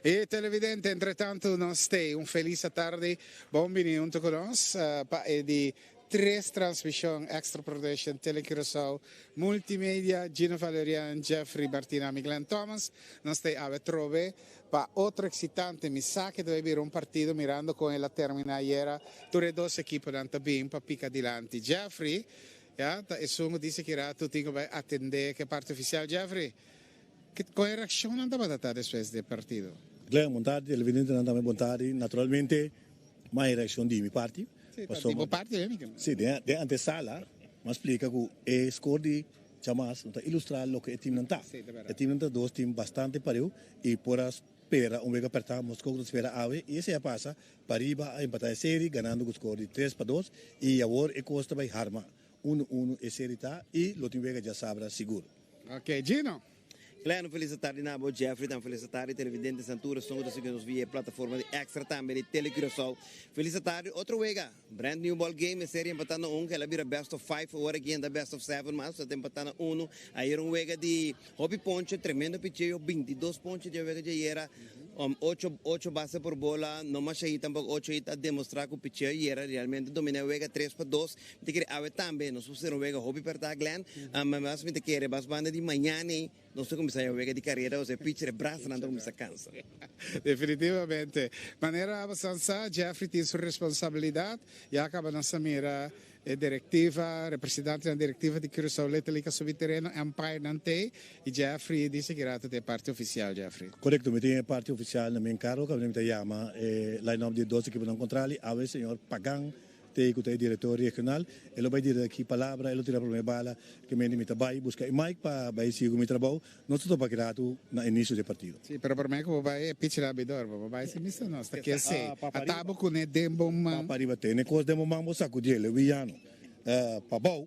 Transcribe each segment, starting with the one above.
E televidente, entretanto, nós temos feliz tarde. Bem-vindo conosco di tres transmissão extra production Telecurasao multimedia Gino Valerian, Jeffrey Martina, Miglen Thomas. Nós temos a trove para outro excitante missa que deve vir partido mirando com ela termina ieri. Tutte dos equipos andando bem para pica adiante. Jeffrey, e sono disse che era tutti come attendere che parte ufficiale. Jeffrey, qual reazione andava a dare depois del partito? Claro, vontade, televidente não também vontade, naturalmente, mais reação de minha parte. Sì, tipo parte Sì, de antesala, ma explica che è score di chamas, ilustrar lo che è team nanta. Il team nanta dos team bastante pariu e por spera un vega aperta Moscou spera ave e se passa Pariba a empatar a série ganando o score de 3-2 e agora é costa vai harma 1-1 e série tá e lo team vega já sabra seguro. Ok, Gino. Claro, feliz tarde, Nabo Jeffrey, também feliz tarde, televidente Santura, estamos seguindo via plataforma de Extra também de Telecurasao. Feliz tarde, outro vega, brand new ball game, série empatando que ela vira best of 5, agora aqui ainda best of 7, mas está empatando aí era vega de Hobby Ponche, tremendo picheio, 22 pontos de vega de era 8 bases por bola, não mais aí tampoco 8 aí a demonstrar que o picheio era realmente domina vega 3-2, te querer ave também, nós pusemos vega Hobby perta Glenn, mas me te querer bas banda de manhã non so come sai, di carriera o se pitcher brazo non mi sa cansa. Definitivamente. Manera abbastanza, Jeffrey tiene su responsabilità, e acaba nossa mira direttiva, rappresentante della direttiva di Curaçao Lettelica sul terreno, Empire Nante, e Jeffrey dice che era tutta parte ufficiale, Jeffrey. Corretto, mi tiene parte ufficiale, non mi incaro, che mi chiama, line-up di 12 equipos non contrali, ave signor Pagan, te que diretor regional, ele vai dizer aqui palavra, ele tira para minha bala, que me limita vai buscar mic para vai seguir meu trabalho, não estou para criar tu na início do partido. Sim, pero para mim como vai é pitch rabidor, vai se missa não, está que sei, atabo com ne dembo man. Para riba tem, ne coisa dembo man você sacudir, ele viano. Para bom,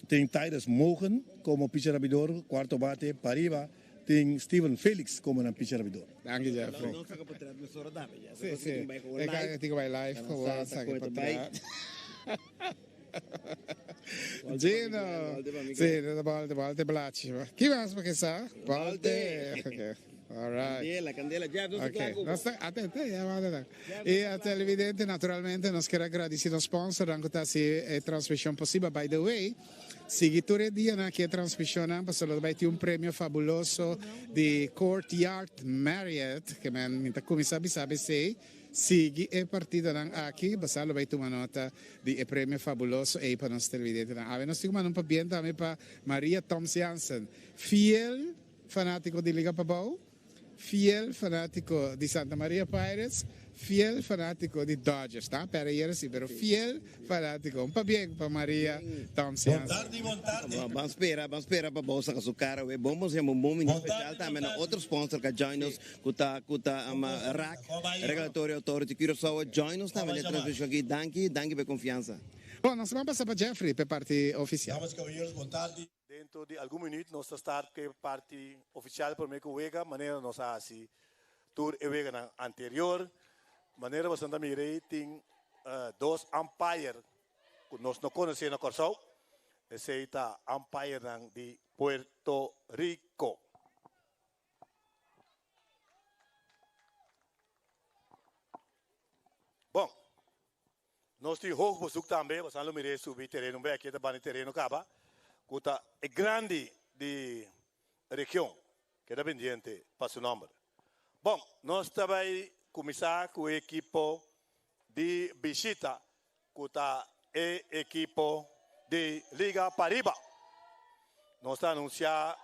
tem Tyrus Mogen como pitch rabidor, quarto bate, para riba tem Steven Felix como na pitch rabidor. Anche Jeffrey. Non so che potrebbe mezz'ora dare. Sì, sì. E dico vai live, come sa che potrebbe. Gino. Sì, volte blacci. Chi va che sa? Volte. Ok. All right. Candela, Attento, e a televidente naturalmente non scherza gradissimo sponsor anche se trasmissione possibile. By the way, seguitore di una che trasmissione solo vai un premio fabuloso di Courtyard Marriott che come sabi sei Sigi è partito aqui, basta lo vai tu una nota di premio fabuloso e per nostri televidenti. Ave non stiamo un po' bien da pa Maria Toms Jansen, fiel fanatico di Liga Pabau, fiel fanatico di Santa Maria Pirates, fiel fanatico di Dodgers, tá? Pera ieri sì, però fiel fanatico, un po' bien per Maria Toms Jansen. Vamos esperar para bolsa com o cara, é bom, mas é um bom menino especial também na outro sponsor que join us, kuta RAC, Regulatory Authority Curaçao, join us também na transmissão aqui, danke per confiança. Bom, nós vamos passar para Jeffrey per parte oficial. Vamos cavalheiros, vontade. Dentro de algum minuto nós estar que parte oficial por meio que vega, maneira nós assim tour e vega na anterior, maneira bastante mirei tem dois umpire que nós não conhecemos na Curaçao, esse está umpire de Puerto Rico. Bom, nós temos hoog bezoek também, we gaan mirei subir terreno, bem aqui também terreno caba. Kuta é grande de região, que é pendiente para seu nome. Bom, nós também começar com a equipe de visita, kuta é a equipe de Liga Pariba. Nós anunciar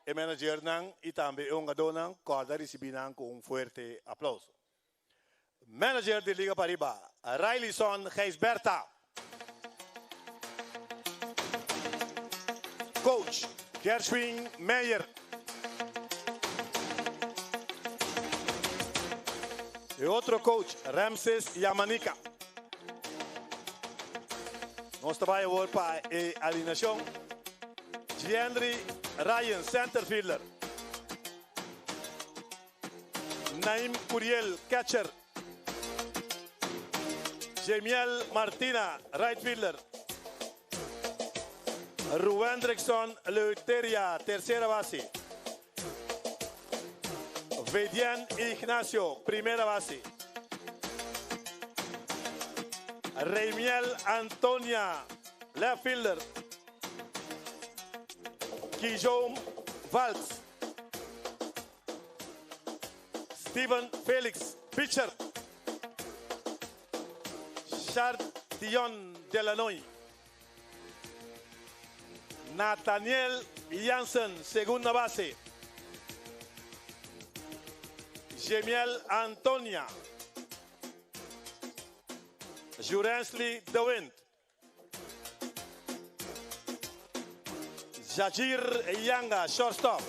o manager e também o jogador corda receber com forte aplauso. Manager de Liga Pariba, Rileyson Geisberta. Coach Gershwin Meyer. E outro coach, Ramses Yamanika. Nós trabalhamos agora para a alineação. Gianri Ryan, centerfielder. Naim Curiel, catcher. Jemiel Martina, right fielder. Ruben Drexon Leuteria, tercera base. Vedian Ignacio, primera base. Reimiel Antonia, left fielder. Guillaume Valls. Steven Felix, pitcher. Chardillon Delanoy. Nathaniel Janssen, segunda base. Jemiel Antonia. Jurensly De Wind. Jajir Yanga, shortstop.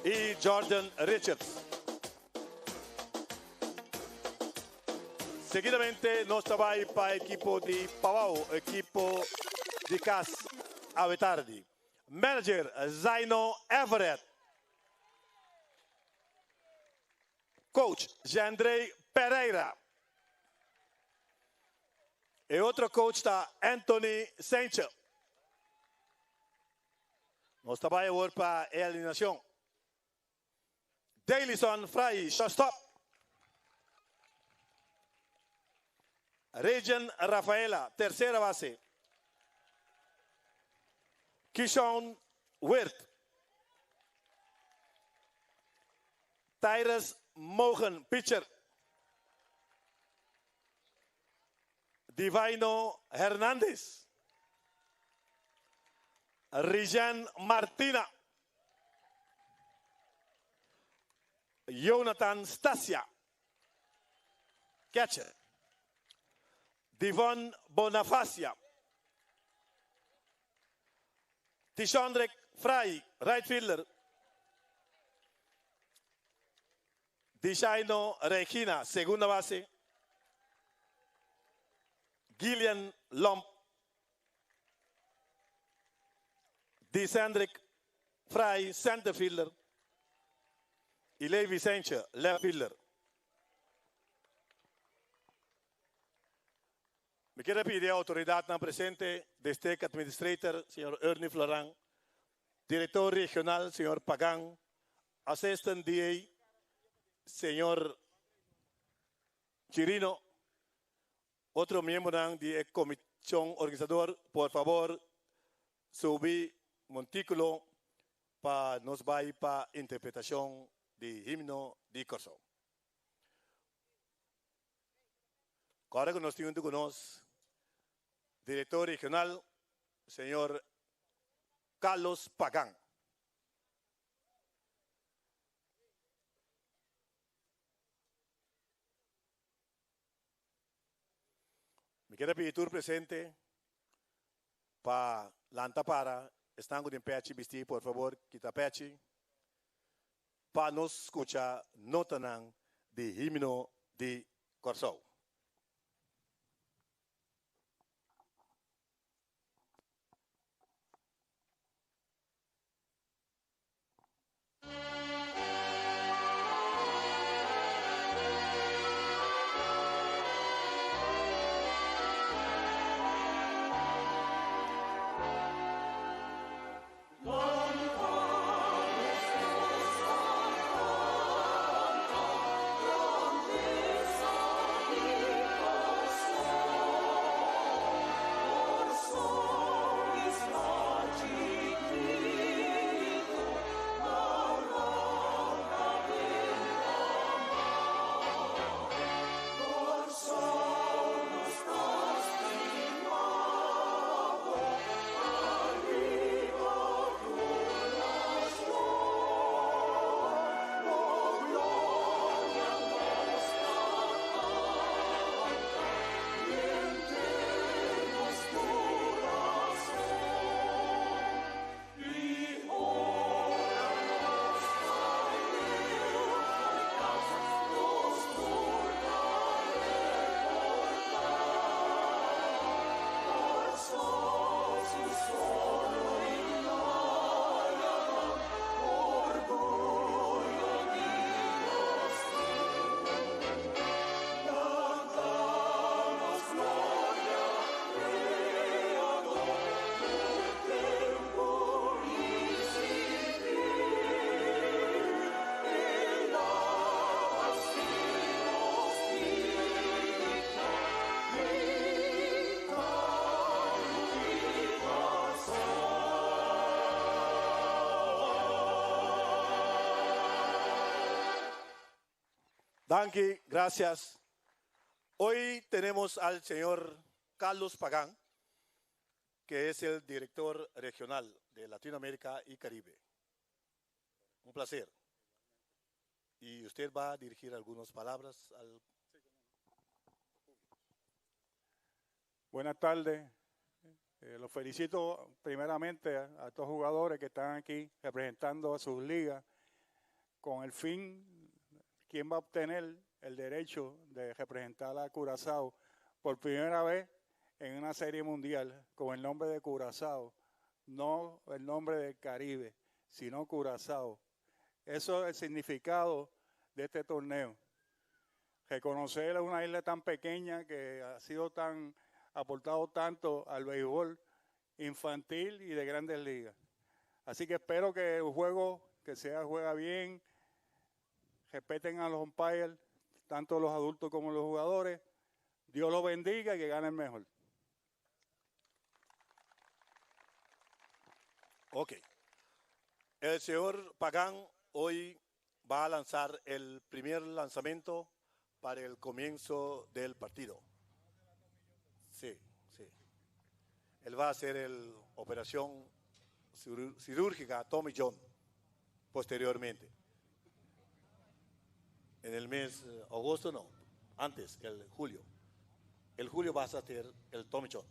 Y Jordan Richards. Seguidamente nos va para el equipo de Pavao, equipo de Cas Avetardi. Manager Zaino Everett. Coach Jandrei Pereira. Y otro coach está Anthony Sancho. Nos va a para eliminación. Dailison Fry, shortstop. Regen Rafaela, tercera base. Kishon Wirt. Tyrus Mogen, pitcher. Divino Hernández. Rijan Martina. Jonathan Stasia, catcher. Divon Bonafacia. Tishondrek Fry, right fielder. Dishaino Regina, segunda base. Gillian Lomp. Disandrick Fry, center fielder. Y Levi Sancho, left fielder. Me quiero pedir a la autoridad presente, District Administrator, señor Ernie Florán, Director Regional, señor Pagan, Assistant DA, señor Chirino, otro miembro de la comisión organizador, por favor, subir montículo para nos vaya para interpretación de himno de Corso. Ahora que nos tiene con nosotros, director regional, señor Carlos Pagán. Me quiero pedir tu presente para la antapara, están con pechi vesti, por favor, quita pechi, para nos escuchar notanan de himno de Corso. Danke, gracias. Hoy tenemos al señor Carlos Pagán, que es el director regional de Latinoamérica y Caribe. Un placer. Y usted va a dirigir algunas palabras al... Buenas tardes. Los felicito primeramente a estos jugadores que están aquí representando a sus ligas con el fin, quién va a obtener el derecho de representar a Curazao por primera vez en una serie mundial con el nombre de Curazao, no el nombre del Caribe, sino Curazao. Eso es el significado de este torneo. Reconocer a una isla tan pequeña que ha aportado tanto al béisbol infantil y de grandes ligas. Así que espero que el juego que sea juega bien, respeten a los umpires, tanto los adultos como los jugadores. Dios los bendiga y que ganen mejor. Ok. El señor Pagán hoy va a lanzar el primer lanzamiento para el comienzo del partido. Sí, sí. Él va a hacer la operación cirúrgica Tommy John posteriormente. En el mes agosto no, antes, el julio. El julio vas a hacer el Tommy John.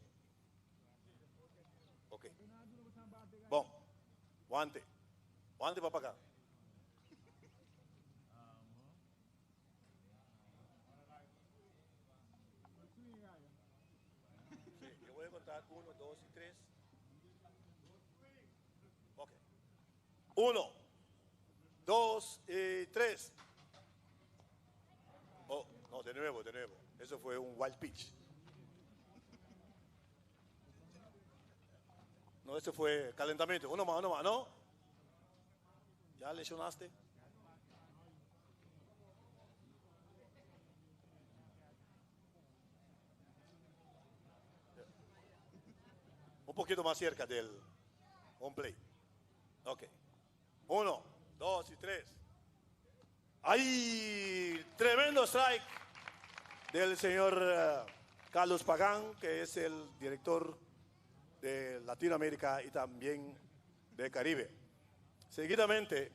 Ok. Bom, guante para acá. Sí, yo voy a contar 1, 2 y 3. Ok. 1, 2 y 3. Oh, no, de nuevo. Eso fue un wild pitch. No, ese fue calentamiento. Uno más, ¿no? ¿Ya lesionaste? Un poquito más cerca del home play. Ok. 1, 2 y 3. ¡Ay! Tremendo strike del señor Carlos Pagán, que es el director de Latinoamérica y también de Caribe. Seguidamente,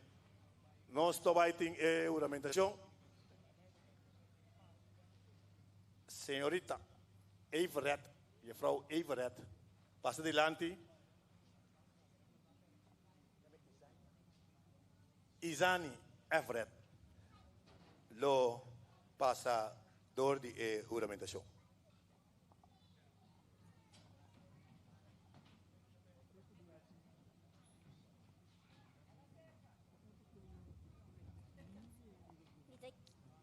nuestro biting juramentación. Señorita Everett, y Frau Everett, pasa adelante. Izani Everett, lo pasador de juramentación.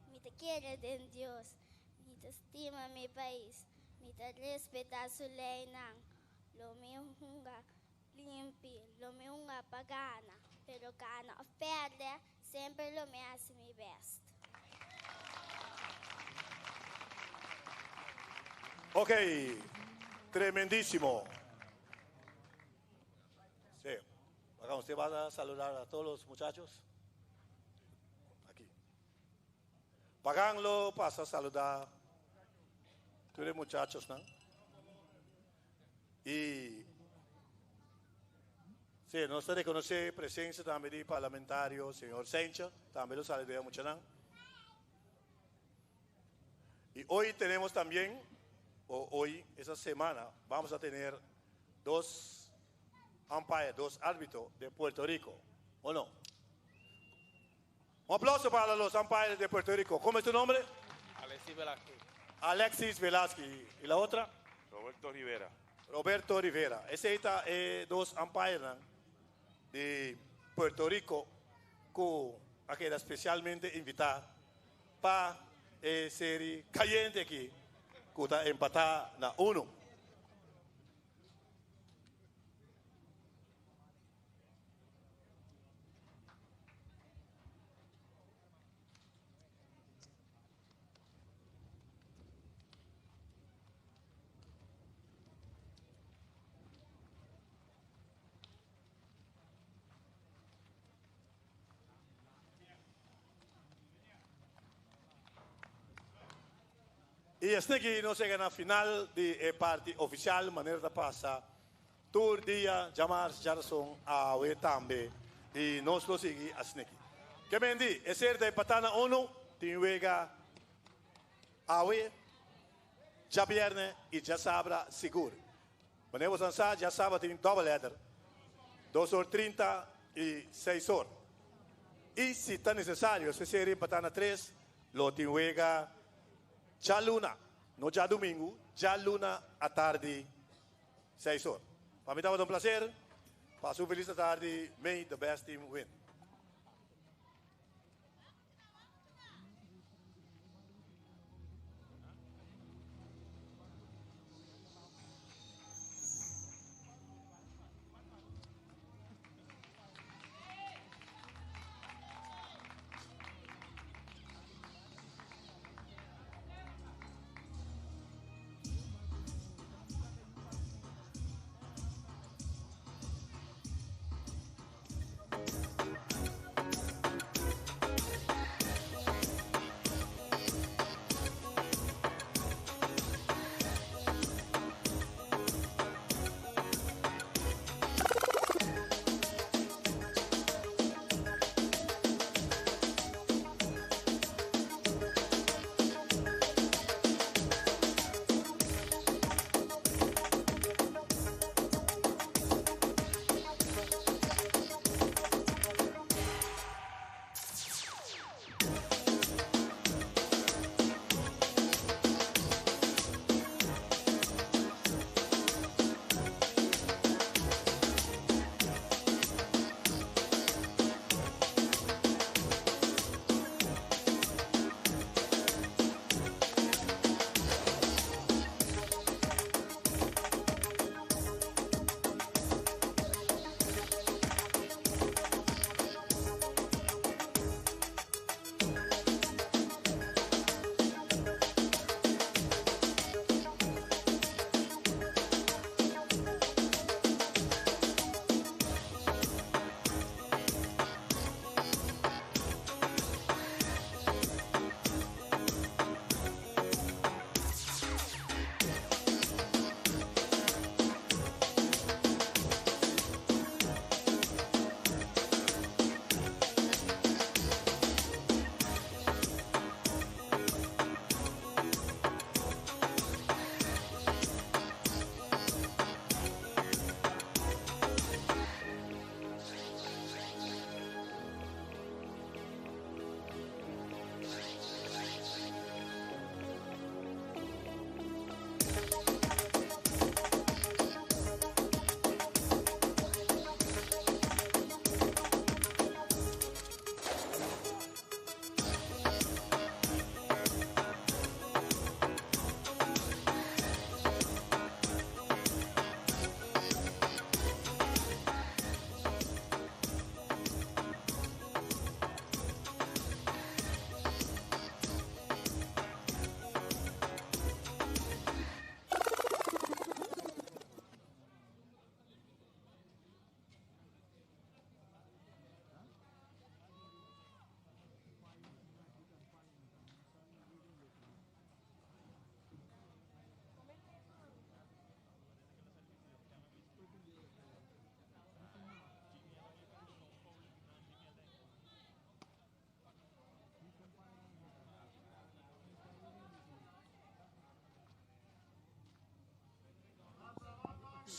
Me te quiere de Dios, me te estima mi país, me te respeta su ley, lo me hunga limpi, lo me hunga pagana, pero gana o perde, siempre lo me hace mi best. Ok, tremendísimo. Sí, acá usted va a saludar a todos los muchachos. Aquí. Pagánlo, pasa a saludar. Tú eres muchachos, ¿no? Y sí, no se reconoce presencia también de parlamentario, señor Sencha, también lo saluda mucho, ¿no? Y hoy tenemos también, esa semana, vamos a tener dos umpires, dos árbitros de Puerto Rico, ¿o no? Un aplauso para los umpires de Puerto Rico. ¿Cómo es tu nombre? Alexis Velázquez. Alexis Velázquez. ¿Y la otra? Roberto Rivera. Roberto Rivera. Ese está dos umpires de Puerto Rico que era especialmente invitada para serie caliente aquí, que está empatada a 1. E assim que nós chegamos na final de parte oficial, maneira de passar, todo dia, chamar Jarson a ver também, e nós conseguimos assim aqui. Que bem di, é certo, patana ONU, tem vega a ver, já vierne e já sabra seguro. Quando você sabe, já sabe, tem double letter, 2h30 e 6h. E se está necessário, se seria patana 3, lo tem vega já luna, não já domingo, já luna à tarde, 6h. Para mim estava um prazer, passo feliz à tarde, may the best team win.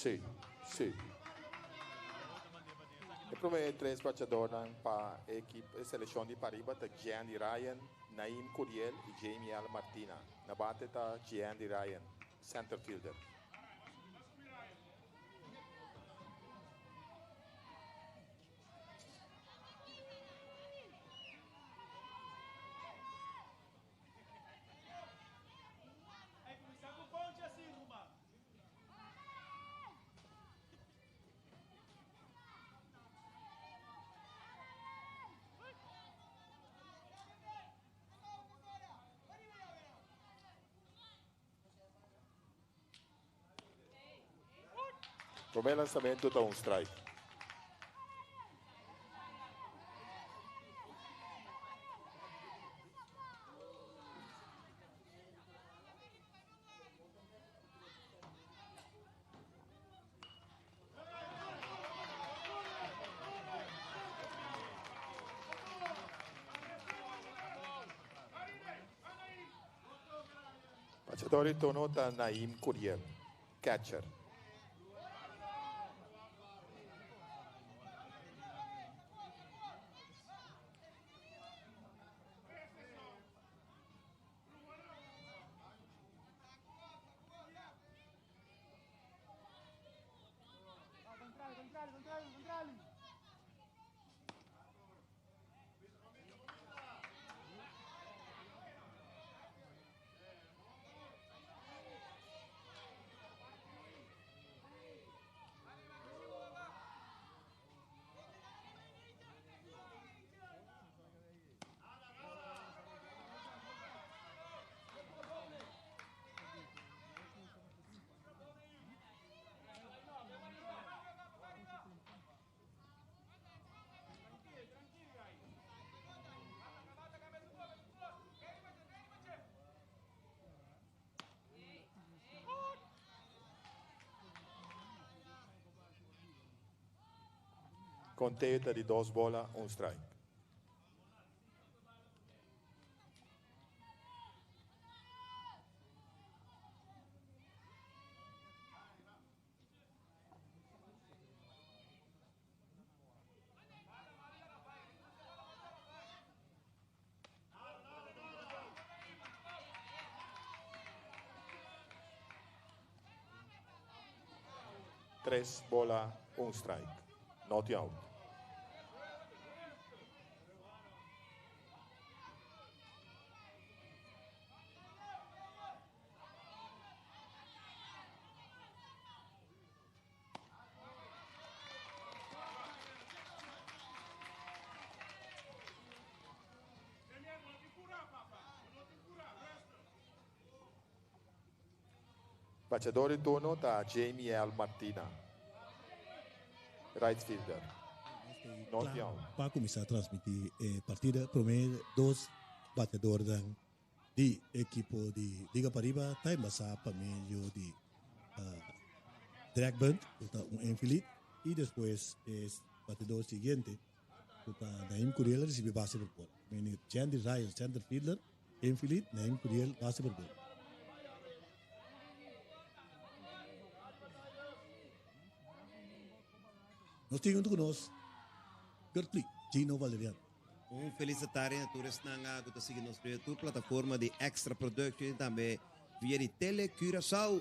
Sim, sim. Eu provei três jogadores para a equipe, a seleção de Paribas, Gianni Ryan, Naim Curiel e Jamie Al Martina. Na base está Gianni Ryan, center fielder. Primeiro lançamento está strike. Battedor turno ta Naim Curiel, catcher. Conteo de 2 bolas, 1 strike. Tres bolas, 1 strike. Not out. Battedor di turno da Jamie L. Martina, right fielder. Not out. Para começar a transmitir partida, primeiro dois batedores de equipo de Liga Pariba, tá embaixado para meio de drag bunt, infield, e depois batedor seguinte, Naim Curiel recebe base por bola. Jandy Ryan, center fielder, infield, Naim Curiel base por bola. Nós temos conosco Gertli, Gino Valeriano. Felicitário a todos que estão seguindo nossa plataforma de Extra Production também via de Telecuraçao.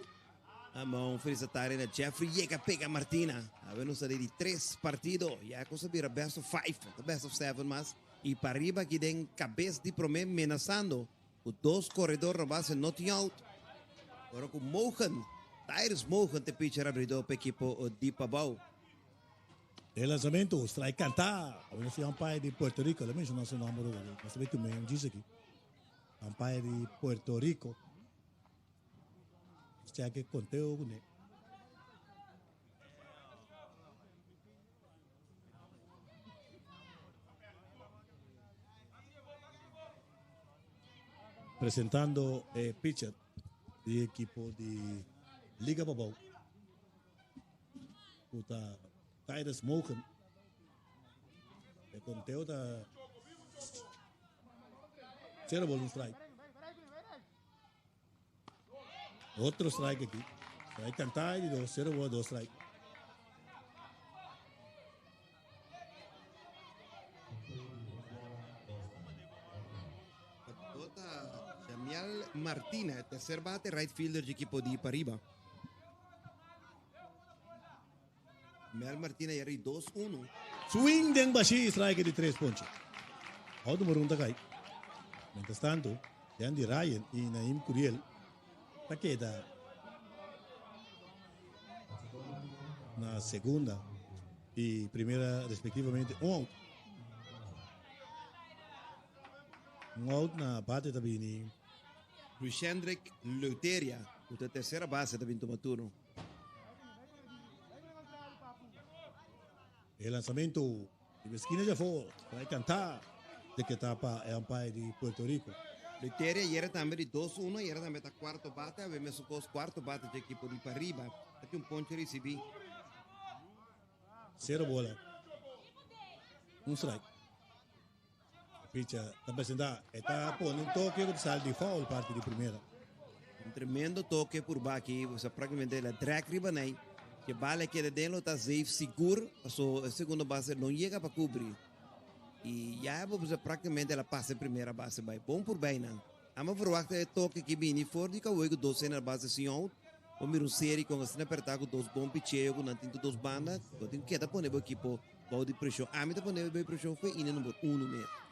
Felicitário a Jeffrey Yega Pega Martina. Havemos saído de 3 partidos. Já conseguiram best of 5, best of 7 mas. E para arriba que tem cabeça de promessa amenazando. Os 2 corredores na base not out. Agora com Mohan. Tyrus Mohan te pitcher abridor para a equipe de Pabau. El lançamento, strike cantar. Vamos ser umpire de Puerto Rico. Ele mencionou seu nome, mas você também diz aqui. Umpire de Puerto Rico. Já que conteu com ele. Apresentando pitcher de equipo de Liga Babau. Tyrus Mohan. El conteo da 0 ball, 1 strike. Otro strike aquí. Strike cantar y 0 ball, 2 strike. Jamiel Martina, tercer bate, right fielder de equipo de Pariba. Mel Martina yari 2-1. Swing den bashi, strike de 3 ponches. Auto morunta kai. Mientras tanto, Jandy Ryan y Naim Curiel queda na segunda y primera respectivamente un out na bate também ni Rushendrik Luteria, a terceira base da Vinto Maturo. El lanzamiento de esquina já foi para cantar de que tapa é umpire de Puerto Rico. Luteria era também de 2-1 e era também da quarto bate, avemos supos quarto bate de equipo de Pariba, aqui ponto recebi. 0 bola. 1 strike. Pitcher está apresentando, está poniendo toque de sal de foul parte de primeira. tremendo toque por aqui, você praticamente ele drag ribanei, que bala que dentro está safe seguro, a segunda base não chega para cobrir. E já você praticamente ela passa a primeira base, vai bom por bem não. Ama por waktu toque que bini for de que o ego doce na base assim out, o miro série com assim apertar com dois bom picheo, com nantinho dos bandas, eu tenho que dar para o equipo bom de pressão. A mim tá para o pressão foi indo número 1 mesmo.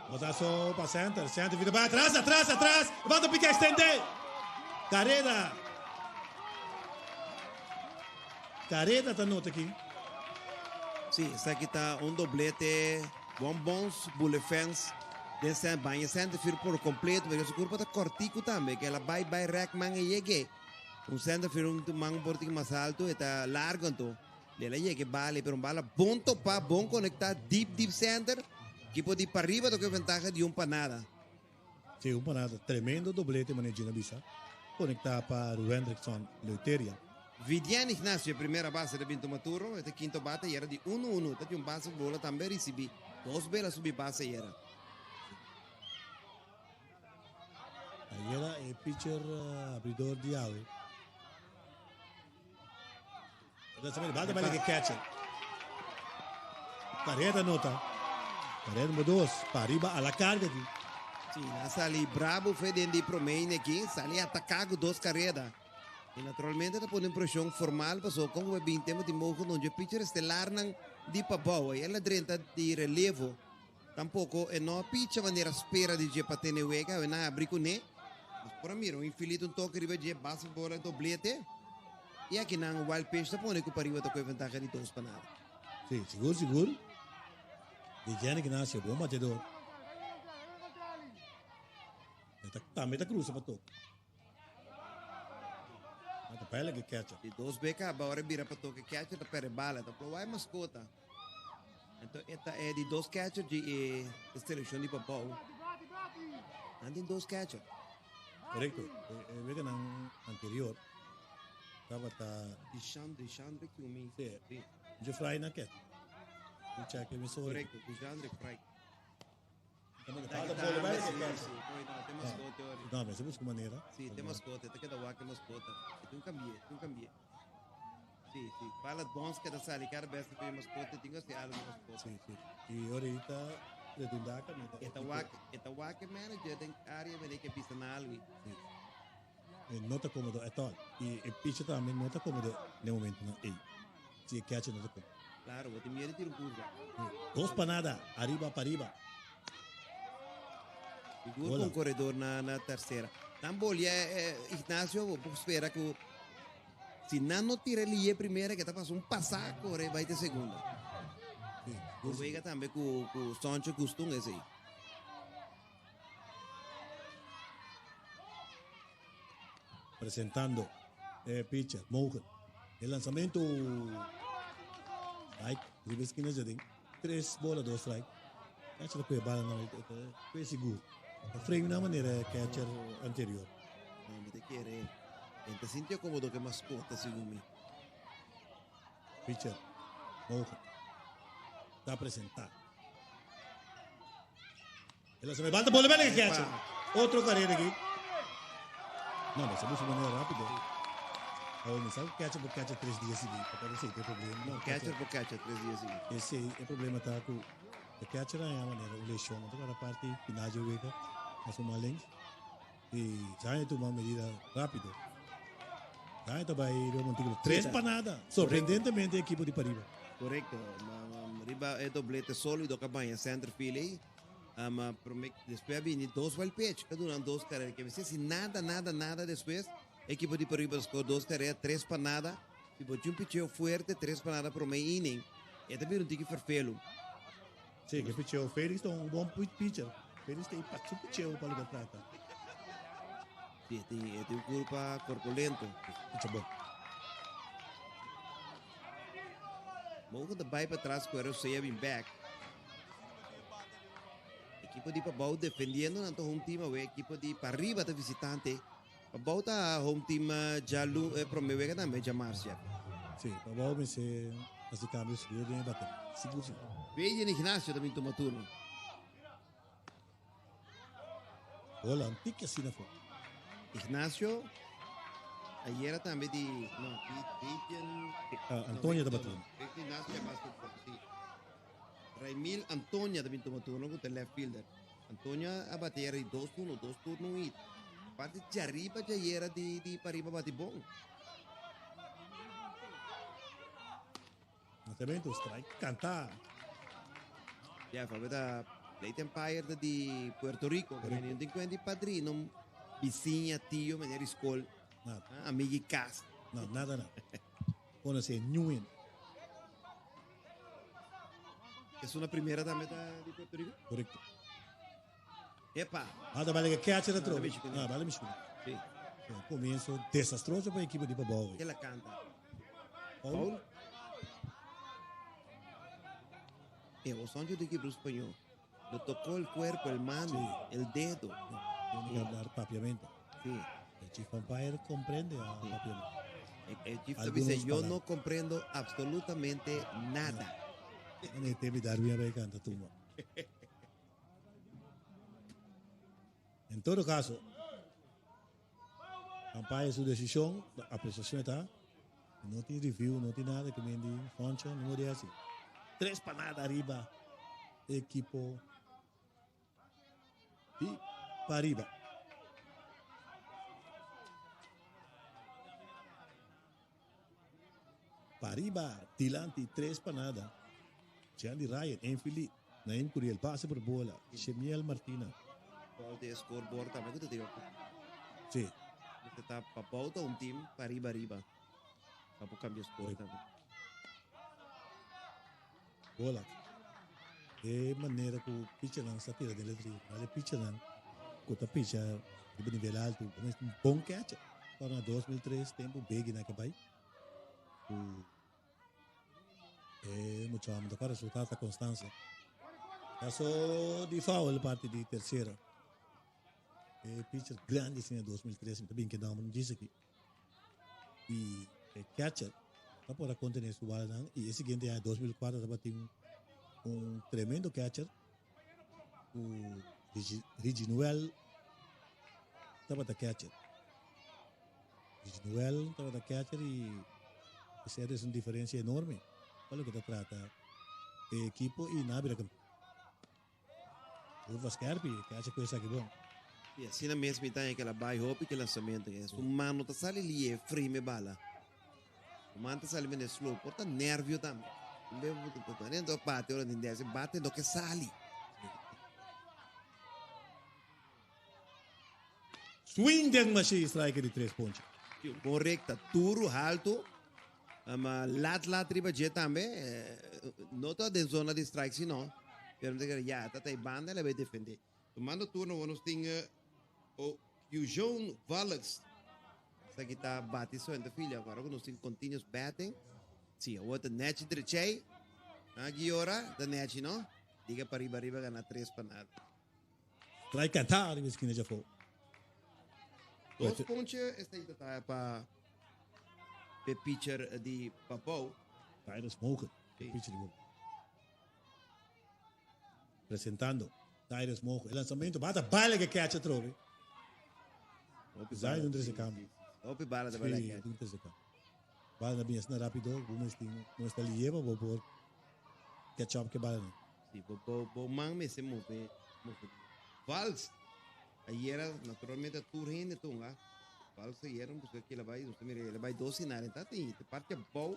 Botaço para center, center vira para atrás, atrás, levanta o pique estender. Careda tá nota aqui. Sim, essa aqui tá doblete, bons, bullet fence, desse banho center fir por completo, porque o corpo tá cortico também, que ela vai rec manga chegue. Center fir manga por tico mais alto, está largo então. Ela chegue bala, pero bala bom topa, bom conectar deep center. Que pode ir para arriba do que vantagem de para nada. Sim, para nada. Tremendo doblete manejando a bisa. Conectar para o Hendrickson Leuteria. Vidiane Ignacio, primeira base de Vinto Maturo, este quinto bate era de 1-1. Este um base bola também recebi. 2 belas subir base era. Aí era o pitcher abridor de ave. Bate para que catcher. Careta nota. Careta número 2. Para arriba a la carga. Sim, sali bravo foi dentro de Promeine aqui, sali atacar com 2 carreras. E naturalmente está pondo pressão formal, passou com o 20 tempo de moco, onde o pitcher estelar não de papau. E ela drenta de relevo. Tampouco, e não pitcher maneira espera de para ter neuega, e não abrir com ne. Mas por mim, o infeliz toque riba de base bola doblete. E aqui não, o wild pitch está pondo que para riba está com a vantagem de 2 para nada. Sim, seguro. Vidiane Ignacio, bom batedor. Também tá cruza para toque. Mas tá pele que catcher. De 2 beca, agora vira para toque catcher, tá pere bala, tá pro vai mascota. Então, esta é de 2 catcher de seleção de papau. Andem 2 catcher. Correcto. Vega na anterior. Estava De Chandre que o me. Sim. De Fry na catcher. Correcto, de Chandre Fry. Não, mas busca maneira. Sim, tem mascota, tem que dar waca mascota. Tem um cambie. Sim. Fala bons que da sali, cada vez que tem mascota, tem que ser algo mascota. Sim. E ahorita, redundar também. Esta waca manager tem área que pisa na algo. Não está cómodo at all. E o pitch também não está cómodo no momento. Se catch não está cómodo. Claro, vou ter medo de tirar curva. 2 para nada, arriba para arriba. Seguro com o corredor na terceira. Tambolha, Ignacio, vou esperar que se não tira ele a primeira, que está passando passar, corre, vai ter segunda. O Vega também com o Sancho Custum esse aí. Apresentando pitcher, Mohan. El lançamento strike, triple esquina já tem 3 bolas, 2 strike. Catcher com a bala não, foi seguro. O frame na maneira catcher anterior. Não, me te querer. Gente sinto cómodo que mascota, segundo mim. Pitcher, Mohan. Está apresentado. El lançamento, bate bola, bela que catcher. Outro carreira aqui. Não, mas você maneira rápida. Não sabe catcher por catcher 3 dias seguidos. Pode ser, tem problema. Não, catcher por catcher 3 dias seguidos. Esse é o problema, tá? O catcher é a maneira, o leixão, toda a parte final de weka, a sua lente. E já é uma medida rápida. Já é também o Montigo. 3 para nada. Surpreendentemente, a equipe de Pariba. Correcto. Riba é doblete sólido, cabanha, center field. Depois vem 2 wild pitch, cada um 2 carreiras. Que se nada depois. Equipe de Pariba score 2 carreiras, 3 para nada. Se botar pitcheo forte, 3 para nada para o meio inning. E também não tem que farfelo. Sim, que pitcheo. O Félix é um bom pitcher. Félix tem para pitcheo para o trata. Sim, tem um corpulento. Pitcher bom. Mogo da vai para trás, com o Seia vem back. Equipe de Pabau defendendo na home team, a equipe de Pariba da visitante. Pabau tá home team já promete que também já Márcia. Sim, Pabau vai ser esse câmbio seguro de bater. Seguro. Veja no Ignacio também toma turno. Bola antica assim na fora. Ignacio, ayer também de. Não, Antônia da Batuna. Ignacio é mais sim. Raimil Antônia também tomou turno com o left fielder. Antônia a bater aí 2 turnos e parte de arriba já era de Pariba bate bom. Também o strike cantar. Já, foi da Late Empire de Puerto Rico, que não tem quanto padrino, vizinha, tio, maneira escola, Nada. amigo e casa. Não, nada. Quando você New In. Essa é a primeira também de Puerto Rico? Correto. Epa! Da bala que catch era trovo. México, né? Bala México. Sim. Começo desastroso para a equipe de Babau. Ela canta. Paulo? O son de equipo español. Le tocó el cuerpo, el mano, el dedo. Tiene que hablar papiamento. Sí. El Chief Umpire comprende a papiamento. El chief Algunos dice, yo palabras. no comprendo absolutamente nada. Não teve Darwin a canta turma. Em todo caso, Umpire sua decisão, a apreciação está. Não tem review, não tem nada que me diga. Concha, não é assim. 3 panadas arriba, equipo e para arriba. Para arriba, Tilante, 3 panadas. Chandy Ryan, Enfili, Naim Curiel, pase por bola. Shemiel Martina. Paul de scoreboard también que te digo. Sí, Você tá para pauta um time para arriba. Para cambiar score também. bola. De maneira que o pitcher não está tirando ele de ali pitcher não, que o pitcher de nível alto, mas um bom catch. Para 2003 tempo big na cabai. Muito amo da para resultado da constância. Passou de foul parte de terceira. Pitcher grande assim em 2003, também que não disse aqui. E catcher tá por contener su bola e esse seguinte é 2004 estava tem tremendo catcher o Reginuel estava da catcher e essa é uma diferença enorme para o que trata equipo e na beira o Vascarpi catcher coisa que bom E assim na mesma ideia que ela vai hop que lançamento é um mano tá sali ali é frame bala o mano tá sali bem slow porta nervio também lembro que tá dentro bate ora nem desse bate do que sali swing den machine strike de 3 pontos correcta turo alto ama lat riba je também não tá dentro zona de strike senão pero já tá aí banda ela vai defender o mando turno vamos ter o Eugene Valles essa aqui tá bate só entre filha agora nós temos continuous batting sim o outro net direito aqui ora da net não diga para riba ganhar 3 panadas strike cantar em esquina já foi 2 pontos esta aí tá para pitcher de Papau Tyler Smoker pitcher de bola apresentando Tyler Smoker el lançamento bata bala que catch trove Zai dentro desse campo. Opi bala da bala Sim, dentro desse campo. Bala na binha na rápido, vamos não está lieva, vou por catch up que bala. Sim, vou man me se move. Vals. Aí era naturalmente a tour rende tunga. Vals aí era porque que ela vai, você mira, ela vai 12 na então tem parte bom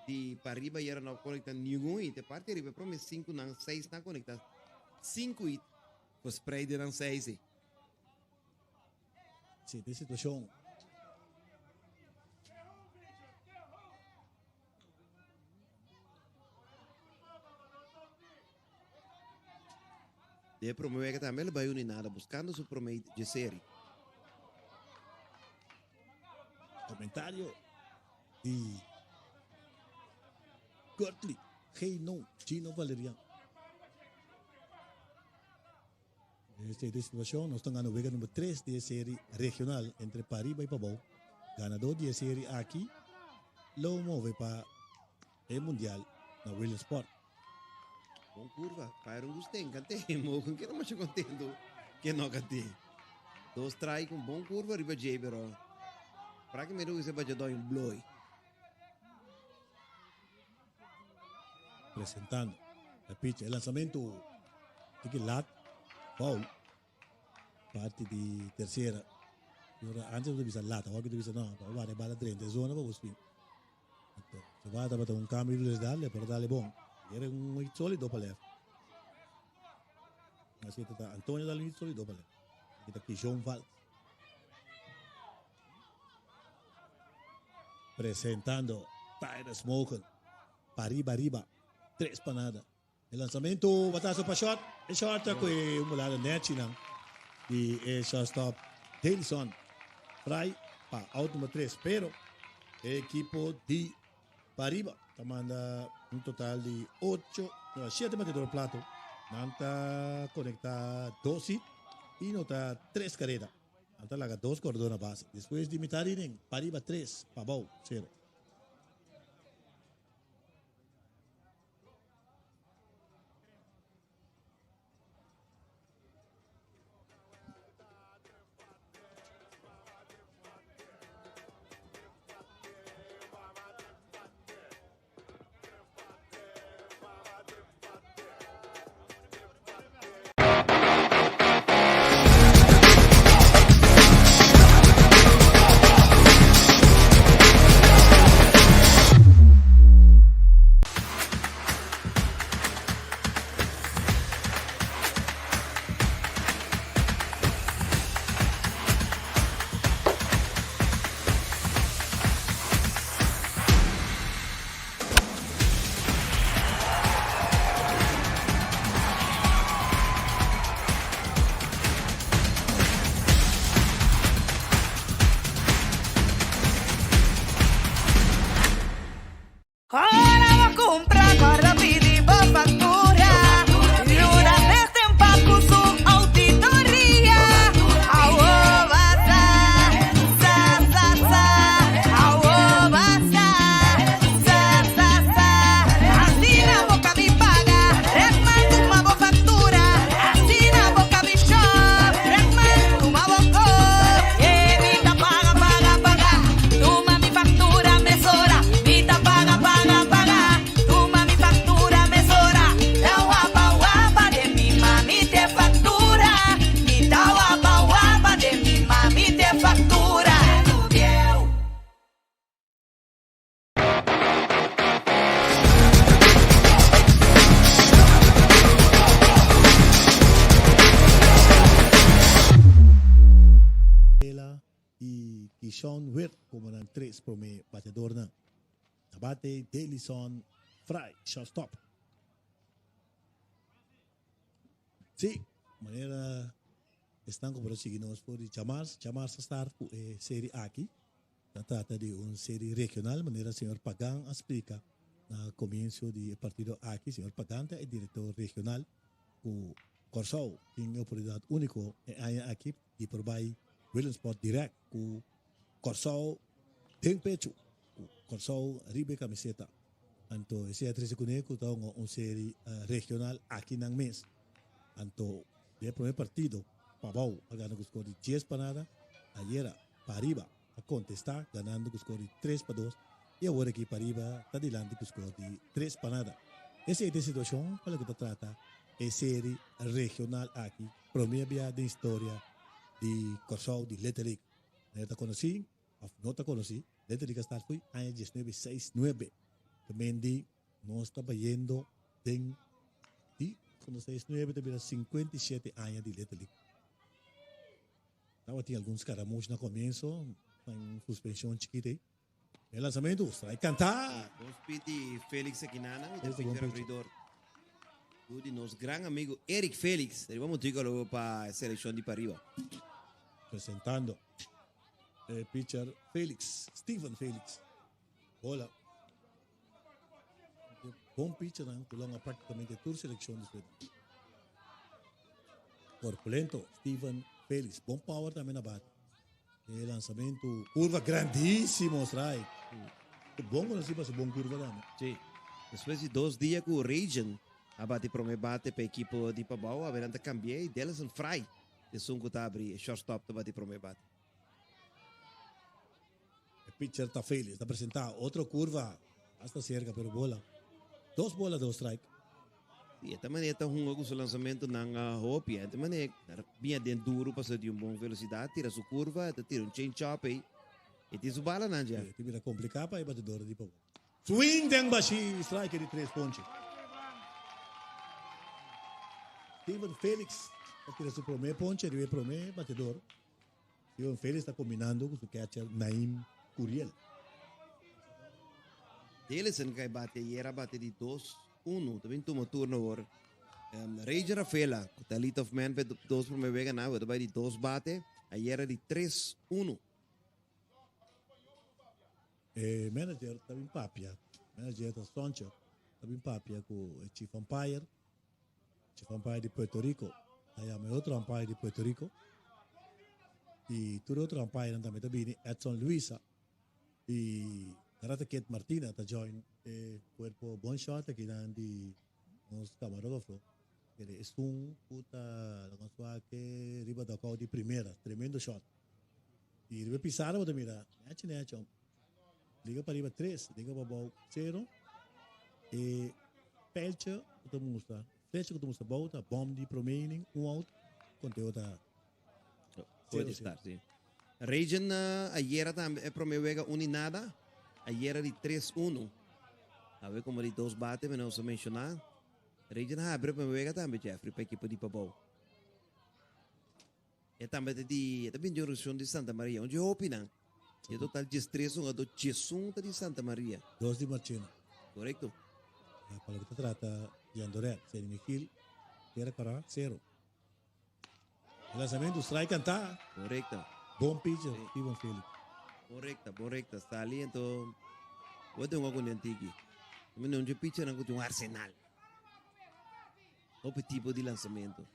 de para arriba era não conecta nenhum e te parte arriba para mim 5 não 6 não conecta 5 e o spray de não 6 Sim, tem situação. De promover que também ele vai unir nada buscando seu promedio de série. Comentário de Gertli, hey no, Gino Valerian. Esta situação, nós estamos ganhando o número 3 de série regional entre Pariba e Pabau. Ganador de série aqui, lo move para o Mundial na Williams Sport. Bom curva, para um dos tem, cantei, mo, com que não mais contendo, que não cantei. Dos strike com bom curva, riba J, pero para que me do esse batedor em blow. Presentando el pitch, el lanzamiento tiki lat, foul, parte di tercera. Y ahora antes de bisa lata, ahora que te bisa no, va a bala 30 zona para vos fin. Se va a dar un cambio de darle, pero darle bon. Y era un hit sólido para left. Así está Antonio dale hit sólido para left. Aquí está Kishon Val. Presentando Tyler Smoker. Pariba. 3 para nada. El lanzamiento, batazo para shot. El shot está con un volado net chinang. Y el shortstop Davidson Fry para out número 3. Pero el equipo de Pariba manda un total de 7 batedores plato. Manta conecta 2 hits y nota 3 carreras. Manta laga 2 cordones base. Después de mitad inning, Pariba 3, Pabau 0. Ahora vou comprar mais rápido e vou facturar. E uma vez tem pago sua auditoria. Aô, basta, aô, basta, assim na boca me paga, recmando uma boa factura. Assim na boca me chove, recmando uma boca. E me tá paga, toma mi factura, mesora, me tá paga. Toma mi factura, mesora. Da guapa de mi mami te factura. Me da guapa de mi mami te factura. Y Kishon Wirt como eran 3 por mi batedor na. Abate Davidson Fry, shortstop. Sí, manera están como los signos por Chamars estar serie aquí. Se trata de una serie regional, manera señor Pagan explica al comienzo del partido aquí, señor Pagan es director regional con Corsao, tiene oportunidad único aquí y provide Williamsport direct con Corsao en pecho. Corsao ribe camiseta. Anto ese 13 kuneku tao una serie regional aquí en mes. Anto el primer partido Pabau ha ganado con 10 para nada. Ayer Pariba a contestar ganando con 3 para 2 y ahora aquí Pariba está adelante con 3 para nada. Esa es la situación para la que se trata es serie regional aquí. Primera de historia de Corsao de Little League. No te conocí, no te conocí. Desde que está fui año 1969 Mendi no estaba yendo de cuando 69 tenía 57 años de Little League. Estaba teniendo algunos caramuchos al comienzo en suspensión chiquita. El lanzamiento, strike cantar. Hospiti Félix Equinana, y el abridor. De nuestro gran amigo Eric Félix. Vamos a luego para la selección de Pariba. Presentando el pitcher Félix, Stephen Félix. Hola. Bom pitcher, tulong prácticamente toda selección de Suecia. Corpulento, Stephen Félix. Bom power también abate. El lanzamiento, curva grandísimo, strike. Bom quando se passa bom curva lá. Sí. Después de 2 días con Region, abate para me bate para equipo de Pabau, a ver anda cambié y Delson Fry. de Sunco tá abrir, shortstop tá bate pro me bate. El pitcher está feliz, está presentado. Otra curva, hasta cerca, pero bola. 2 bolas, 2 strike. E esta maneira tá com o lançamento na hope, esta maneira bem dentro duro, passa de uma boa velocidade, tira sua curva, tira um change up aí. E tem sua bala na já. Ti mira complicado para batedor de pavo. Swing deng bashi, strike de 3 pontos. Steven Felix tira su primer ponche, el primer batedor. Steven Felix está combinando con su catcher Naim Curiel. Deles en kay bate, e era bate de 2-1, também toma turno agora. Ranger Rafaela, tá lead of man, 2 primeiro vega na, vai de 2 bate, aí era de 3-1. Manager também papia. Manager da Soncha também papia com o Chief Umpire. Chief Umpire de Puerto Rico. Aí há outro umpire de Puerto Rico. E todo outro umpire também está vindo, Edson Luisa. E Karate Kate Martina está join cuerpo bon shot aqui na de uns camarógrafos. Ele é puta, la consua que riba da cau de primeira, tremendo shot. E ele pisar, você mira, net, liga para riba 3, liga para bal 0. E pelcha, você mostra. Flecha que você mostra, volta, bomb de promaining, out, conteúdo. Pode estar, sim. Region, ayer também promevega uninada, ayer de 3-1. A ver como de 2 bate, mas não se mencionar. Region abre promevega também, Jeffrey, para a equipe de Papau. E também de jurisdição de Santa Maria, onde eu opino. E total de 3-1, do Chesun de Santa Maria. 2 de Marchena. Correto. Para que trata de Andoret, Seri Miquil, era para 0. O lançamento, strike cantar. Correcto. Bom pitcher, Steven Felix. Correcto. Está ali, então. Eu tenho algum antigo. Mas não é pitcher, não é um arsenal. O tipo de lançamento.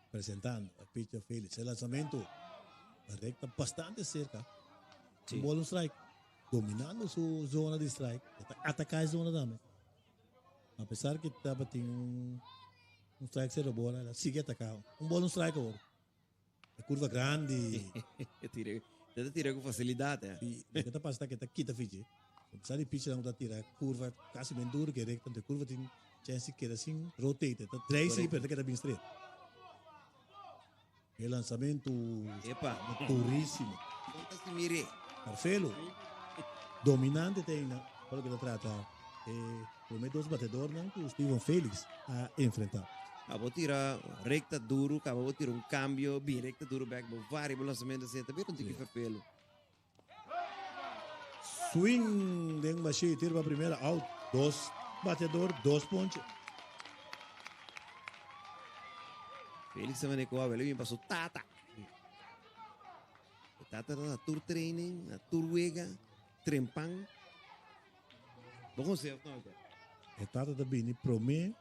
Presentando a pitcher Felix. El lançamento, la recta bastante cerca. Sí. Bola strike. Dominando su zona de strike. Atacar a zona também. Apesar que estava tendo strike 0 bola, ela sigue atacando. Bola strike agora. A curva grande. Tira com facilidade. E o que está passando que está quita Fiji. Apesar de pitcher não está tirando curva quase bem duro, que é recta, a curva tem chance que era assim, rotate. Está 3 e perde que era bem straight. El lançamento duríssimo. Marcelo, dominante tem, para que ele trata, primeiro 2 batedores, não, o Steven Felix a enfrentar. Acabou tirar recta duro, acabou tirar um cambio, bem recta duro, back, vários lançamentos assim, também não tem que fazer pelo. Swing, deng baixi, tira para a primeira, out, 2 batedor, 2 pontos. Felix se manejou a velho, passou Tata. Tata na tour training, na tour wega, trempang. Bom ser, não é? E Tata também, promete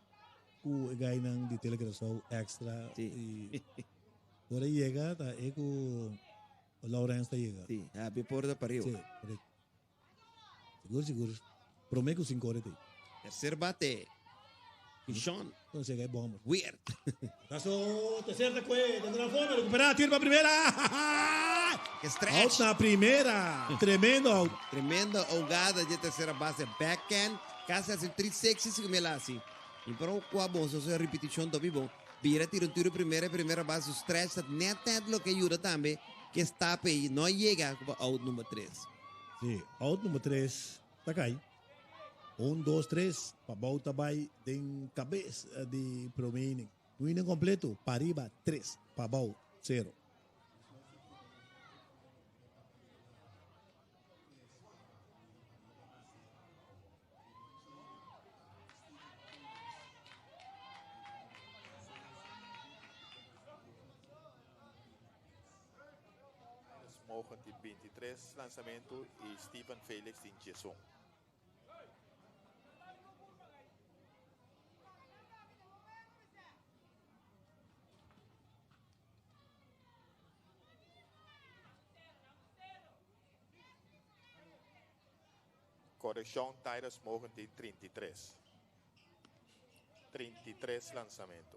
que o ganham de telegrafo extra. E agora chega, tá? É que o Lawrence chega. Sim, a porta para eu. Sim, seguro. Promete que o 5 horas tem. Terceiro bate. Sean. Então chega, é bom. Weird. Caso, terceira coisa, dentro da forma, recuperar, tiro para a primeira. Que stretch. Out na primeira. Tremendo out. Tremenda jogada de terceira base, backhand, quase assim, 360 como ele assim. E para o qual bom, se você repetição do bom, vira tiro primeira base, o stretch, net lo que ajuda também, que está aí, não chega para out número 3. Sim, out número 3, tá caindo. 1, 2, 3, para volta vai em cabeça de Promaining. No inning completo, Pariba 3, para volta 0. Mogen de 23 lançamento e Steven Felix em Jason. Correção, Tyrus mogen de 33. 33 lançamento.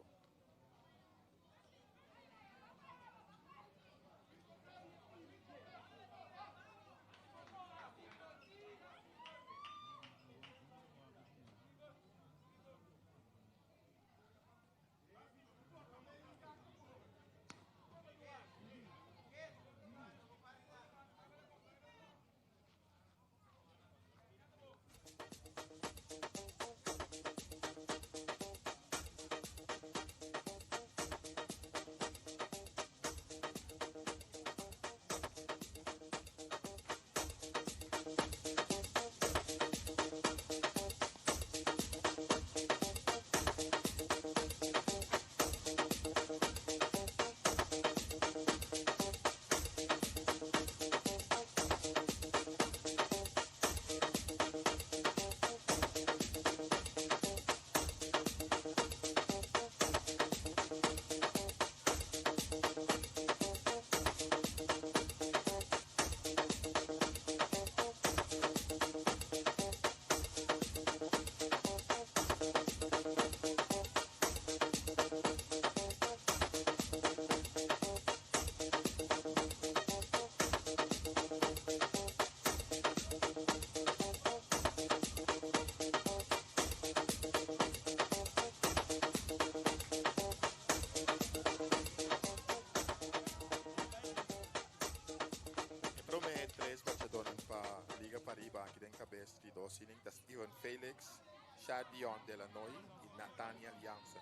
dosining da Steven Felix, Shadion Delanoy e Nathaniel Jansen.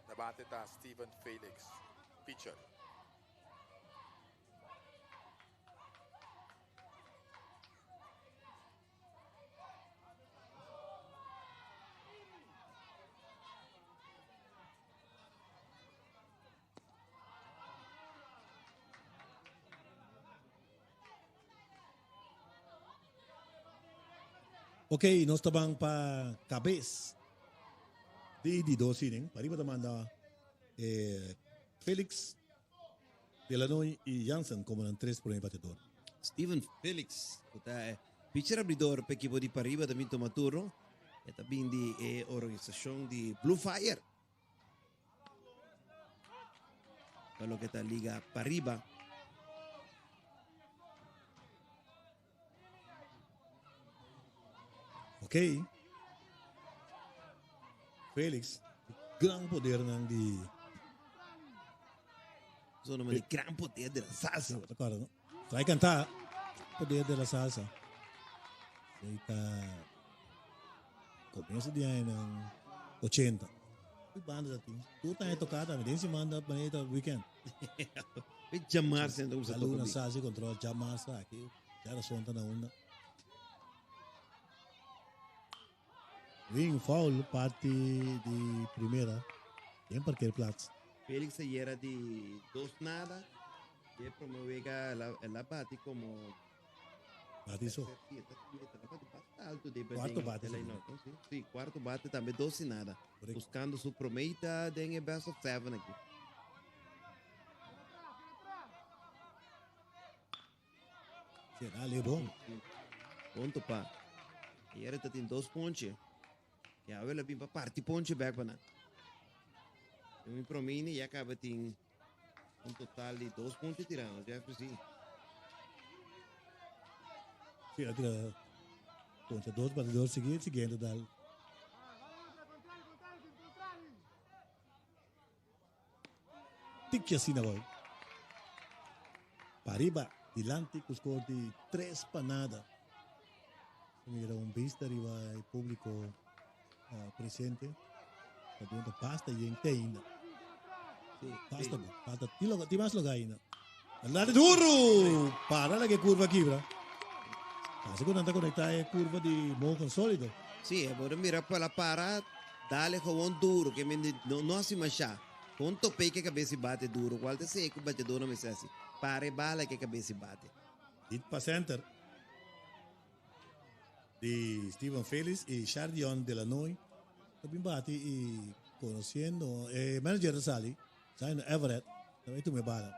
Na bate ta Steven Felix, pitcher. Ok, nós tabang pa cabeça de dosining. Pariba tamanda Felix, Delanoy e Jansen como ang 3 por batedor. Steven Felix, pitcher abridor per equipo di Pariba da Vinto Maturo e também di organização di Blue Fire. Quello che sta Liga Pariba. Ok. Felix, gran poder ng di... Sono di gran potere della salsa. D'accordo, no? Sai cantare poder della salsa. Sai ka... Comienza di anni ng 80. May banda dati. Tuta na tocada, may din si manda pa nito weekend. May jamar sa itong sa Lalo ng tokabi. salsa, control, jamar sa aki. Jara sonta na una. Ring foul, parte di primera. Yan parquer plats. Felix era di 2 nada e promuoveva la bati como Batiso. alto de Quarto bate, della sì. inoltre, sì. Sì, quarto bate também 12 nada. Corretto. Buscando su prometa den best of 7 aqui. Será ali bom. Ponto pa. E era tem 2 pontos. E a vela bimpa parti ponte back pa na. Eu promini e acaba tem um total de 2 pontos tirando, já é sim. Sì, atira contra 2 batedores seguidos, seguindo dal. Ticchia assim na bola. Pariba, dilante, com score de 3 panada. Era vista arriba il pubblico presente. Pergunta pasta e inte ainda. Pasta bom, pasta. Ti mas lugar ainda. Andate duro! Para la che curva aqui, bra. Passa quando anda conectar é curva de monco sólido. Sì, e vorrei mirare poi la para, dale con duro, che non si mangia. Conto pe che cabeça bate duro, qualche se che bate duro mi sa sì. Pare bala che cabeça bate. Hit pa center. De Steven Felix e Chardion Delanoy. Também bate e conhecendo. Manager da Sali, saindo Everett. Também tu me bala.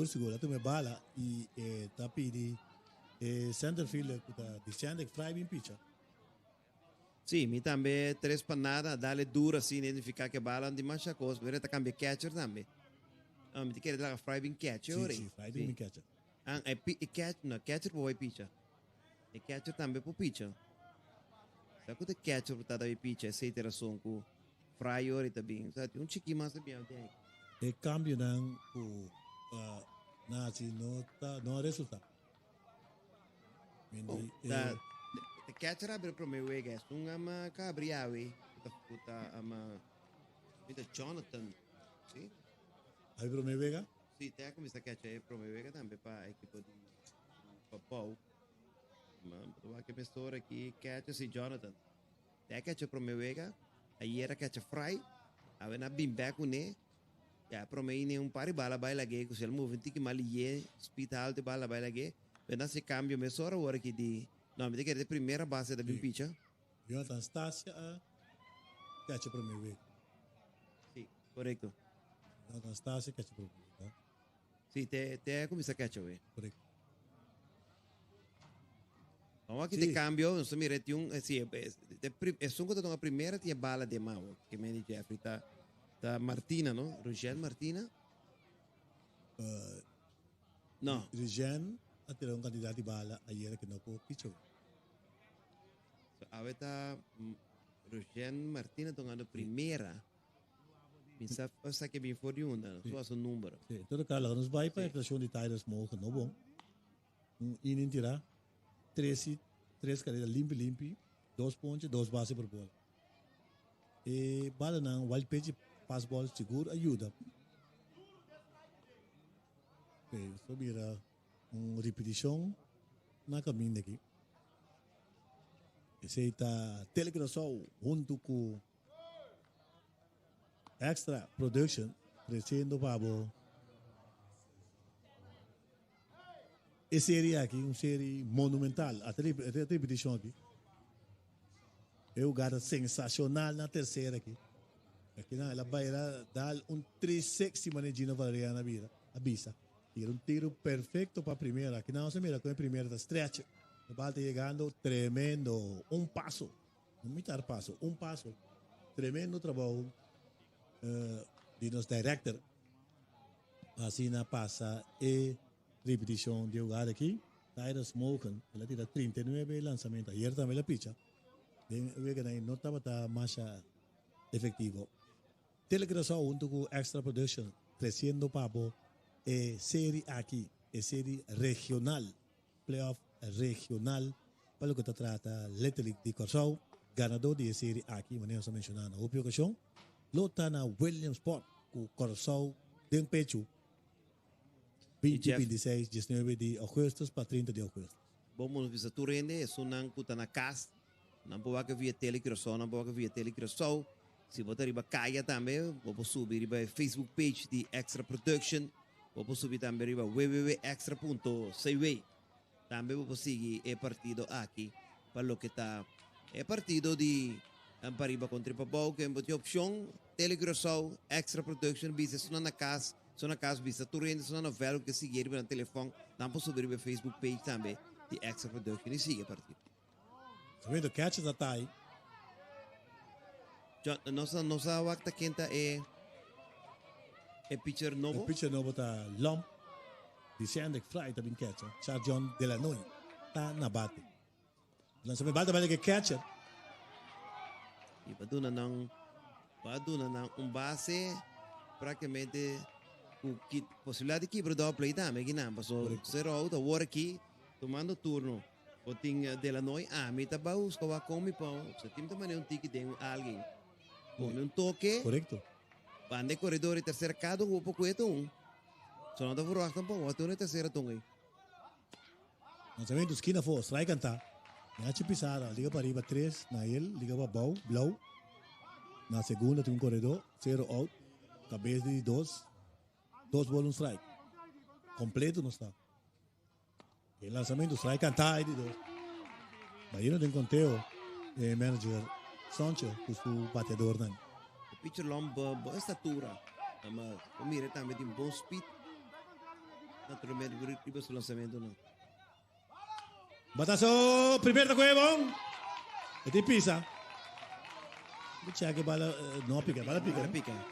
Seguro, tu me bala. E tapi di center fielder di Chandek Fry bin pitcher. Sì, mi tambe 3 pannata, dale duro assim, identificar che bala di mancha cosa, vedete cambia catcher tambe. Mi ti chiede la fry bin catcher ora. Sì, Fry bin catcher. Catcher poi pitcher. E catcher tambe po pitcher. Sa que catcher por tada pitcher, sei ter razão com fry ora também. Sa um chiqui mais bem tem. E cambio ng nasi no resulta. Quindi The catcher abre pro meu wega, un ama cabriawe, puta ama ita Jonathan, sì? Hai pro me vega? Sì, te come sta catcher pro meu wega tambe pa equipo di Papau. Ma trova che pessoa aqui catcher si Jonathan. Te catcher pro meu wega, aí era catcher fry, avena bim back une. Ja, pro me ne un pari bala baila ge, così al movimento che mali ye, speed alto bala baila ge. Vena se cambio mesora ora che di no, mi dica di prima base da Bimpicia? Jonathan Stasia catch pro me vega. Sì, corretto. Jonathan Stasia catch pro me vega. Sì, te come sta catch we? Corretto. Ma che Sì. te cambio, non so mi reti un sì, e sono contato la prima ti bala di Mau, che mi dice Afrita da Martina, no? Rogel Martina? No. Regen atira un candidato di bala ieri che non può pitcher. Aveta Rogel Martina tongando primera. Mi sa che mi fuori una, so a numero. Sì, tutto cala, non sbagli per la di Tigers mogen, no bom. In tira, 3 carreras limpi, 2 pontos, 2 bases por bola. E bala na wild pitch, pass ball seguro ajuda. Okay, so mira uma repetição na caminho daqui. Esse está Telegrosol junto com Extra Production crescendo para essa série aqui, uma série monumental. A repetição aqui. Eu garo sensacional na terceira aqui. Aqui na ela vai dar 360 manejinho para a vida. A bisa. Tira tiro perfeito para a primeira. Aqui não se mira com a primeira da stretch. A bola está chegando tremendo. Passo. Não me dar passo. Passo. Tremendo trabalho de nosso director. Assim na passa e repetição de jogar aqui. Tyra Smoken. Ela tira 39 lançamentos. Ayer também ela picha. No estaba más efectivo. Telegrasol junto con Extra Production, creciendo papo, serie aquí, serie regional, playoff regional, para lo que te trata Letelic de Corsau, ganador de serie aquí, manera de mencionar, en la ocasión, lo tana Williamsport, con Corsau de Pecho, 26, 19 de agosto para 30 de agosto. Vamos visitar tu rende, es un ancuta na casa. Não pode via Telegrosol, não pode via Telegrosol. Se você arriba caia também, vou subir para Facebook page de Extra Production, vou subir também para www.extra.cv. Também vou seguir o partido aqui, para o que está o partido de Ampariba contra Papau, que é uma opção Telegrosol, Extra Production, business na casa, visa turrende, na novela que seguir para o telefone, não pode subir para Facebook page também de Extra Production e seguir o partido. Sabendo que catch está aí. Nossa wakta quenta é pitcher novo. O pitcher novo está Lom. Dizendo que Fry está bem catcher. Charles John Delanoy está na bate. Lançamento bate para que catcher. E paduna ng base praticamente com possibilidade de quebrar do play também que não passou 0 out agora aqui tomando turno. O ting Delanoy, me tá baus, que vai comer pão. Se tem também um tique de alguém. Com toque. Correto. Pande corredor e terceira cada um pouco é um. Só não dá por aqui tampouco, até na terceira tonga. Lançamento esquina for, strike cantar. Na pisada, liga para riba 3, na ele, liga para Bau, Blau. Na segunda tem corredor, 0 out. Cabeça de 2 bolas strike. Completo não está. El lanzamiento strike cantar de 2. Aí não tem conteo manager Sancho com seu batedor não. O pitcher lomba boa estatura, mas o mira também tem bom speed. Naturalmente o ritmo do lançamento não. Batazo primeiro da bom. E tem pisa. Deixa que bala não pica, bala pica.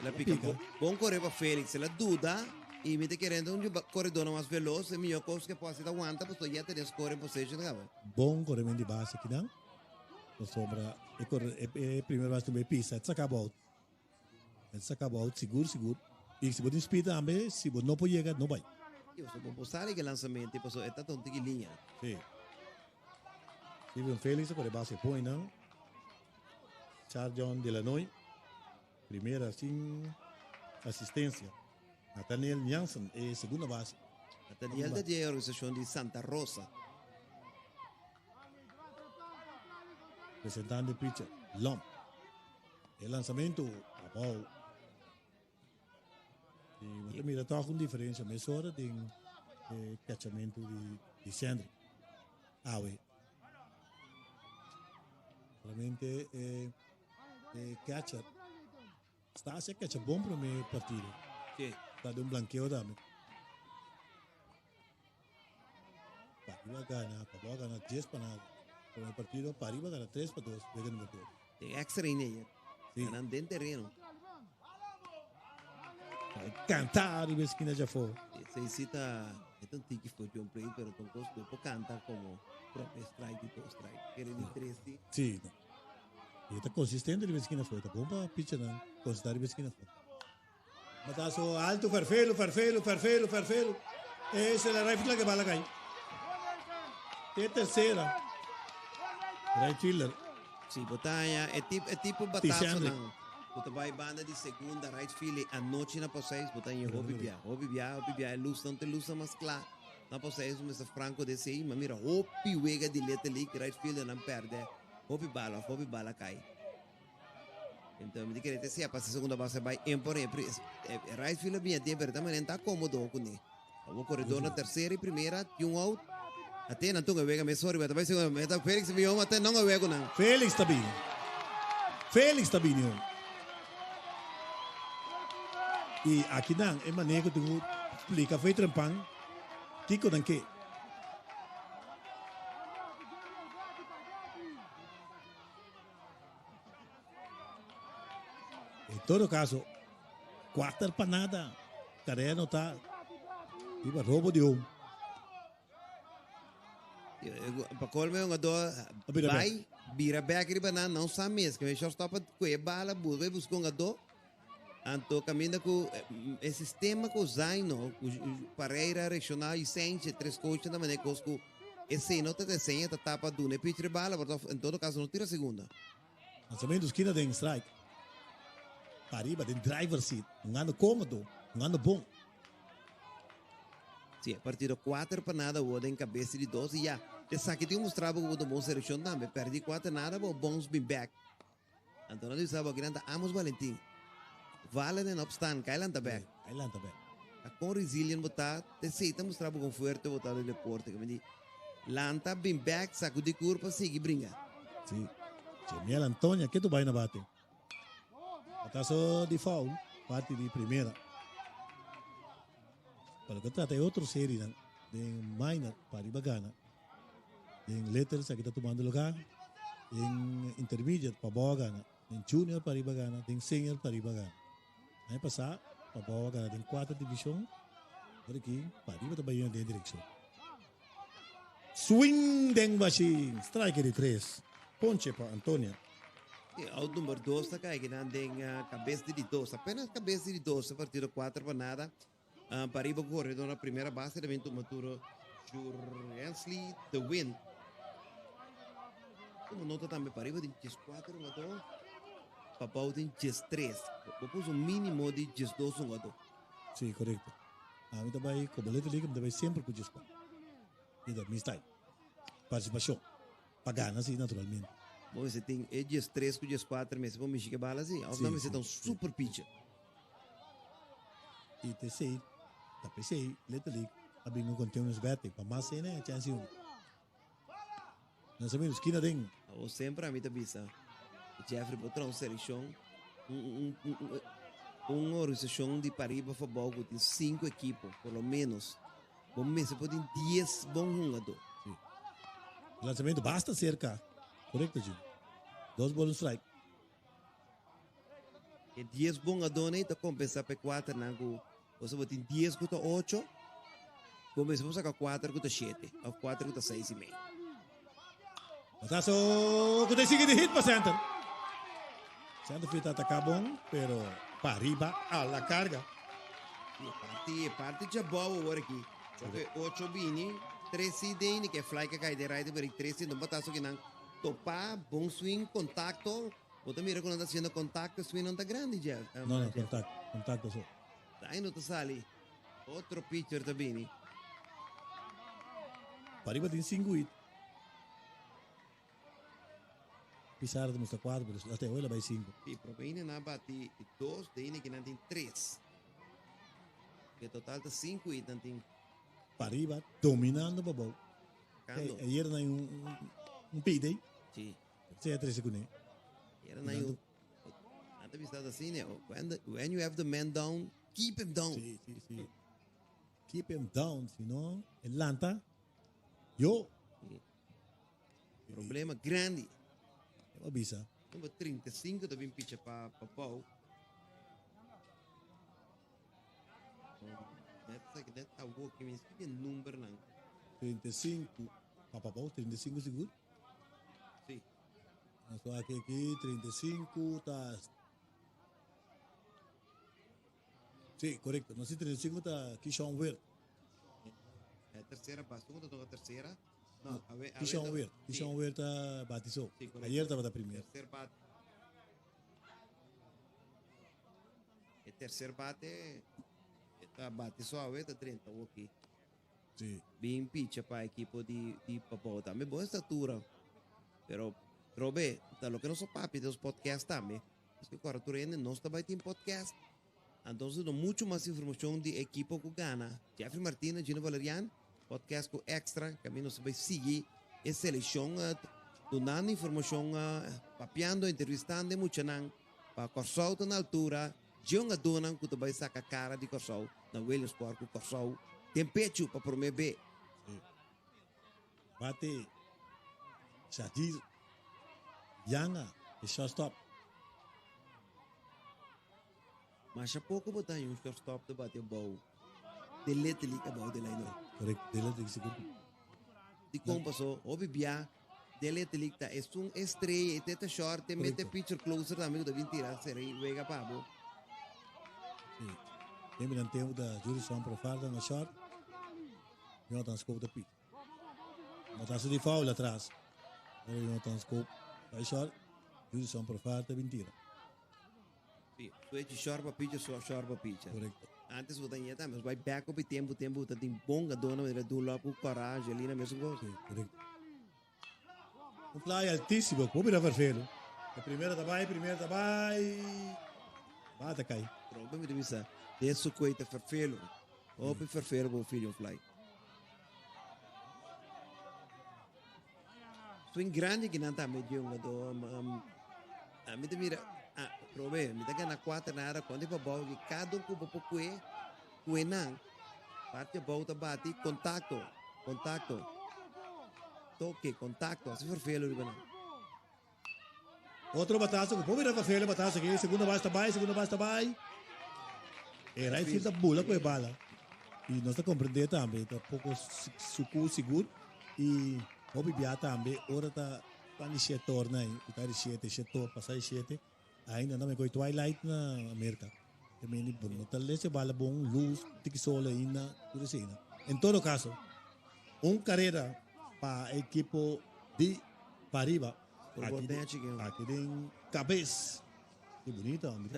La pica. Bom correr para Félix, ela duda. E me está querendo um corredor mais veloz, é melhor coisa que pode ser aguanta, porque já tem score em position. Bom corrimento de base aqui não. O sobra é primeiro base também pisa, isso acabou. Isso acabou, seguro. E se você speed também, se você não pode chegar, não vai. E você pode postar que lançamento, e passou esta tonta que linha. Sim. Steven Félix com a base põe não. Charles John Delanoy, primeira assim assistência. Nathaniel Jansen é segunda base. Nathaniel da organização de Santa Rosa. Representante pitcher, Lom. El lançamento, abau. E você mira, está com diferença. Mas hora tem catchamento de Sandri. Awe. Realmente, catcher. Está a ser catcher bom para o meu partido. Sim. Está de blanqueo também. Pariba gana 10 para nada. Con el partido, Pariba gana 3-2. Tem extra em ella. Ganan dentro terreno. Cantar e esquina já foi. Se cita, é um tique foi de play, pero com costo depois canta como próprio strike e todo strike. Querem de 3. Sim. E está consistente de esquina foi. Está bom para pitcher, não. Consistente de esquina foi. Matazo alto, perfeito. Essa é a rifle que bala cai. É terceira. Right fielder. Sim, botanha, é tipo Sim, bataço sempre. não. Bota vai banda de segunda, right field, a noite na possais, botanha hobby bia, luz não te luz mas claro. Na possais, mas franco de sei, mas mira, hobby wega de letra ali, right field não perde. Hobby bala cai. Então, me diga que se a passar segunda base vai imporem, right field bem tempo, também não está cômodo com ele. O corredor na terceira e primeira, um out. Até não tunga wega, mas sorry, mas vai ser meta Felix me ama até não é wega não. Felix Tabini. E aqui não, é maneira que tu explica, foi trampang, Kiko não que. Em todo caso, quarta para nada, carreira não está, iba roubo de Para colme um ador, vai, vira back riba não sabe mesmo, que me shortstop que bala, vai buscar um ador. Anto caminha com o sistema que usai no Pareira regional e sente três coaches da maneira que esse não tá desenha tá tapa do ne pitcher bala, em todo caso não tira segunda. Lançamento dos esquina tem strike. Pariba tem driver seat, ano cômodo, ano bom. Sim, a partir do 4 para nada o em cabeça de 12 e já. Essa aqui tem mostrado que o bom seleção também, perdi 4 nada, o bons been back. Então não sabe que nada amos Valentim. Vale não obstante, Kailan tá back. Com resilient botar, aceita mostrar com forte botar no deporte, que me diz. Lanta been back, saco de curva, sigue brinca. Sim. Miel Antônia, que tu vai na bate? Está só de foul, parte de primeira. Para que trata de outra série, de minor, Pariba gana. De letters, aqui está tomando lugar. Em intermediate, Paboa gana. Em junior, Pariba gana. De senior, Pariba gana. Aí passar, Paboa gana. Tem 4 divisões. Por aqui, Pariba está indo em direção. Swing den machine. Strike de 3. Ponche para Antônia. O número 2 está caindo em cabeça de 2. Apenas cabeça de 2. A partir do 4 para nada. Pariba corredor na primeira base. Também tu maturo Jurgensley The Win. Como nota também, Pariba tem 4 matou. Papau tem 3. Eu pus mínimo de 2 matou. Sim, correto. A mim também, como eu ligo, também sempre com 4. E da minha style. Participação. Pagana, sim, naturalmente. Bom, você tem 3 com 4 meses. Vamos mexer bala assim. Ao final você tem um super pitcher. E TCI, da PCI, Little League, abrindo continuous betting. Para mais cena, é chance 1. Nós sabemos, esquina tem. Ou sempre a mim também, sabe? Jeffrey botou uma seleção, uma organização de Pariba Futebol que tem 5 equipes, pelo menos. Vamos ver se podem 10 bons jogadores. O lançamento basta cerca. Correto, Gil? 2 bolas strike. E 10 bons jogadores, então compensar para 4, você vai ter 10 contra 8, começamos a 4 contra 7, ou 4 contra 6 e meio. Batazo, que tem seguido hit para center. Center fica atacar bom, pero Pariba a la carga. E parte de boa agora aqui. 8 bini, 3 ideias que fly que cai de right para 3 não batazo que não topar, bom swing, contacto. Você mira quando está fazendo contacto, swing não está grande já. Não, contacto só. Aí não está sali. Outro pitcher também. Pariba tem 5 hit. Pizarro de mostra 4, mas até hoje vai 5. E proteína na bate 2, daí que não tem 3. Que total está 5 e não tem. Pariba dominando o babau. Ayer não um pide. Sim. Você é 3 segundos. Era não nada vistado assim, né? When you have the man down, keep him down. Sim. Keep him down, senão Atlanta. Yo. Problema grande. Avisa. Número 35 também pitcha para Pau. Neta algo que me explica número não. 35 para Pau, 35 seguro. Sim. Então aqui 35 tá. Sim, correto. Nós 35 tá aqui Sean Weir. É a terceira base, segunda ou a terceira. No, Tishon Weir está batizó. Sí, correcto. Ayer estaba primeiro. Terceiro bate está batizou a 30 aqui. Sim. Bem pitcha para a equipe de Papau também boa estatura. Pero trobe, tá lo que nós papi dos podcasts também. Porque agora tu ainda nós também tem podcast. Então, dá muito mais informação de equipe que gana. Jeffrey Martina, Gino Valerian, podcast com extra, que a mim nós vai seguir a seleção, dando informação, papiando, entrevistando, muito não, para Corsol na altura, John Adonan, que tu vai sacar a cara de Corsol, na Williamsport, com Corsol, tem pecho para promover. Bate Shadir Yanga, é shortstop. Mas há pouco botar um shortstop de bater bom. Delete ali que bom de lá não. Correto, delete ali segundo. De como passou, o bibia, delete ali que tá, é um estreia, é teta short, tem mete pitcher closer também da 20 tirar, serei vega pabo. Sim. Tem tempo da jurisdição para farda na short. Não tem scope da pitch. Não tem se de foul atrás. Não tem scope da short. Jurisdição para farda 20 tira. Switch short para pitcher, short para pitcher. Correto. Antes você tinha também, vai back up tempo, tá tem bom dona, ele do lá com coragem, ali na mesma coisa. Sim, correto. Um fly altíssimo, como era vermelho. A primeira da vai, bata cai. Problema de missa. Desse coita vermelho. Open vermelho para o filho fly. Swing grande que não tá meio a mim mira, problema, me dá na 4 na área quando é para que cada um cuba pouco não. Parte volta bate contato. Toque, contato, assim vermelho riba não. Outro bataço, o povo era vermelho, bataço aqui, segunda base tá bem. Era aí da bula com a bala. E nós está compreendendo também, tá pouco seguro e o bibia também, ora tá quando se torna aí, o cara se torna, passar 7, ainda não me coi Twilight na América. Também ni bom, talvez se bala bom, luz, tique sol ainda, tudo assim. Em todo caso, carreira para equipo de Pariba, aqui tem cabeça, que bonita, homem.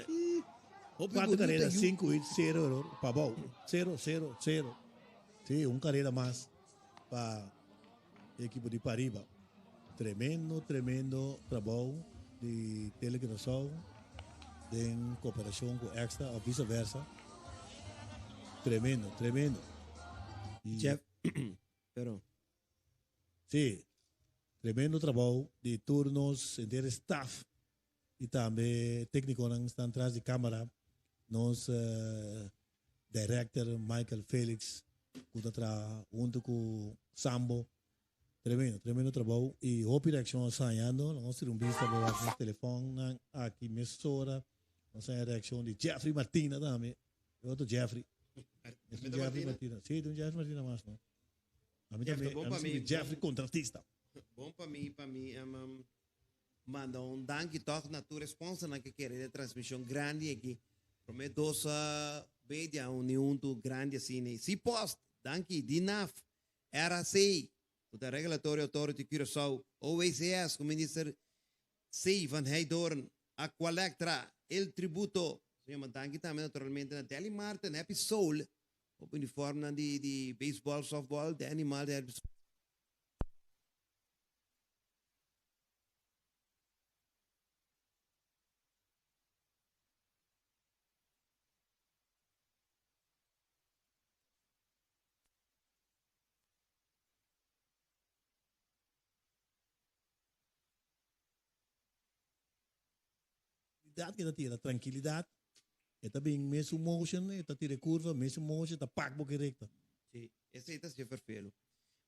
4 carreiras, 5-0, para bom, 0-0-0. Sim, carreira mais para equipo de Pariba. Tremendo trabalho de telegrafão, de cooperação com Extra ou vice-versa. Tremendo. E, Jeff, pero. Sim, tremendo trabalho de turnos, de staff e também técnico que estão atrás de câmera. Nosso director Michael Felix, que está junto com Sambo. Tremendo trabalho. E a reação ensaiando, nós temos visto no telefone, aqui emissora, nós temos a reação de Jeffrey Martina também. Outro Jeffrey. Jeffrey Martina. Sim, tem um Jeffrey Martina mais, não? A mim também, Jeffrey contratista. Bom para mim, manda danke toch na tua resposta na que quer de transmissão grande aqui. Prometo dos media união grande assim. Se post, danke, DINAF, RAC, o Regulatory Authority Curaçao, OECS, com o ministro C. Van Heijdoorn, Aqualectra, El Tributo. Danke também naturalmente na Telly Martin, Happy Soul, o uniforme de baseball, softball, de animal, de kita tira tranquilidade, está bem mesmo motion, está tira curva, mesmo motion, está pago boca recta. Sim, esse aí está se perfeito.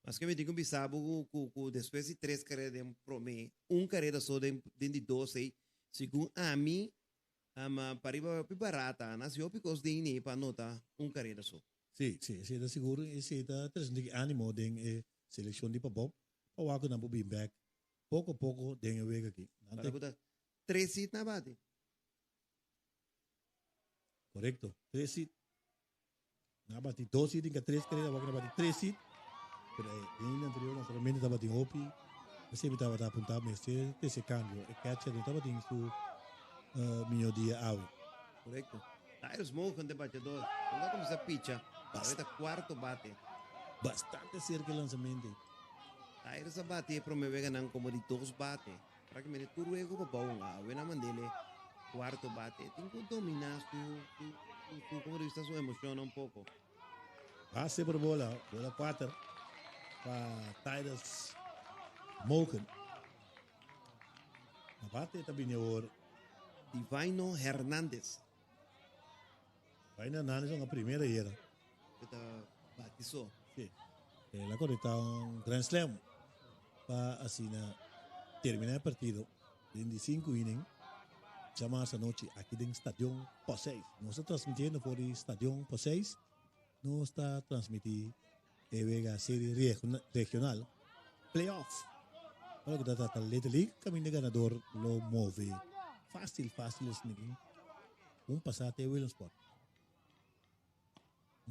Mas que me digo bisabo com depois de 3 carreiras de promê, carreira só de 12, segundo a mim, para barata, nasceu porque os dinhe para nota carreira só. Sim, esse está seguro, esse está trazendo ânimo de seleção de papel, para o água não bem back, pouco a pouco dengue vega aqui. Para botar 3 sit na bate. Correcto, 3 sit. Na bate 2 sit, 3 carreiras, vai na bate 3 sit. Pero en anterior naturalmente estaba en Opi. Você estava a apontar mas esse cambio. É que não estava em su melhoria out. Correcto. Tyrus Mohan de batedor. Cuando comienza a picha, ahorita cuarto bate. Bastante cerca el lanzamiento. Tyrus a bate promove ganan como de dos bate. Para que me tu ruego para un buena mandele cuarto bate. Tengo que dominar tu como de vista su emoción un poco. Passe por bola 4 para Tyrus Mohan. A bate também agora. Divino Hernández. Divino Hernández na primeira era. Que batizou. Sim. Ela correta Grand Slam para assim terminar o partido. 25 innings. Chama essa noite aqui no Estádio Poseis. Nós estamos transmitindo por o Estádio Poseis. Nós está transmitindo a série regional playoff. Para que está a Little League, caminho ganador lo move fácil assim. Passar até Williamsport.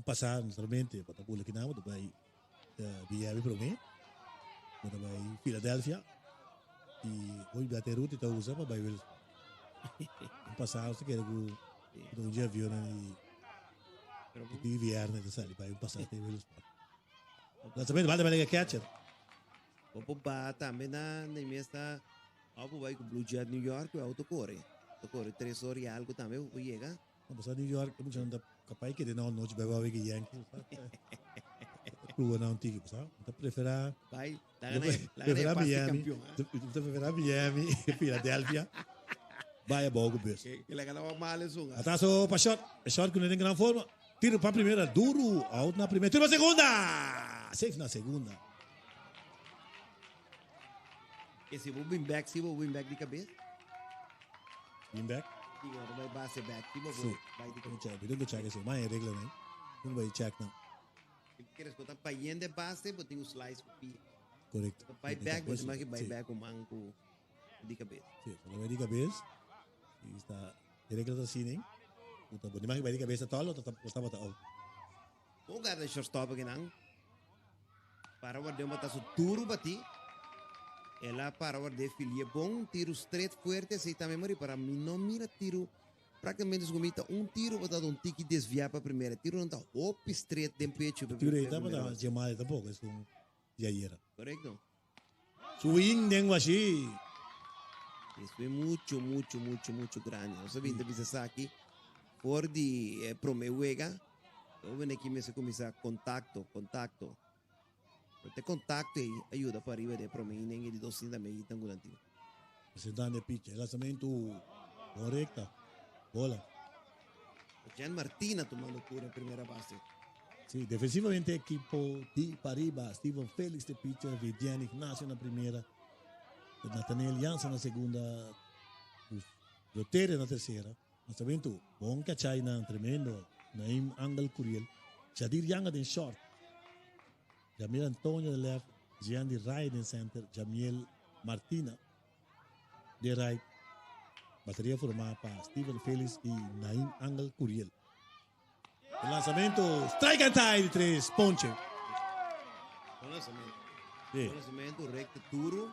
Passar naturalmente para pula que não, vai via Promé, vai Filadélfia e hoje vai ter ruta então usa para vai Williamsport. Passar você quer que um dia avião e viernes de sair vai passar até Williamsport. Lançamento vale catcher. Opo ba também na mesa Opo vai com Blue Jet New York o auto corre 3 horas e algo também o chega. Vamos a New York, vamos a capaz que de noite vai ver que Yankees. Clube não tem que sabe. Então preferar Miami, preferar Miami, Filadélfia. Vai a bogo bes. Que le ganaba mal eso. Atazo para shot que não tem grande forma. Tiro para a primeira, duro, out na primeira, tiro para a segunda. Safe na segunda. Esse vou win back de cabeça. Win back? Digo, vai base back, tipo vai de cabeça. Não vou check isso, mas é regra né. Não vai check não. Queres botar para de base, botar um slice com Correto. Vai back, botar mais vai back com manco de cabeça. Sim, vai de cabeça. E está regra assim, né? Puta, botar mais vai de cabeça tal, ou está botar out. O guarda shortstop aqui não. Para o de botar su duro bati. Ela para o de filia bom, tiro straight fuerte, se também mori para mim não mira tiro praticamente esgomita tiro botado tiki desviar para a primeira, tiro não está op straight de pecho para tiro está para chamar tampoco é com jaira. Correto. Swing den assim. Isso é muito grande. Eu sabia que você aqui por de promeuega, eu venho aqui me se começar contacto. Te contacto e ajuda para arriba de promeína e de 200 meio tão grande. Sentando de pitch, lançamento correto. Bola. Jan Martina tomando cura em primeira base. Sim, defensivamente equipo de Pariba, Steven Félix de pitcher, Viviane Ignacio na primeira, Nathaniel Jansen na segunda, Rotere na terceira. Lançamento bom cachai na tremendo, Naim Angel Curiel, Shadir Yanga em short. Jamil Antonio de left, Jean de right in center, Jamiel Martina de right. Batería formada para Steven Félix y Naim Angel Curiel. El lanzamiento, strike and tie de 3, ponche. Bom lançamento. Sí. Bom lançamento, recto, duro.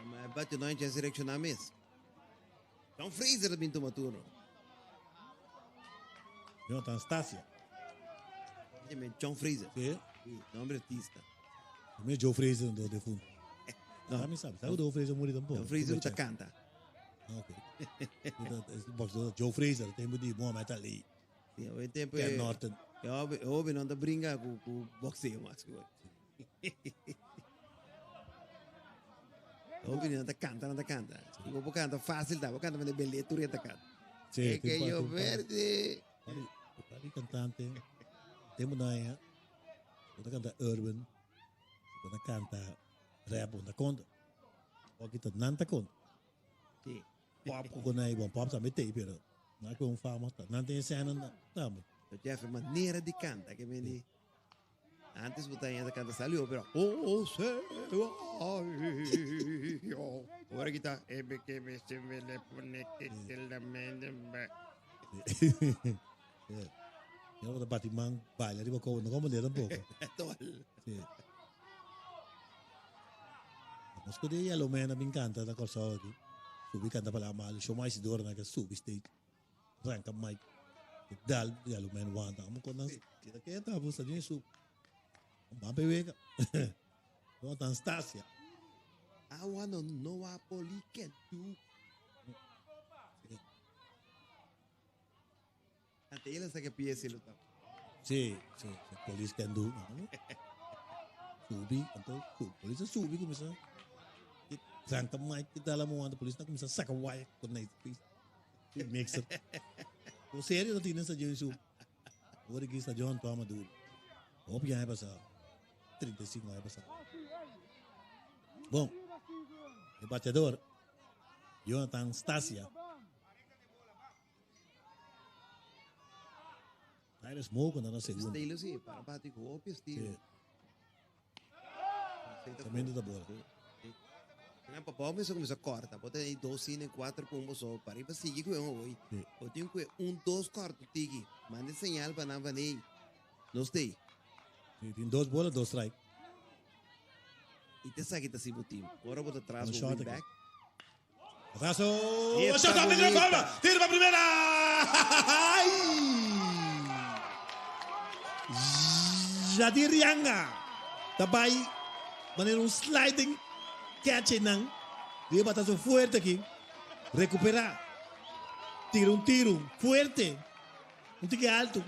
Mas bate não tinha direcionar mesmo. John Fraser também toma turno. Jonathan Stasia. John Fraser. Sí. Nombre artista. Também Joe Fraser do defunto. Não, me sabe. Sabe o Joe Fraser morreu também. John Fraser tá canta. Ok. Joe Fraser tem muito bom mas tá ali. Sim, ao tempo Ken Norton. Eu não tá brinca com boxeio mais que o não tá canta. Eu vou cantar fácil, tá? Vou cantar mas beleza, tu tá canta. Sí, que eu verde. Ali cantante. Temos naia. Kita canta urban. Kita canta rap on da conta. O kita nanta conta. Sim. Pop ko na ibang pop também tem, pero não é que fama tá. Não tem cena também. O Jeff maneira de canta que me di. Antes botar ainda canta salió, pero agora que tá que me le pone que la mente. Eu vou bater man, baile, riba ko, não como dedo um pouco. Tol. Sim. Mas ko di yellow man na bingkanta na korso aqui. Subi canta pala mal, show mais dor na que subi stage. Ranka mic. Dal yellow man wanta. Amo ko nang kita tapos sa niyo subi. Mabe weka. No Anastasia. I wanna know what police can do. Ante ele sa que pies lo tá. Sí, police can do. Subi, então, police subi começa. Ranka mic kita lá mo anda police na começa saca wire com nice piece. Mixer. O sério não tinha essa de isso. Agora que está John toma duro. Hope já é passado. 35 vai passar. Bom, o batedor, Jonathan Stasia. Aí ele smoke na segunda. Estilo sim, para bater com o estilo. Também da bola. Não, papai, mas começa a cortar. Bota aí 2 cine, 4 combos só. Para ir para seguir com o hoje. Eu tenho que 2 cortos, tigi. Mande señal para não vanei. Não sei. Tem 2 bolas, 2 strike. E te sabe que tá se botinho. Agora bota atrás o shot back. Atraso. Esta O shot da primeira bonita. forma. Tira para a primeira. Jadir Yanga. Tabay. Maneira sliding catch nang. Dia batazo fuerte aqui. Recuperar. Tiro. Fuerte. Tique alto.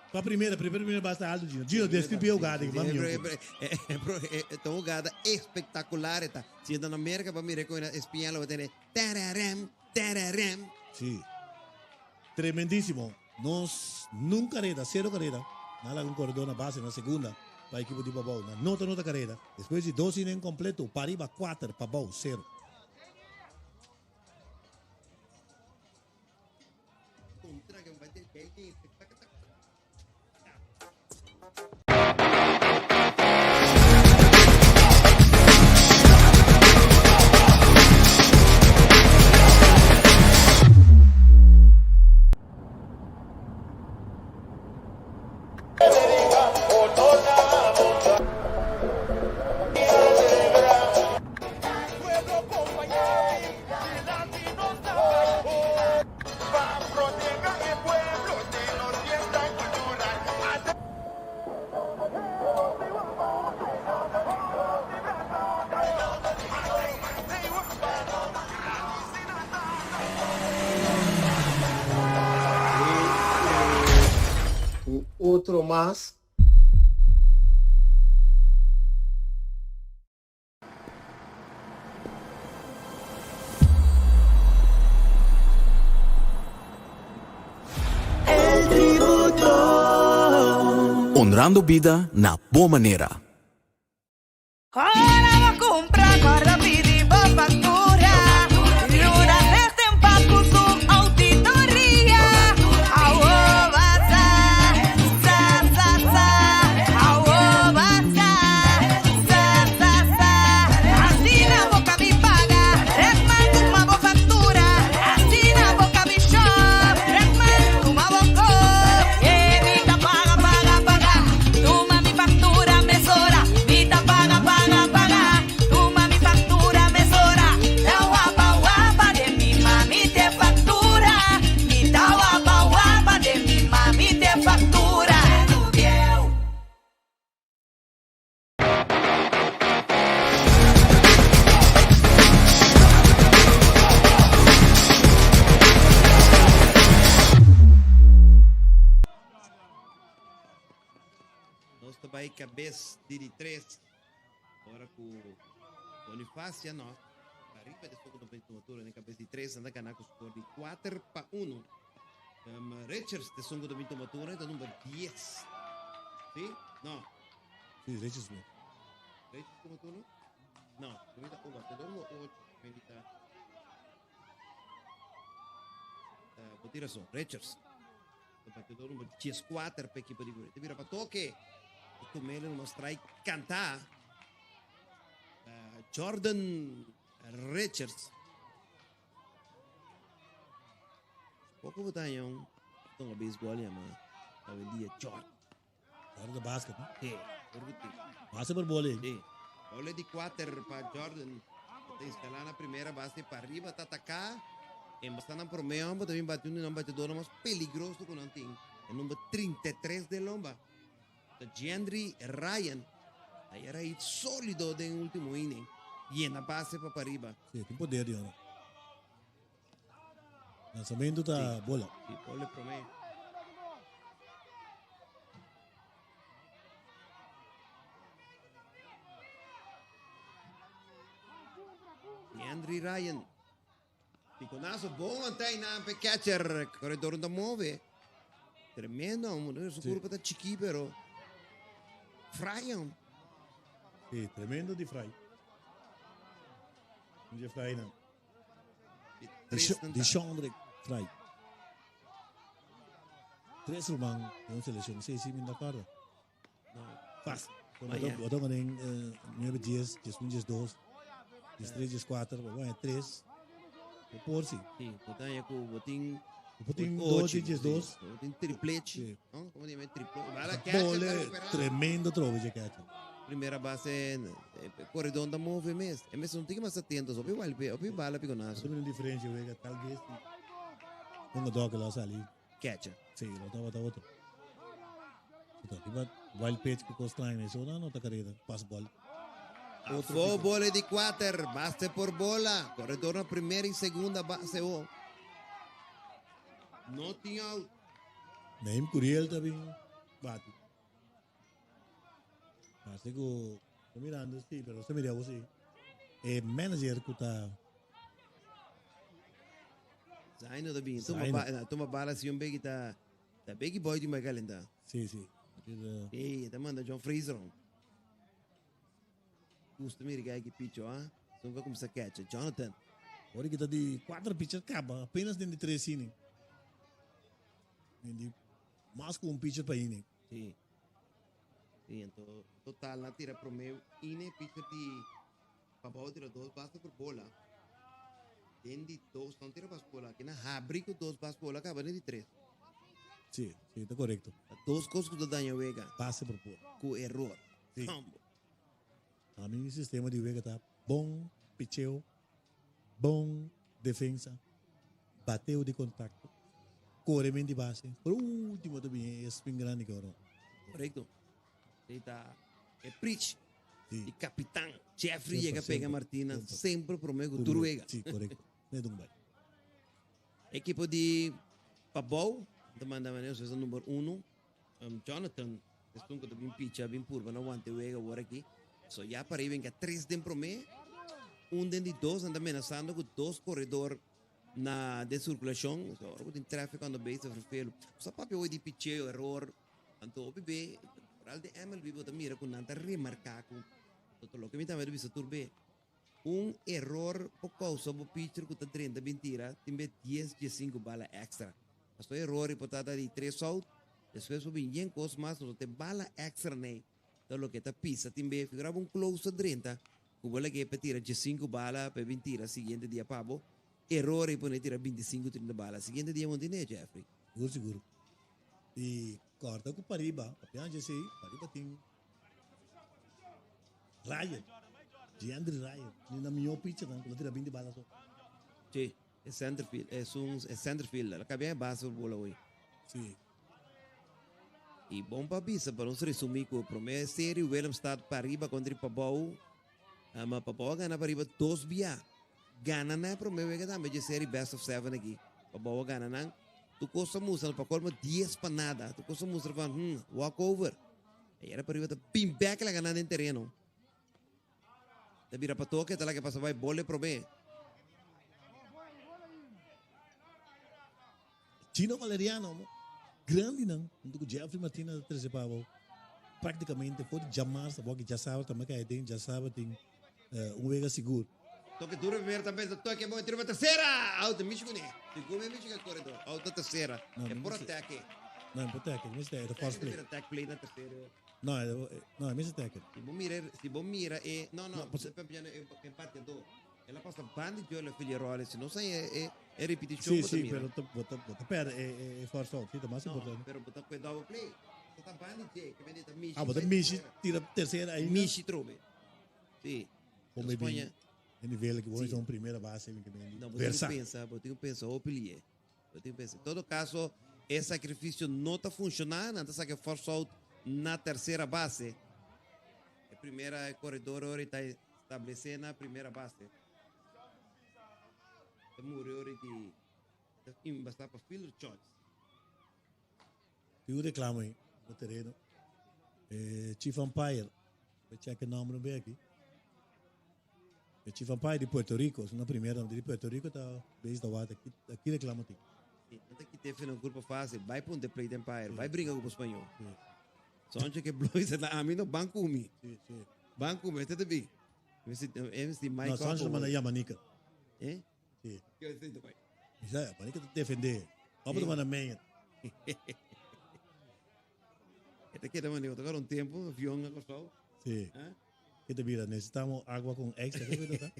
Para primeira basta alto, Gino. Gino, descreve o gado. Esta jugada espectacular. Si anda na América, para mirar com a espinha, lo vai ter. Tararam. Sí. Tremendísimo. Nos nunca carrera, 0 carrera. Nada un corredor na base na segunda para equipo de Babau. Na nota carrera. Depois de 2 em completo, Pariba 4, Babau 0. Contra que vai ter que Outro mais. Honrando vida na boa maneira. Agora vou comprar, agora pedir boa factura. Jura ser tempo com auditoria. Aô, basta, aô, basta, assina a boca me paga, recmando uma boa factura. Assina a boca me shop, recmando uma boca. Evita, paga, toma mi factura, mesora. Vita, paga, toma mi factura, mesora. Da guapa de mi mami te factura. Vita, guapa de mi mami te factura. Nós também cabeça de 3. Agora com Bonifácio, não. Arriba de soco do pintura, na cabeça de 3, anda ganhando com o score de 4-1. Richards de soco do pintura, da número 10. Sim? Não. Sim, Richards mesmo. Richards como turno? Não. Comida o batedor no 8. Comida. Vou tirar só. Richards. O batedor número 4 para a equipe de Gurê. Te vira para toque. E com ele numa strike cantar. Jordan Richards. Pouco botanhão. Então a beisebol é uma. Talvez dia Jordan. Jordan da basquete, né? É. Passa por bola aí. É. Bola de 4 para Jordan. Está instalando na primeira base para arriba, está atacar. E bastante por meio, mas também bateu um batedor mais peligroso que não tem. É o número 33 de Lomba. Jandri Ryan. Aí era aí sólido no último inning. E na base para arriba. Sim, tem poder, Diana. Lançamento da bola. E bola para meio. Jandri Ryan. Piconazo bom até na catcher. Corredor da move. Tremendo, su curva está chiquito, pero Fryan. Sim, tremendo de Fry. De Fry não. De Chandre Fry. 3 rumang yung seleção. Sei se me dá cara. Fácil. Botou que nem 9 dias, 10 2, 3 4, vai 3. Por si. Sim, botar aí com o botinho. Botinho 2 2. Botinho triplete. Como diz, triplete. Bola tremendo trove de catcher. Primeira base corredor da move mesmo. É mesmo não tem que mais atento, só o bala piconazo. Também diferente, eu talvez um dog lá ali. Catcher. Sim, lá tá outro. Então, tipo, wild pitch que constrói isso, não tá carreira, pass bola. Foi bola de 4, base por bola. Corredor na primeira e segunda base. Não tinha out. Nem Curiel também bate. Mas eu tô mirando, sim, mas você mira você. É manager que tá. Zaino também. Toma bala se um big tá big boy de Magalhães. Sim, sim. Ei, tá manda John Fraser. Custa me ligar aqui pitch, ó. Só vai começar a catch, Jonathan. Agora que tá de 4 pitcher acaba, apenas dentro de 3 inning. De mais com um pitcher para inning. Sim. Sim, então total na tira pro meu inning pitcher de Papau tira 2 bases por bola. Tem de 2 não tira bola, que na abre com 2 bases por bola acaba de 3. Sim, sim, tá correto. 2 coisas que tu dá em Vega. Passe por bola. Com erro. Sim. A mim o sistema de Vega tá bom, pitcheu, bom defesa, bateu de contato, corremento de base. Por último também é spin grande agora. Correto. Ele tá é Preach. Sim. E capitão Jeffrey chega pega Martina sempre promete Turuega. Sim, correto. Não é de bem. Equipo de Pabau, demanda maneiro, o número 1, Jonathan, estou com bem pitcha, bem purva, não aguenta o ega agora aqui. So já para aí vem que 3 de promete, de 2 anda ameaçando com 2 corredor na de circulação, so agora tem tráfego quando base vermelho. Só papel hoje de pitcheo error, então o bebê, para de MLB bota mira com nada remarcar com todo o que me tá vendo visto turbe. Error por causa do pitcher que tá 30 mentira, tem 10 5 bala extra. Mas o error reportado de 3 out, depois o bem coisa mais, não tem bala extra nem. Então o que tá pisa, tem bem figura close 30, o bola que é tira 5 bala para mentira, seguinte dia pabo. Error e pone tira 25 30 bala, seguinte dia onde né, Jeffrey? Seguro. E corta com Pariba, apenas já sei, Pariba tem Ryan, Jandri Ryan, na minha opinião, não, tira 20 balas só. Sim, é centerfield, é centerfield, ela acaba em base por bola hoje. Sim. E bom para bisa, para nós resumir com a primeira série, o William está para arriba contra o Pabau, mas Pabau ganha para arriba 2 via. Gana na primeira vez que também de série best of 7 aqui. Pabau gana não. Tu costa mostra para colma 10 para nada. Tu costa mostra para walk over. E era para arriba pin back la ganando em terreno. Da vira para toque, tá lá que passa vai bola pro bem. Tino Valeriano, grande não, do Jeffrey Martina terceira pavo. Praticamente pode chamar, sabe que já sabe também que tem, já sabe tem vega seguro. Toque duro primeiro também, toque bom, tira para terceira. Out Michigan. Ficou bem Michigan corredor. Out terceira. É por ataque. Não, é por ataque, mas é force play. Attack play na terceira. Não, é mesmo ataque. Se bom mira e não, você pode empate do. Ela passa bande de olho Figueroa, se não sai é repetição. Sim, pero bota perde é force out, fica mais importante. Pero bota com double play. Bota bande de que vem da Michi. Bota Michi tira terceira aí. Michi trobe. Sí. Como Espanha. em nível que hoje Sim. são primeira base, Não, Versa. eu tenho que pensar, o pilier. Eu tenho que pensar. Em todo caso, esse sacrifício não está funcionando, então que força out na terceira base. A primeira corredor está estabelecendo a primeira base. Morreu de bastar para field choice. Eu reclamo aí no terreno. Chief Umpire, vou checar o nome bem aqui. O Chief Umpire de Puerto Rico, na primeira de Puerto Rico, está desde a wata aqui reclama aqui. Não tem que ter um grupo fácil, vai para onde play Empire, vai brincar com o espanhol. Só onde que Blues a mim no banco mi. Banco mi, até bem. Esse mais Nós somos uma Yamanica. Eh? Sim. Que eu sei também. Isso é, para que defender. Vamos tomar na meia. Até que também eu agora tempo, avião acostado. Sim. Que te vira, necessitamos água com extra, tá?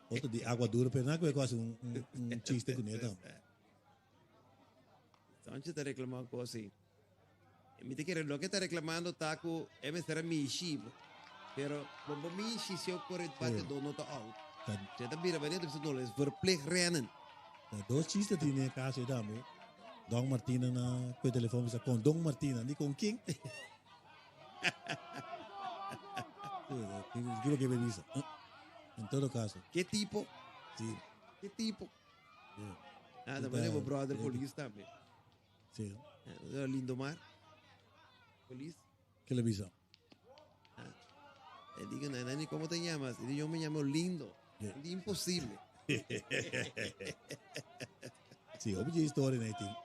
Outro de água dura, pero não é quase um chiste com ele. Então, a gente está reclamando com assim. Me te quero, lo que está reclamando está com, é me será mi chivo. Pero, bomba mi chi se eu correr parte do nota out. Você está vira, vai dentro, você não les verplicht rennen. Dois chistes tinha caso também. Dom Martina na com o telefone com Dom Martina, nem com quem? Digo que me visa. Em todo caso. Que tipo? Sim. Que tipo? Yeah. Também é o brother police também. Sim. Lindomar. Police. Que le visa? Digo, Nani, ¿cómo te llamas? Y yo me llamo Lindo. Yeah. Imposible. Sim, ouvi a história, né, Tim?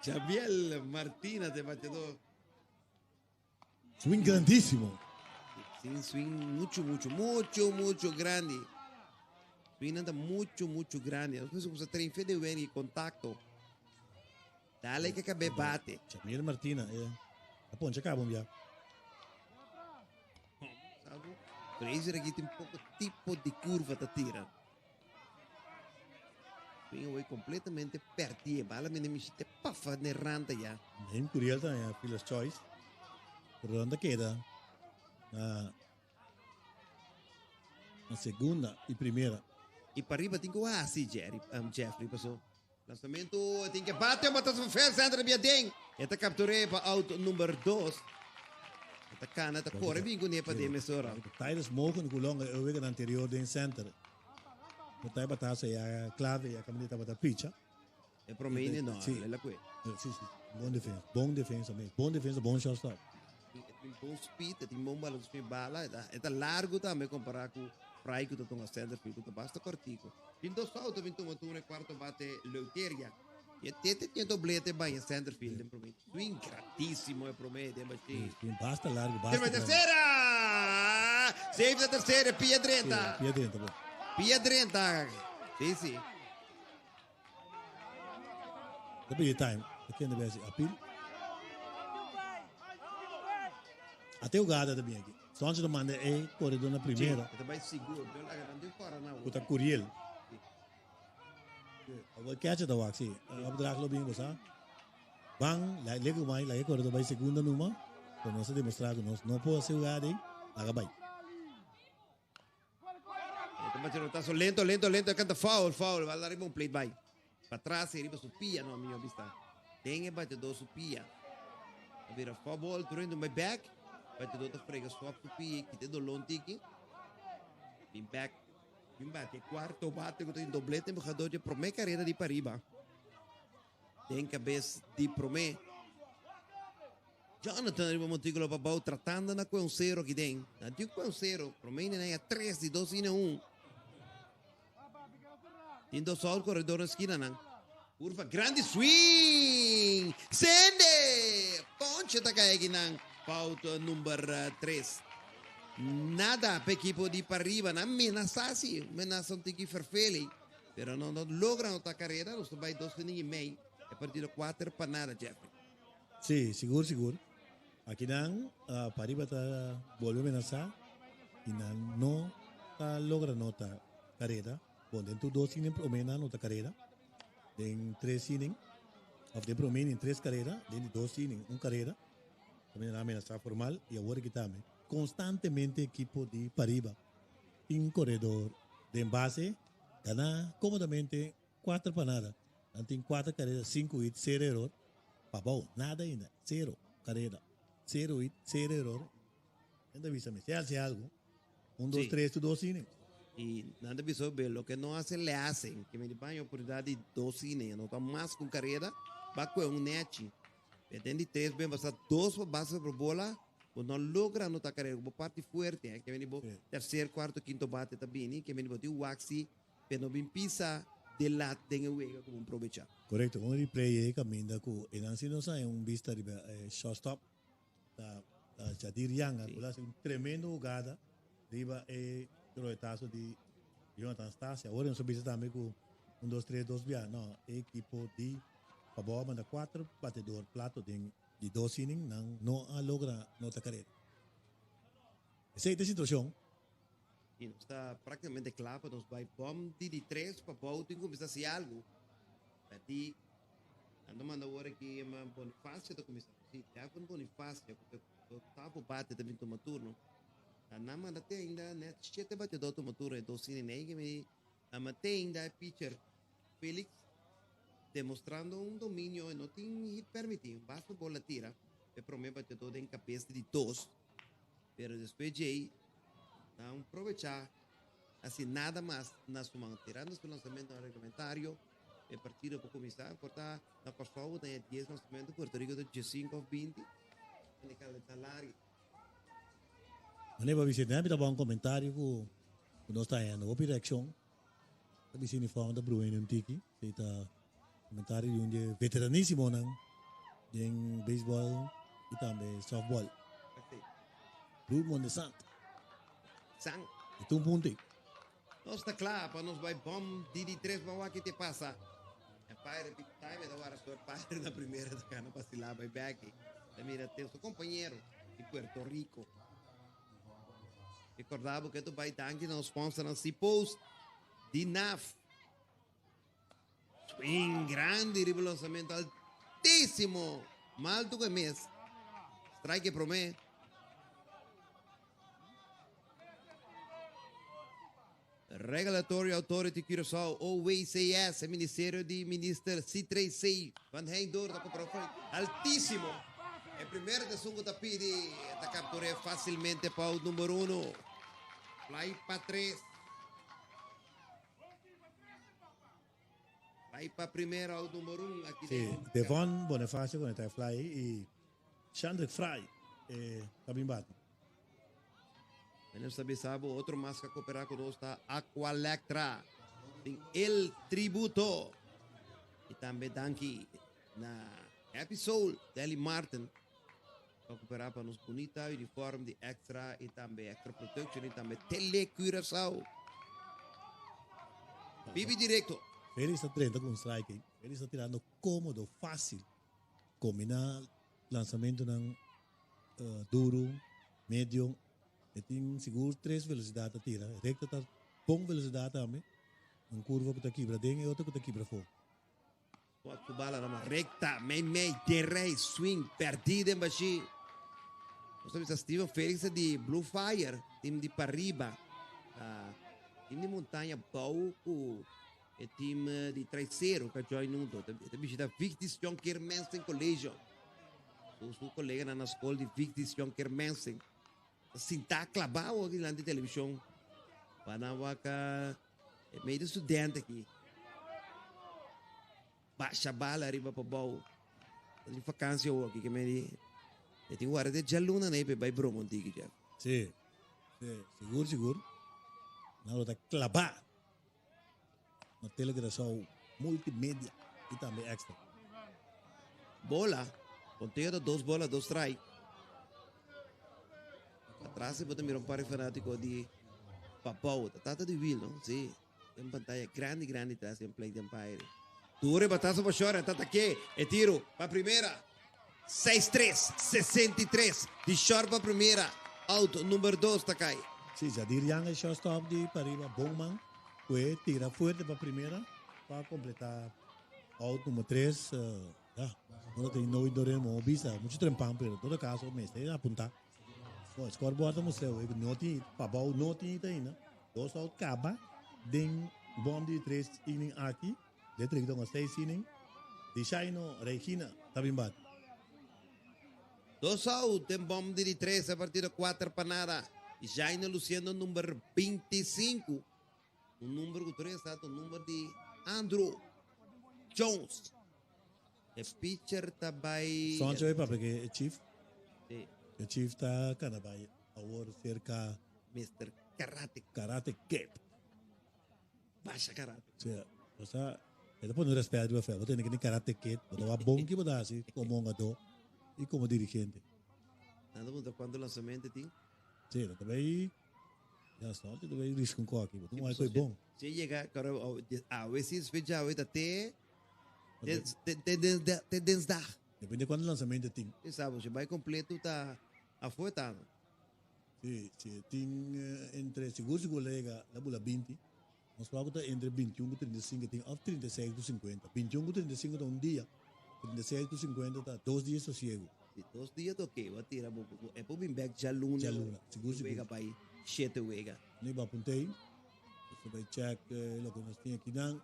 Xavier Martínez de batedor. Swing grandíssimo. Sim, swing muito grande. Swing anda muito grande. Depois você tem fé de ver e contato. Dale que acabei bate. Xavier Martina, a ponte acabam já. Sabe? Fraser aqui tem pouco tipo de curva da tira. Swing away completamente perdido. Bala me nemishite pafa nerranta já. Nem curioso, né? Filas choice. Por onde queda? Na segunda e primeira. E para arriba tem que assim, Jeffrey, passou. Lançamento, tem que bater uma taça fez entre a den. Esta capturei para auto número 2. Esta cana, esta corre bem com ele para demesora. Tijdens mogen kulong eu wegen anterior den center. Botai batasa ya clave ya caminheta bata picha. É para mim não, Sim. é lá que. Sim. Bom defesa mesmo. Bom defesa, bom shortstop. Tem bom speed, tem bom bala, tem bala, é largo também comparar com Fry que tu center field, tu basta cortico. Pinto salto, pinto matuna quarto bate Leuteria. E até tem doblete bem center field, para mim. Swing gratíssimo é para mim, é bastante. Basta largo, basta. Terma terceira! Save da terceira, Pia Drenta. Pia dentro, bom. Pia Drenta. Sim. Tapi time, aqui na base apil. Até o gada também aqui. Só antes de mandar corredor na primeira. Sim, vai seguro, eu lá não deu fora não. Kuta Curiel. Agora catch da waxi. Abdrak lo bem você. Bang, lá lego mais, lá corredor vai segunda numa. Para nós demonstrar que nós não pode ser o gada, lá vai. Tazo lento, canta foul, vai lá arriba um plate vai. Para trás, arriba su pia, não, minha vista. Tem batedor su pia. Vira foul ball, turando my back. Batedor tá frega swap su pia, que te do lontique. Bim back. Bim bate, quarto bate, que tem doblete, embajador de promé carreira de pariba. Tem cabeça de promé. Jonathan arriba montículo babau, tratando na com 0 que tem. Na dio com 0, promé nem a 3 de 2 e 1. Tindo só o corredor na esquina, não. Curva, grande swing! Sende! Ponche tá caindo, não. Pauta número 3. Nada para equipo de para arriba, não amenaçasse. Amenaçam tem que ferfele. Pero não logran a carreira, nós vai 2 e meio. É partido 4 para nada, Jeffrey. Sim, seguro. Aqui não, para arriba tá volve a amenaçar. E não tá logra nota carreira. Bom, dentro de 2 innings promena nota carreira. Dentro 3 innings. Dentro promena em 3 carreiras. Dentro de 2 innings, 1 carreira. Também na amenaça formal. E agora que também. constantemente equipo de Pariba en corredor de envase, gana cómodamente 4 panadas. Tiene 4 carreras, 5 hits, 0 error. Papau, nada ainda, 0 carrera, 0 hits, 0 error. Ainda avisa-me, se hace algo, 1, 2, 3, 2 innings. Y nada avisó, lo que no hacen, le hacen. Que me dan oportunidad de 2 innings, no está más con carrera, va con un net. Pretende 3, bem, basta 2 bases por bola, mas não logra não tá carreira, uma parte forte, que vem bo terceiro, quarto, quinto bate também, que vem bo o waxi, pero bem pisa de lá tem o ego como aproveitar. Correcto, un replay aí caminda com enansi não sai vista de shortstop da Jadir Yanga, que um tremendo jogada, riba proetaço de Jonathan Stassi. Agora não soube também com 1, 2, 3, 2 via, não, equipo de Pabó manda 4 batedor plato de 2 innings, não logra nota carreira. Essa é a situação. E não está praticamente claro, nós vai bom de 3 para Pabó, tem que começar a ser algo. Aí, ando manda agora que é uma Bonifácio da comissão. Sim, é uma Bonifácio, porque o tapo bate também toma turno. Na manda tem ainda, né, 7 batedor toma turno, 2 innings, que me tem ainda pitcher Félix, demonstrando um domínio e não tem permitido. Basta a bola tira, é para mim batedor em cabeça de 2, mas depois de aí, não aproveitar assim nada mais na sua mão, tirando seu lançamento regulamentário, a partida para começar, cortar na passada tem 10 lançamentos, Puerto Rico de 15 ou 20, e cada largo. Não vai visitar, me um comentário com nós está indo, outra reação, a visita forma da Bruno Mtiki, está comentário de um veteraníssimo em beisebol e também softball. Bruno Mondesant. Sang. E um ponto. Nós está claro, para nós vai bom de 3 para que te passa. É pai de time da hora sua pai na primeira da cana para se lá vai back. Mira, tem seu companheiro de Puerto Rico. Recordava que tu vai tanque no sponsor no Post de NAF. Swing grande, lançamento altíssimo. Mal do que mês. Strike para mim. Regulatory Authority Curaçao, OACS, Ministério de Minister C3C, Van Heindor, altíssimo. É primeiro de sungo da pidi, da captura facilmente para o número 1. Fly para 3. Fly para primeiro ao número 1. Aqui sim, Devon Bonifácio quando está fly e Chandra Fry também bate. Nós sabemos outro mais que cooperar com nós está Aqualectra, tem El Tributo e também Danke na episode Deli Martin para cooperar para nos bonita uniforme de extra e também extra protection e também telecuração. Bibi direto. Ele está treinando com strike, ele está tirando cômodo, fácil, combinar lançamento duro, médio. Tem seguro 3 velocidades a tira. Recta está bom velocidade também. Curva que está quebra dentro e outra que está quebra fora. Quatro bala na recta, meio, terrei, swing, perdida em baixo. Nós temos a Steven Félix de Blue Fire, time de Pariba. Time de Montanha Bauco, e time de Traiceiro, que joga junto. Também está Victis John Kermensen Colégio. O seu colega na escola de Victis John Kermensen. Assim, tá clavado aqui na televisão. Panawaka, meio de estudante aqui. Baixa a bala, arriba para o baú. Tem vacância aqui, que me diz. Tem hora de jaluna, né? Vai para o monte, já. Sim, seguro. Na hora de clavar. Na telegrafão multimédia e também extra. Bola. Conteúdo, 2 bolas, 2 strike. Atrás você pode mirar para o fanático de Papau, tata de vil, não? Sim, tem pantalla grande atrás em play de Empire. Dure, batazo para chorar, tata que é tiro para a primeira, 6-3, 63, de short para a primeira, out, número 2, tá cai. Sim, Jadir Yang é shortstop de Pariba, bom man, que tira forte para a primeira, para completar out número 3, não tem noite dormir, mas bisa, muito trempão, pero todo caso, me está a apontar. O scoreboard mo sa we noti pabaw noti tayo na. 2 out kaba ding bom di 3 inning aqui. De 3 tong 6 inning. Di Shaino Regina tabimbat. 2 out, tem bom de 3, a partir de 4 para nada. Jaina Luciano, número 25. O número 3 está o número de Andrew Jones. O pitcher também. Só antes para porque Chief. Sim. O Chief tá cada vai agora cerca Mr. Karate. Karate Kid. Baixa karate. O sea, ele pode respeitar o fé. Você tem que Karate Kid, você vai bom que você assim como um gato e como dirigente. Nada muito quando o lançamento tem. Sim, também já só também risco um coque, não é coisa bom. Se chegar, cara, a vezes veja até desdar. Depende de quando o lançamento tem. Sabe, se vai completo tá afoitado. Sim, tem entre seguro colega, lá bula 20. Nós falamos entre 21 e 35, tem 36 e 50. 21 e 35 tá um dia. 36 e 50 tá 2 dias sossego. 2 dias ok, vai tirar é para vir back já luna. Seguro. Vega para aí, 7 vega. Nem vai apontei. Você vai check o que nós temos aqui não.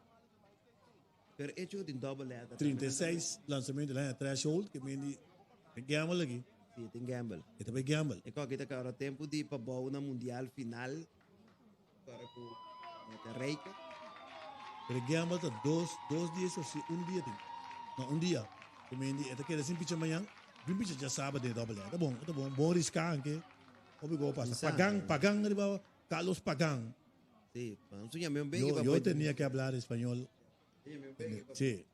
Pero hecho de double letter. 36 lançamento lá threshold que mendi gamble aqui. Sim, tem gamble. E também gamble. E qual que tá agora tempo de para boa na mundial final para o Reika. Pero gamble tá 2 dias ou um dia tem. Não, um dia. Que mendi até que assim picha amanhã. Vim picha já sábado de double letter. Tá bom riscar que obrigou passa. Pagang de baba Carlos Pagang. Sim, vamos chamar bem. Eu tinha que falar espanhol. Sí.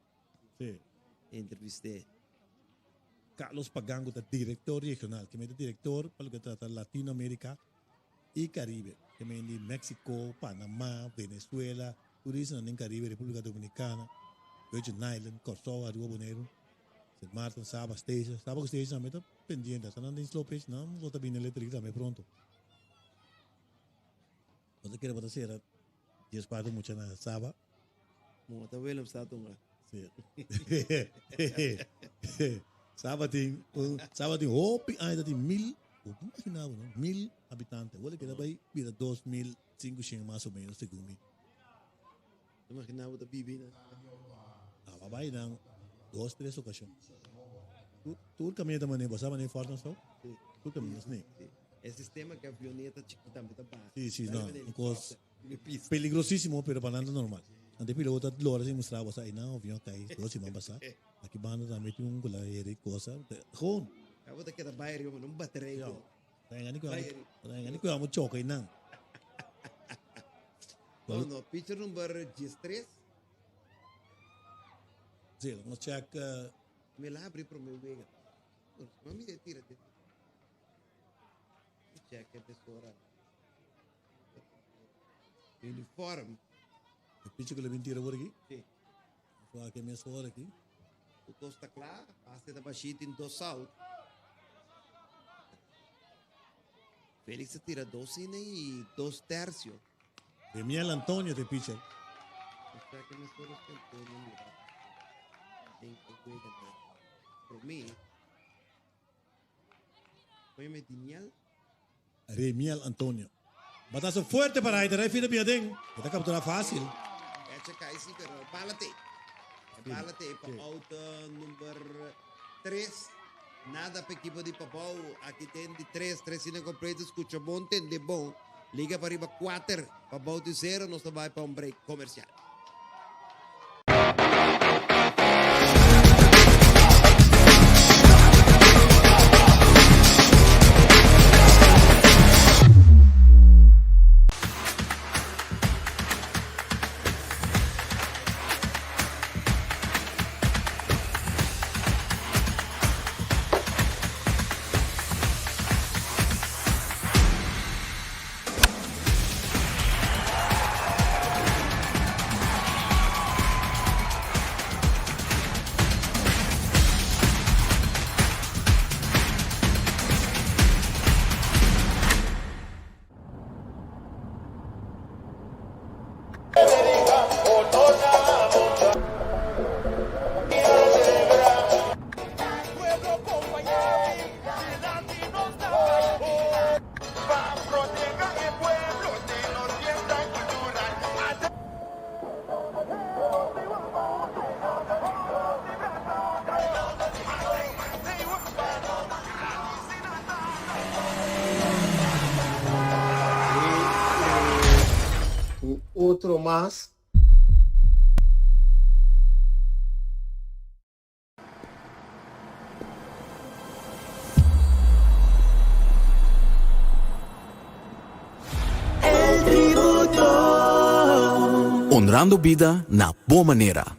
Entrevisté. Carlos Pagango, director regional, que me director para lo que trata Latinoamérica y Caribe, que me di México, Panamá, Venezuela, turismo en Caribe, República Dominicana, Virgin Island, Kosovo, Río Bonero, St. Martin, Saba Station, me está pendiente, están andando en slow pitch, no, no está bien eléctrica, me pronto. Entonces quiero hacer, y es parte mucho en Saba. Muito bem, está tunga. Sim. Sábado hopi ainda tem 1000, imaginava, não? 1000 habitantes. Olha que daí vira 2500 mais ou menos, segundo mim. Imaginava da bibina. Ah, vai não. 2, 3 ocasiões. Tu caminha da maneira, você vai forte só? Sim. Tu caminha assim. Esse sistema que a avioneta chiquita também tá bom. Sim, não. Coisa perigosíssimo, pero para nada normal. Nanti piloto at lora sing mostrava sa ina avião cai, dois se mambasa. Aqui banda também tem gula eri coisa. Gewoon. Acaba daquela bairro, não bateria. Ngani ko amo choque nang. No, pitcher number 13. Sim, vamos check. Me lá abri pro meu vega. Mami de tira. Check a tesoura. Uniforme. O pitcher que ele mentira por aqui? Sim. Vou aqui minha suora aqui. O tosta claro, passa da baixita em 2 out. Félix tira 2 e 2 tercios. Remiel Antônio de pitcher. Está que me suora que Antônio mira. Tem que cuidar. Por mim. Foi me Diniel. Remiel Antônio. Batazo fuerte para ahí, te refieres bien. Está captura fácil. Checa aí sim, pero pálate. Pálate para auto número 3. Nada para equipo de Papau. Aqui tem de 3 sino completo. Escucha bom, tem de bom. Liga para arriba 4. Papau de 0. Nós vamos para um break comercial. más. Honrando vida na boa maneira.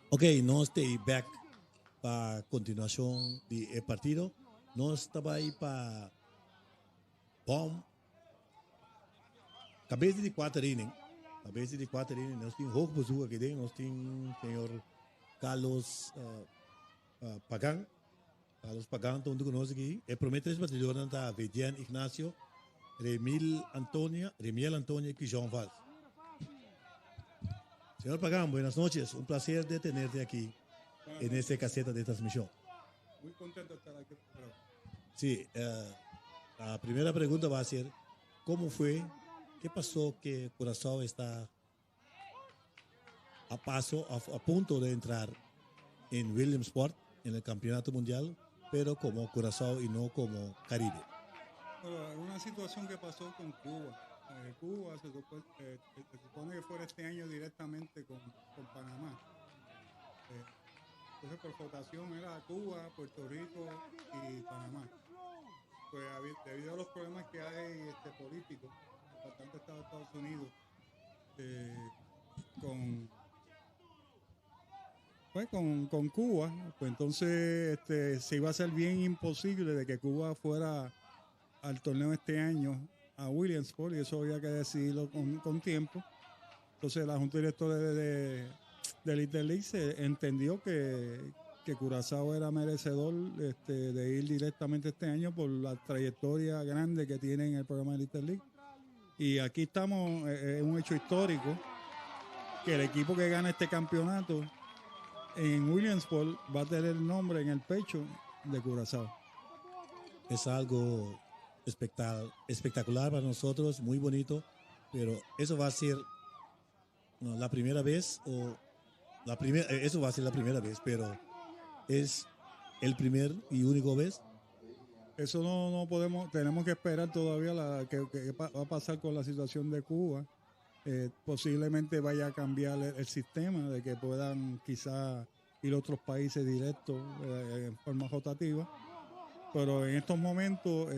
Ok, nós estamos back para a continuação do partido. Nós estamos aí para bom. Cabeça de 4 inning. Cabeça de 4 inning. Nós temos Roque Bozu aqui dentro. Nós temos o senhor Carlos Pagan. Carlos Pagan está conosco aqui. E para mim, 3 batedores está Vedian Ignacio, Remiel Antonio e João Vaz. Señor Pagan, buenas noches. Un placer de tenerte aquí en esta caseta de transmisión. Muy contento de estar aquí. Sí, la primera pregunta va a ser, ¿cómo fue? ¿Qué pasó que Curazao está a punto de entrar en Williamsport, en el campeonato mundial, pero como Curazao y no como Caribe? Bueno, una situación que pasó con Cuba. Cuba se supone que fuera este año directamente con Panamá. Entonces por votación era Cuba, Puerto Rico y Panamá. Pues debido a los problemas que hay políticos, bastante Estados Unidos, con Cuba, pues entonces se iba a ser bien imposible de que Cuba fuera al torneo este año a Williamsport, y eso había que decidirlo con tiempo. Entonces la Junta Directora de Little League se entendió que Curazao era merecedor de ir directamente este año por la trayectoria grande que tiene en el programa de Little League. Y aquí estamos, es un hecho histórico, que el equipo que gana este campeonato en Williamsport va a tener el nombre en el pecho de Curazao. Es algo espectacular para nosotros, muy bonito, pero eso va a ser la primera vez, eso va a ser la primera vez, pero es el primer y único vez. Eso no podemos, tenemos que esperar todavía que va a pasar con la situación de Cuba. Posiblemente vaya a cambiar el sistema, de que puedan quizá ir a otros países directos en forma rotativa. Pero en estos momentos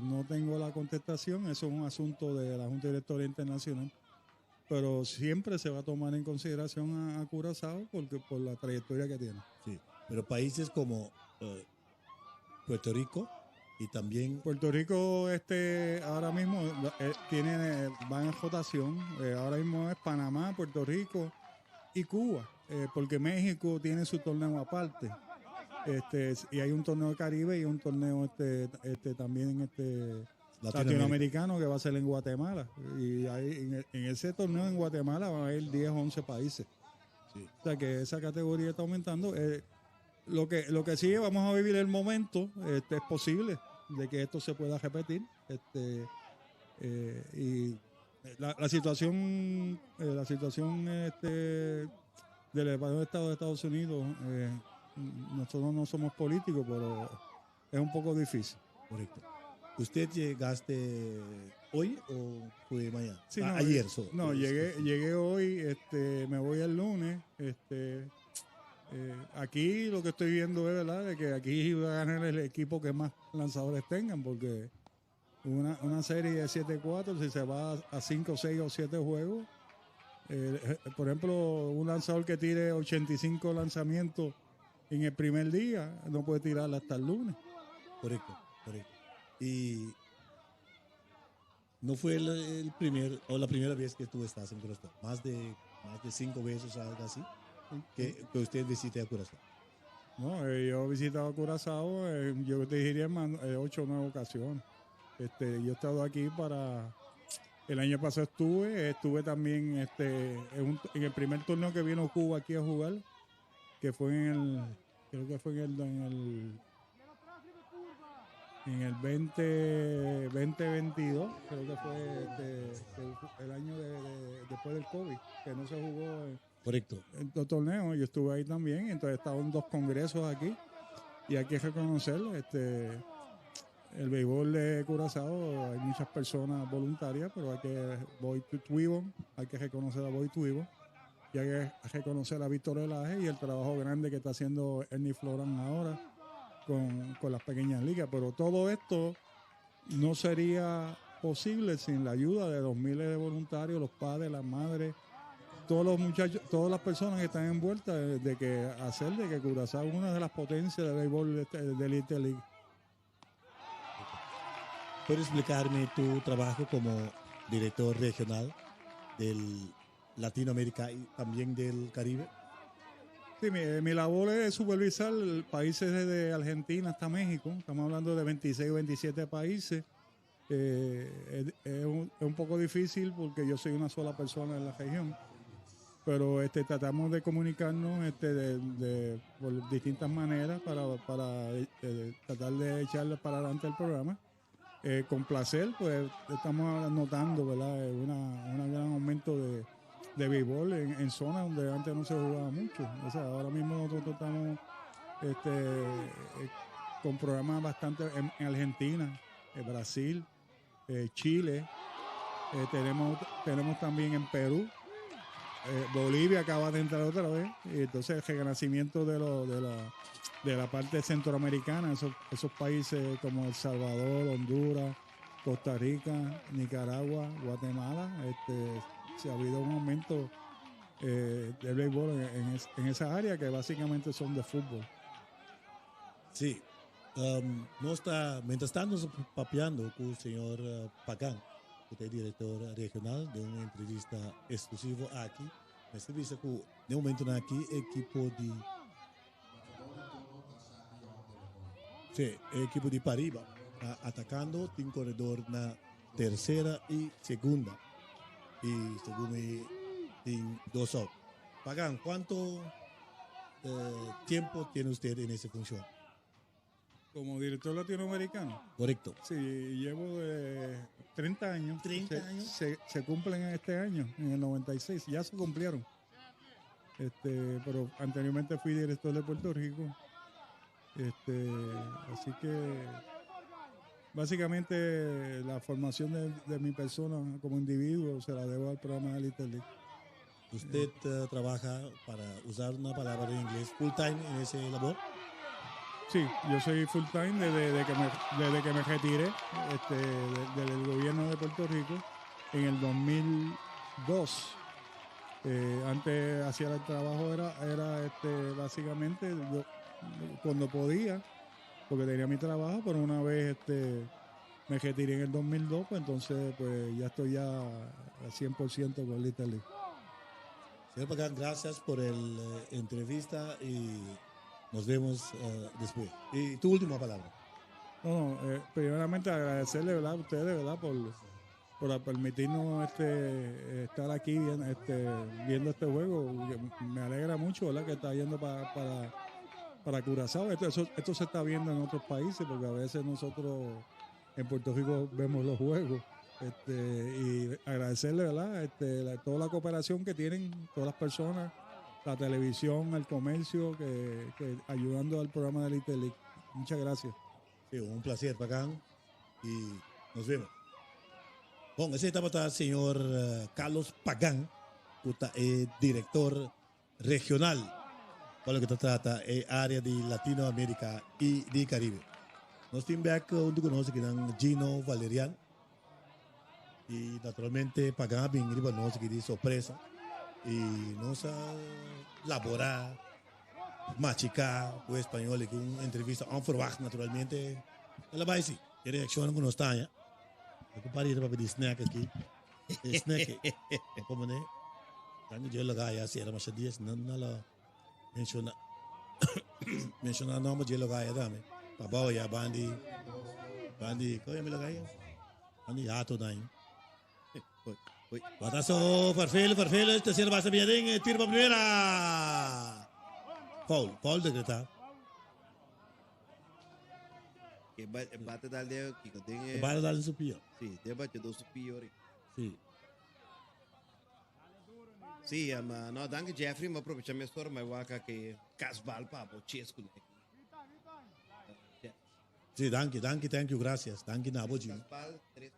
no tengo la contestación, eso es un asunto de la Junta Directora Internacional, pero siempre se va a tomar en consideración a Curazao por la trayectoria que tiene. Sí, pero países como Puerto Rico y también... Puerto Rico ahora mismo va en rotación, ahora mismo es Panamá, Puerto Rico y Cuba, porque México tiene su torneo aparte. Y hay un torneo de Caribe y un torneo también latinoamericano que va a ser en Guatemala. Y ahí, en ese torneo en Guatemala van a ir 10 o 11 países. Sí. O sea que esa categoría está aumentando. Lo que sigue, vamos a vivir el momento. Es posible de que esto se pueda repetir. Y la situación del Estado de Estados Unidos, nosotros no somos políticos, pero es un poco difícil. Correcto. ¿Usted llegaste hoy o fue mañana? Sí, ayer. Llegué hoy, me voy el lunes. Aquí lo que estoy viendo es, ¿verdad?, de que aquí va a ganar el equipo que más lanzadores tengan, porque una serie de 7-4, si se va a 5, 6 o 7 juegos, por ejemplo, un lanzador que tire 85 lanzamientos en el primer día no puede tirarla hasta el lunes. Correcto. Y no fue la primera vez que tú estás en Curazao, más de 5 veces, algo así, que usted visite a Curazao. No, yo he visitado Curazao, yo te diría en 8 o 9 ocasiones. Yo he estado aquí el año pasado estuve también en el primer torneo que vino Cuba aquí a jugar, que fue creo que fue en el 2022, creo que fue el año después del COVID, que no se jugó Correcto. en los torneos. Yo estuve ahí también, entonces he estado en 2 congresos aquí y hay que reconocer el béisbol de Curazao. Hay muchas personas voluntarias, pero hay que reconocer a Boy Tuibo y hay que reconocer a Víctor Elaje y el trabajo grande que está haciendo Ernie Florán ahora con las pequeñas ligas. Pero todo esto no sería posible sin la ayuda de los miles de voluntarios, los padres, las madres, todos los muchachos, todas las personas que están envueltas de que Curazao es una de las potencias del béisbol de Little League. ¿Puedes explicarme tu trabajo como director regional del Latinoamérica y también del Caribe? Sí, mi labor es supervisar países desde Argentina hasta México. Estamos hablando de 26 o 27 países. Es un poco difícil porque yo soy una sola persona en la región. Pero tratamos de comunicarnos por distintas maneras para tratar de echarle para adelante el programa. Con placer, pues estamos notando, ¿verdad? Un gran aumento de béisbol en zonas donde antes no se jugaba mucho. O sea, ahora mismo nosotros estamos con programas bastante en Argentina, Brasil, Chile, tenemos también en Perú. Bolivia acaba de entrar otra vez, y entonces el renacimiento de la parte centroamericana, esos países como El Salvador, Honduras, Costa Rica, Nicaragua, Guatemala, se ha habido un aumento del béisbol en esa área que básicamente son de fútbol. Sí, mientras estamos papeando con el señor Pagán, que es director regional de una entrevista exclusiva aquí. Me entrevista con, de momento aquí, equipo de Pariba, atacando, tiene corredor na tercera y segunda. Y segundo, tiene 2 outs. Pagán, ¿cuánto tiempo tiene usted en esa función? Como director latinoamericano. Correcto. Sí, llevo 30 años. 30 años. Se cumplen este año, en el 96. Ya se cumplieron. Pero anteriormente fui director de Puerto Rico. Así que básicamente la formación de mi persona como individuo se la debo al programa de Little League. ¿Usted trabaja, para usar una palabra en inglés, full time en ese labor? Sí, yo soy full time desde que me retiré del gobierno de Puerto Rico en el 2002. Antes hacía el trabajo, era básicamente cuando podía, porque tenía mi trabajo, pero una vez me retiré en el 2002, pues entonces pues ya estoy ya al 100% con Little League. Señor Pagán, gracias por la entrevista y nos vemos después. Y tu última palabra. Primeramente agradecerle, ¿verdad?, a ustedes, ¿verdad?, por permitirnos estar aquí viendo este juego. Me alegra mucho, ¿verdad?, que está yendo para Curazao. Esto se está viendo en otros países, porque a veces nosotros en Puerto Rico vemos los juegos. Y agradecerle, ¿verdad?, toda la cooperación que tienen todas las personas, la televisión, el comercio, que ayudando al programa de Little League. Muchas gracias. Sí, un placer, Pagán, y nos vemos. Bueno, ese estaba el señor Carlos Pagán, que es director regional para lo que trata área de Latinoamérica y de Caribe. Nos tiene aquí un conoce que es Gino Valerian, y naturalmente Pagán bien arriba nos que sorpresa y nos elaborar, machicar o español y una entrevista onverwacht naturalmente. Ela vai sim, que reacciona com nós tá, ya. Eu parei para pedir snack aqui. Snack, como né? Quando eu lagar ya, se era mais dias, não la menciona mencionar nome de lugar dame. Pabau ya bandi kau yang lagay. Bandi ato daí. Batazo, Farfel, terceira base bien, tiro para primera. Foul decretado. Que bate dali que tem. Bate dali superior. Sim, debate do superior. Sim. Sim, mas não danke Jeffrey, mas aproveitamento só mas waka que casbal papo chesco. Sim, danke, thank you, gracias. Danke na boji. Casbal, três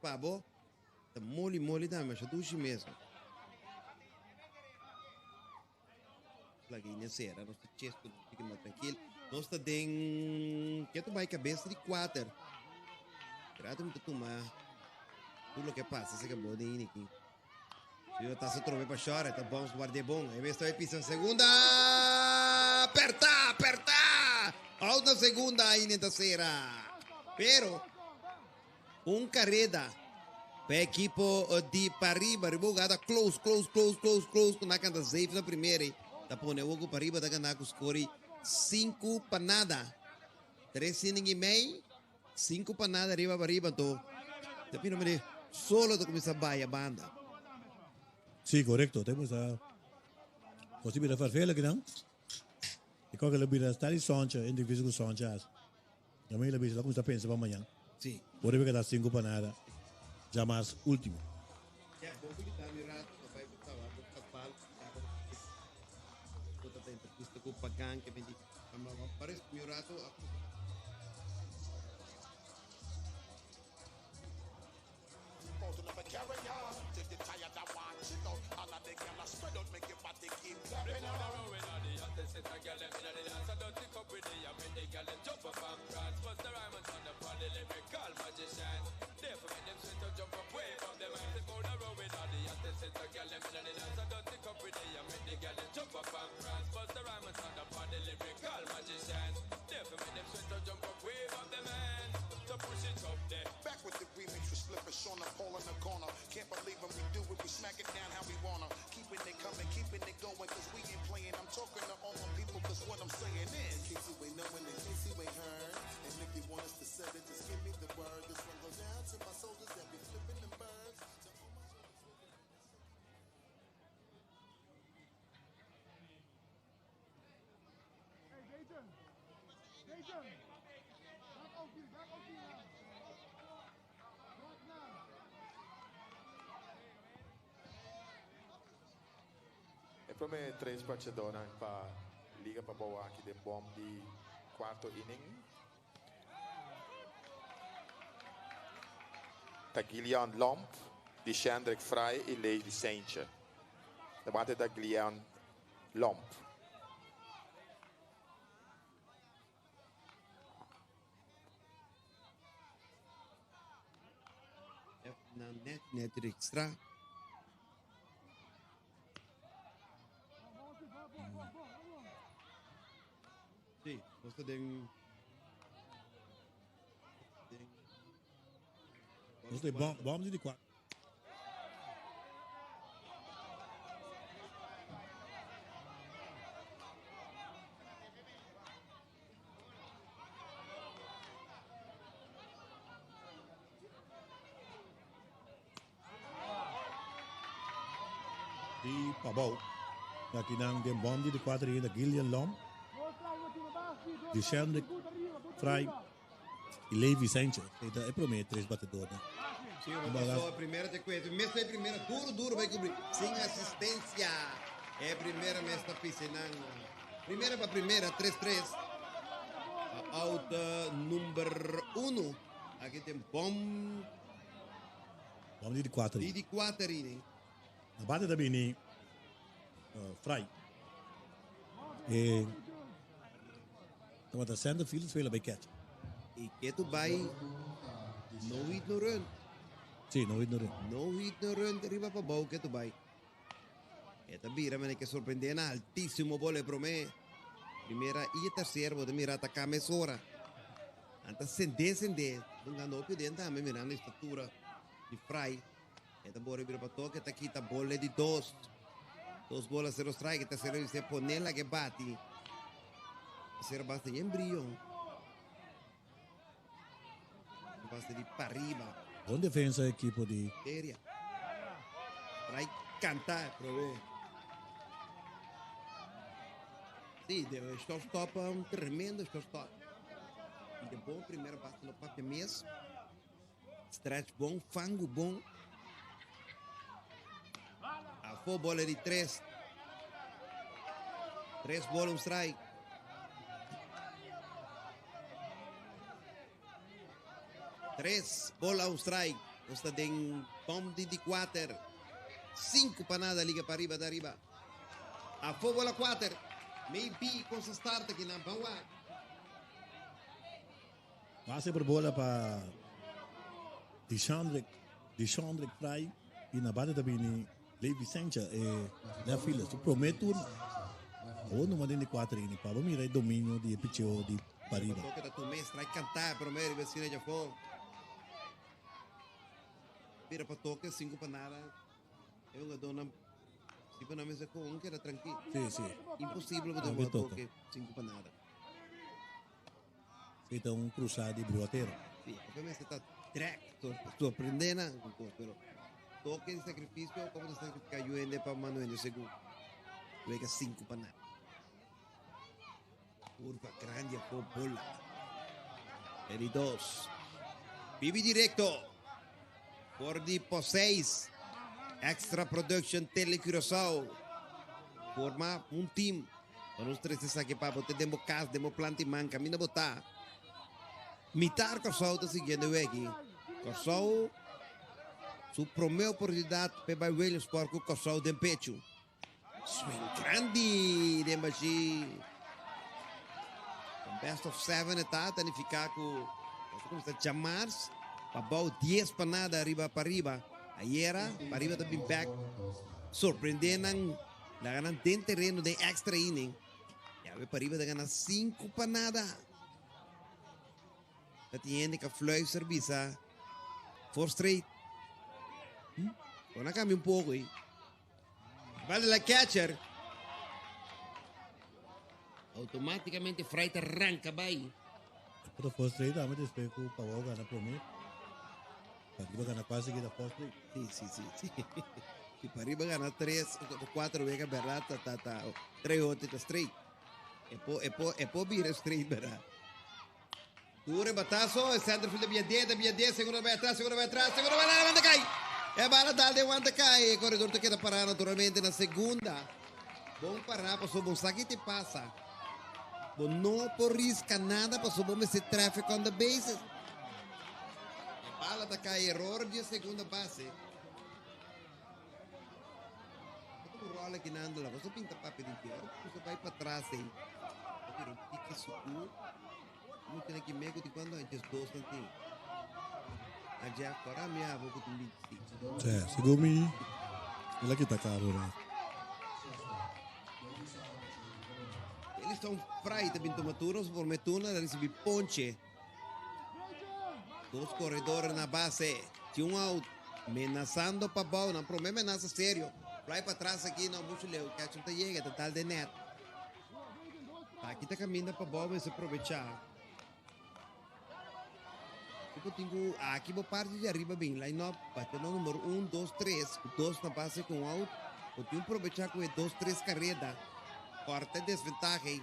pabo. Tá mole da, mas tu mesmo. Lagi nessa nós chesco, fica mais tranquilo. Nós tá den que tu vai cabeça de quatro. Trata muito tu mas tudo que passa, se acabou de ir aqui. Eu tá se trove para chorar, tá bom, guarde bom. Aí vem estou pisando segunda. Aperta. Out na segunda aí na terceira. Pero carreda para equipo de Pariba, ribogada close. Na canta safe na primeira. Tá pondo o Pariba da ganhar com score 5 para nada. 3 inning e meio, 5 para nada arriba Pariba to. Tapi não me solo to começar a banda. Sí, correcto. Temos a possibilidade de fazer aqui não. E qual que é a vida está de soncha, indivíduo com sonchas. Também a vida como está pensando para amanhã. Sim. Por isso que dá 5 para nada. Jamais último. Ya, vou gritar mirado, vai botar lá, vou tapar. Vou tentar entrevista com o Pagan que me diz, parece que mirado. Back with the remix with Slipper, Sean Paul in the corner. Can't believe when we do it, we smack it down how we wanna. Keeping it coming, keeping it going, cause we ain't playing. I'm talking to all my people, cause what I'm saying is, in case you ain't knowing, in case you ain't heard, and if you want us to set it, just give me the word. This one goes out to my soldiers that be flipping them birds. E para me 3 partidores para Liga para boa aqui de bom de quarto inning. Tá Gillian Lomp, de Chandrik Frey e Levi Saintje. Debate da Gillian Lomp. Na net extra. Sim, você tem. Nós temos bombas de 4. Di Pabau. Aqui não tem bomba de 4 ainda, Gillian Lom. De Chandrik Frey e Levi Saintje. Então é promete 3 batedores. Sim, a primeira te cuento. Mesmo é primeira, duro vai cobrir. Sem assistência. É a primeira mês da piscina. Primeira para primeira, 3-3. Out número 1. Aqui tem bomba de 4. De 4 aí. Na base da Bini, Frey. E estamos sendo filhos pela Beckett. E que tu vai no hit no run. Sim, no hit no run. No hit no run, arriba para Bau que tu vai. Esta vira me que sorprendente, altíssimo bola para mim. Primeira e terceira, vou mirar a camesora. Antes sender. Não ganhou que dentro, me mirando a estatura de Frey. Esta bola vira para toque, esta aqui tá bola de 2. 2 bolas, 0 strike, terceira e se ponela que bate. Será basta de embrião. Basta de pariba. Bom defesa equipo de Area. Vai cantar, prove. Sim, o shortstop é um tremendo shortstop. E de bom, primeiro basta no papel mesmo. Stretch bom, fango bom. A full bola de 3. 3 bolas, um strike. Três bola, um strike. Costa tem pom de 4. 5 para nada, liga para arriba, da arriba. A full bola 4. Maybe com essa start aqui na bawa. Passa por bola para Deshandrick Fry e na base também ni Levi Sanchez na fila. Tu promete ou não manda de 4 ini para mirar o domínio de pitcheo de Pariba. Toca da tua mestra, vai cantar primeiro, vai ser já for. Vira para toca, 5 para nada. Eu não dou na tipo na mesa com um que era tranquilo. Sim. Impossível para dar toque, 5 para nada. Então um cruzado de broteiro. Sim, porque você está track, estou aprendendo, pero toque de sacrifício, como de sacrificar eu ainda para Manuel no segundo. Pega 5 para nada. Curva grande a bola. Eri 2. Bibi directo. Por por 6. Extra Production Telecurosao. Forma um time. Para os 3 aqui para botar demo casa, demo planta e man, caminho a botar. Mitar Corsau está seguindo aqui. Corsau. Su primeira oportunidade para Williams porque Corsau de pecho. Swing grande de Machi. Best of 7 está, tem que ficar com chamars, para 10 para nada, arriba para arriba. Aí era, para arriba também back. Surpreendendo, la ganan dentro terreno de extra inning. E aí para arriba da ganar 5 para nada. Tiene que fluir serviço. 4 straight. Agora cambia pouco aí. Vale la catcher. Automaticamente Freight arranca, vai. Pero first trade, dame despejo que o Pavão gana por mim. Pariba gana quase que da first trade. Sim. E Pariba gana 3, 4 vezes, verdade? Tá. 3 outros straight. É por vir straight, verdade? Dure, batazo, center field via 10, segunda vai atrás, segunda vai lá, manda cai. É bala dal de wanda cai. O corredor te queda parar naturalmente na segunda. Bom parar, passou bom saque te passa. Bom não por risca nada, passou bom esse traffic on the bases. A bala tá cai, error de segunda base. O rola aqui na anda lá, você pinta papel de pior, você vai para trás aí. Pero pique sucu. Não tem aqui meio de quando a gente dois não tem. A já para me a boca do 25. Cioè, secondo me, ela que tá caro, né? Eles estão fraios também tomaturos por metuna, eles recebem ponche. 2 corredores na base, tinha um out, amenazando para bom, não problema ameaça sério. Fly para trás aqui, não muito leu, catch não chega, total de net. Aqui tá caminhando para bom, mas se aproveitar. Tipo, tenho aqui vou parte de arriba bem, line-up, batendo o número 1, 2, 3, 2 na base com out, eu tenho que aproveitar com 2, 3 carreira. Corta desvantagem.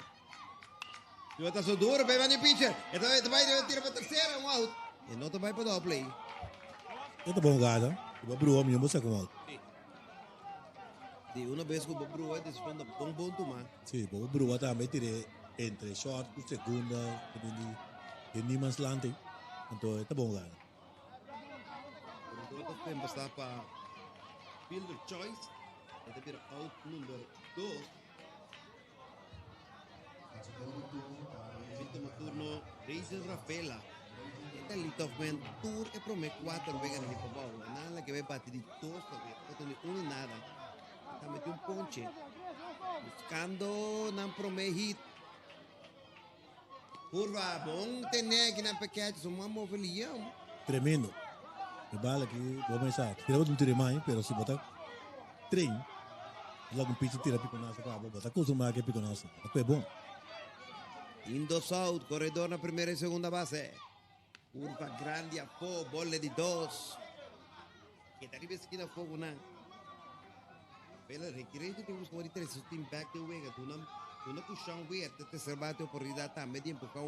E outra só duro, vai no pitcher. Então vai tirar para terceira, um out. E não vai para double play. Ito bom gada. Iba bro, minha moça com out. De uma vez que o bro é desponda bom tomar. Sim, o bro também tirei entre short, o segunda, de Niemans Lante. Então, ito bom gada. Então, tem que passar para fielder choice. Ito vira out número 2. Último turno, Rachel Rafaela. Esta é Litoffman Tour é promete 4 vezes na Lipobal. Nada que vai bater de 2 talvez. Não tem um nada. Está metiendo um ponche. Buscando, não promete hit. Curva, bom tener aqui na pequete. Uma movilião. Tremendo. E bala aqui, vou pensar. Tirava um tiro mais, pero se botar trem, logo um pitch tira pico nossa, vou botar coisa mais que pico nossa. É bom. Indo South, corredor na primeira e segunda base. Curva grande a pô, bola de 2. Que tá ali esquina fogo na. Pela requerente temos que ter esse team back de wega. Tu não puxar verde, te servate oportunidade também de empurrar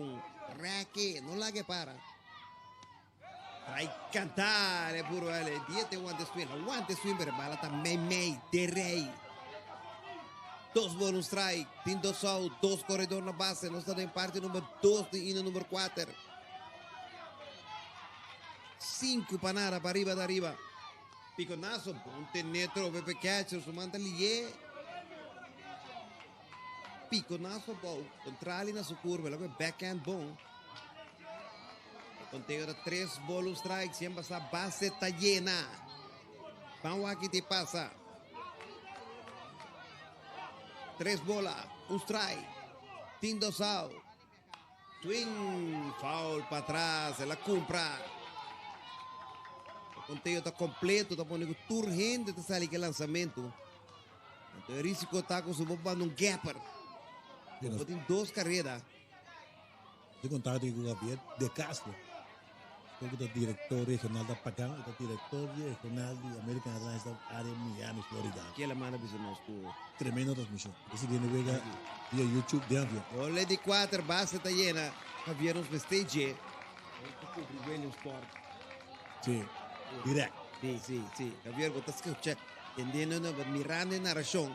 raque, não lá que para. Vai cantar, é puro ele. Dia tem one swim, pero bala também meio, terrei. 2 bonus strike, Tindo South, 2 corredor na base, nós estamos em parte número 2 de hino número 4. 5 para nada, para arriba. Piconazo, ponte netro, Pepe Catcher, sumando ali. Piconazo, bom, contrali na sua curva, logo backhand bom. Contigo 3 bonus strike, sempre essa base está llena. Vamos aqui te passa. 3 bolas, 1 strike. Tindo South. Swing, foul para trás, ela compra. O conteúdo está completo, está poniendo turgente de salir que lançamento. Então o risco está com o bobando um gapper. Tem 2 carreiras. De contato com o Javier de Castro. Como o diretor regional da Pacão, o diretor regional de American Airlines da área Miami, Florida. Que ela manda para nós tudo. Tremenda transmissão. Esse dia não vega via YouTube de avião. Olha de 4, base está llena. Javier nos stage. Williams Sport. Sim, direto. Sim. Javier, você está escutando, entendendo, mirando a narração.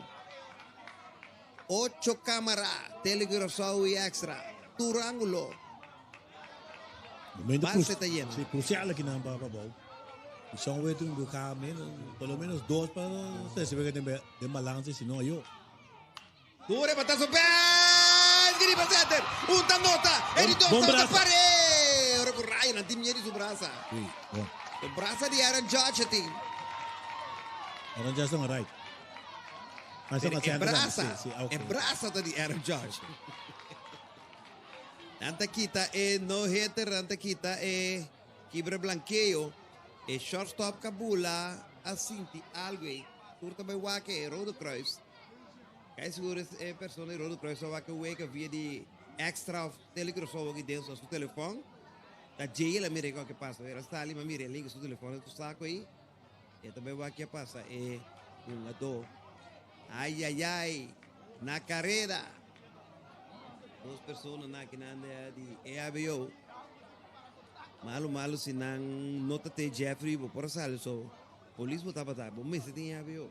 8 câmeras, telegrafado e extra. Turângulo. Base está llena. Sim, crucial aqui na Papabou. E são oito do carro, pelo menos 2 para se vê que tem balanço, senão eu. Dure, batazo, pé! Gripa center! Unta nota! Editor, salta pare! Ora com Ryan, não tem dinheiro de braça. Sim, bom. O braça de Aaron Judge, assim. Aaron Judge não é right. É braça de Aaron Judge. Anta kita no hitter, anta kita quebra blanqueio, shortstop cabula, assim, algo aí. Turta vai wake, Rodo Cruz. Kaya siguro persona Rodo Cruz só wake wake via de extra telegrafo aqui dentro do seu telefone. Da jail, mire o que passa. Era está ali, mas mire, liga seu telefone do saco aí. E também wake passa, do. Ai, na carreira. 2 pessoas na que anda de EABO. Malo se não nota te Jeffrey, por sabe só. Polícia botar para bom, mas tem EABO.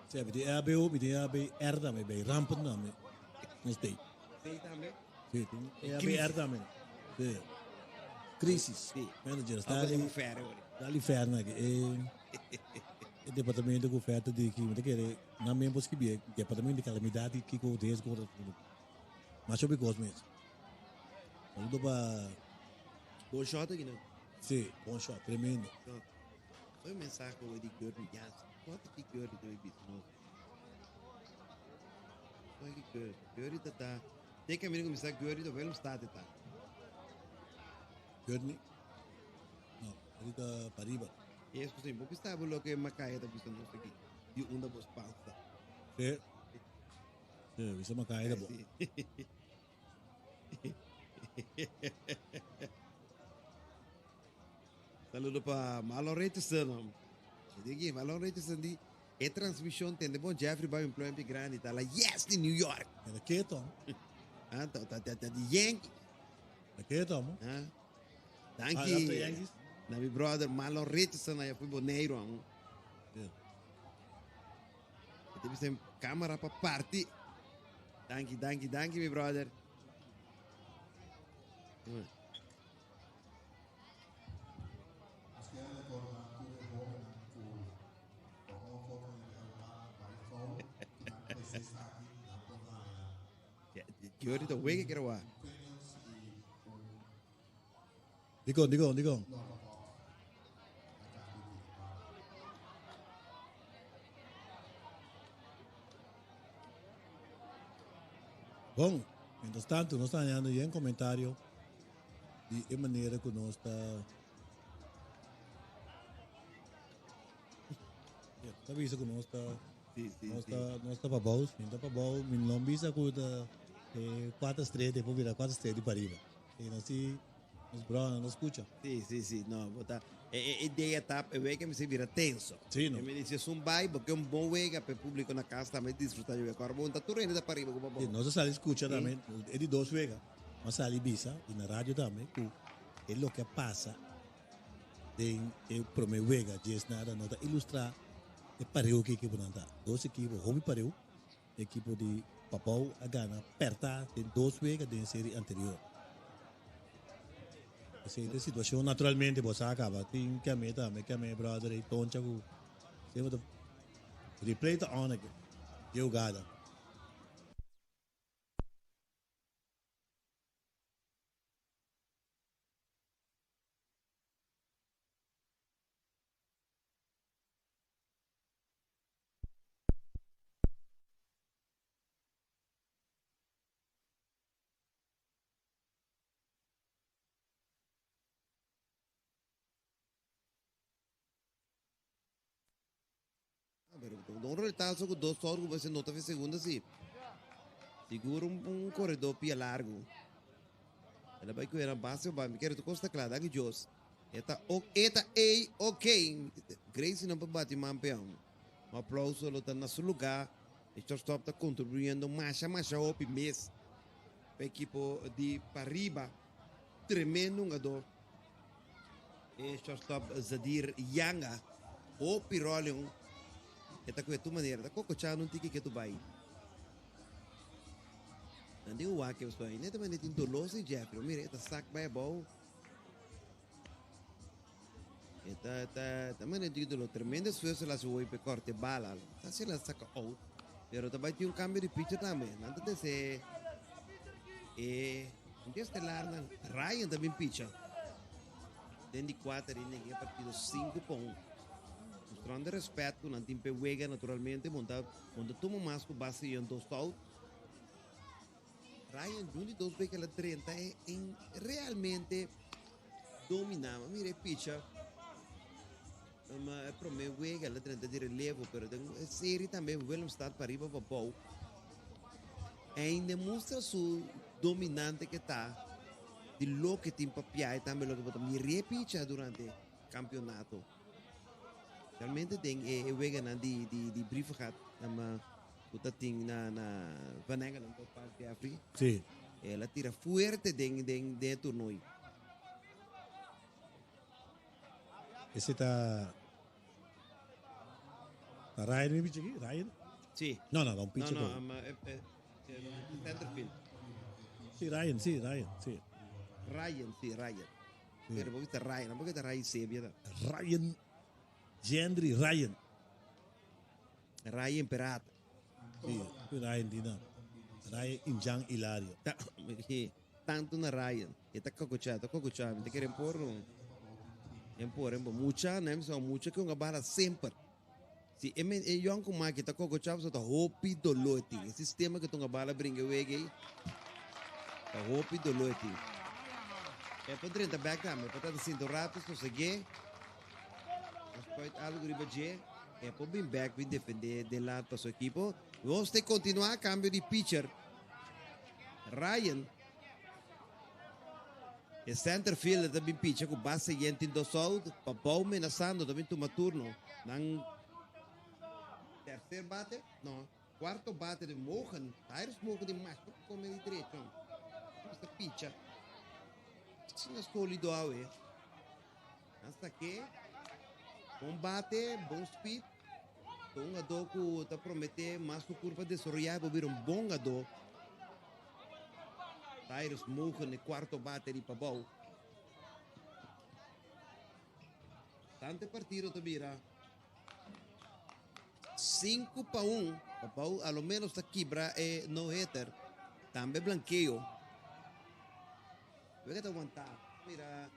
Sim, tem EABO, tem EABR também, bem rampa também. Não sei. Tem também. Sim, tem EABR também. Sim. Crisis. Sim. Manager está ali ferro aqui. O departamento de oferta de que me quer na membros que bem, departamento de calamidade que com desde com mas eu gosto mesmo. Tudo para bom shot aqui, não? Sim, bom shot, tremendo. Foi mensagem com o de Gurri Jazz. Quanto de Gurri do Ibis? Foi que Gurri tá. Tem que amigo começar Gurri do velho estado tá. Gurri? Não, ele está para riba. Isso sim, porque está bom que Macaé tá pensando isso aqui. E uma boa pança. Sim. Sim, isso é Macaé tá bom. Saludo para Marlon Richardson. Digi, Marlon Richardson di transmissão tem de bom Jeffrey vai employment grande tá lá yes de New York. É que Tom. Tá de Yankee. É que Tom. Thank you. Na meu brother Marlon Richardson aí foi boneiro. Teve sem câmera para party. Thank you, meu brother. Yuri the wig que era Digo. Bom, mientras tanto, nós estamos olhando aí em comentário de maneira que nós está. Sabe isso que nós está. Nós está para baú, então para baú, meu nome é que 4 estrelas, depois vira 4 estrelas de para arriba. E assim, os brothers não escutam. Sim, não, botar. A ideia tá, é ver que me se vira tenso. Sim, não. Me disse, um bairro, porque é um bom wega para o público na casa também desfrutar de ver. Agora, bom, tá tudo indo da para arriba, como bom. Nós só escuta também, é de 2 vegas. Mas ali bisa, e na rádio também, é o que passa. Tem o primeiro vega, diz nada, nota ilustrar. É pareu que equipe não está. 2 equipes, home pareu. Equipe de Papau, a Gana, perta, tem 2 vegas da série anterior. Essa situação naturalmente você acaba tem que me brother e toncha com sempre replay the on aqui jogada Um resultado com 2 horas, você nota a segunda, sim. Segura um corredor pia largo. Ela vai correr a base, vai me querer tu costa claro, daqui Jos. Eta ok. Grace não pode bater campeão. Um aplauso, ela está no seu lugar. Este stop está contribuindo mais op mês. Para a equipe de Pariba, tremendo jogador. Este stop Zadir Yanga, o Pirolion. Esta coisa de maneira, da cocochá não tem que tu vai. Não tem o que eu estou aí, nem também tem doloroso e Jeffrey. Mira, esta sac vai bom. Esta também tem dolor tremendo, esforço lá se vai para corte bala, tá se lá saca out. Pero também tem cambio de pitch também. Não tem se um dia estelar não. Ryan também pitcha. Tem de 4 e ninguém partido 5 pontos. Mostrando respeito, não tem pega naturalmente, monta toma mais com base em 2 out. Ryan Juni 2 vezes ela 30 realmente dominava. Mire, picha. É primeiro vez ela 30 de relevo, pero tem série também, o William está para arriba para bom. Ainda mostra sua dominante que está. De lo que tem para piar também lo que botar. Mire, picha durante o campeonato. Realmente tem wega na di briefgat na puta ting na vanega na parte de África. Sim. Ela tira fuerte de torneio. Esse tá Ryan me bicho aqui, Ryan? Sim. Não, pitch não, mas centerfield. Sim, Ryan. Ryan. Pero porque Ryan, porque Ryan se via. Gendry Ryan. Ryan Perata. Sim, Ryan Dina. Ryan Injang Hilario. Tanto na Ryan. Eta cocochá, te querem pôr mucha, né? São mucha que uma bala sempre. Se é young como aqui tá cocochá, você tá hopi doloti. O sistema que uma bala brinca wege. Tá hopi doloti. É para dentro da back também, para estar sinto rato, se você Depois algo riba je, é para bem back, bem defender de lado para sua equipe. Vamos ter que continuar cambio de pitcher. Ryan, o center fielder também pitcher com base gente do sol, para Pau menaçando também toma turno. Nang terceiro bate, não, quarto bate de Mohan, Tyrus Mohan de mais, como de direito. Esta pitcher, se não sólido aí, hasta que bate, bom speed. Um jogador que está prometendo mais a curva de desarrollar para vir bom jogador. Tyrus Mohan no quarto bate de Pabau. Tanto partido te vira 5-1. Pabau, a lo menos está quebra no hitter. Também blanqueio. Vê que aguentar. Mira,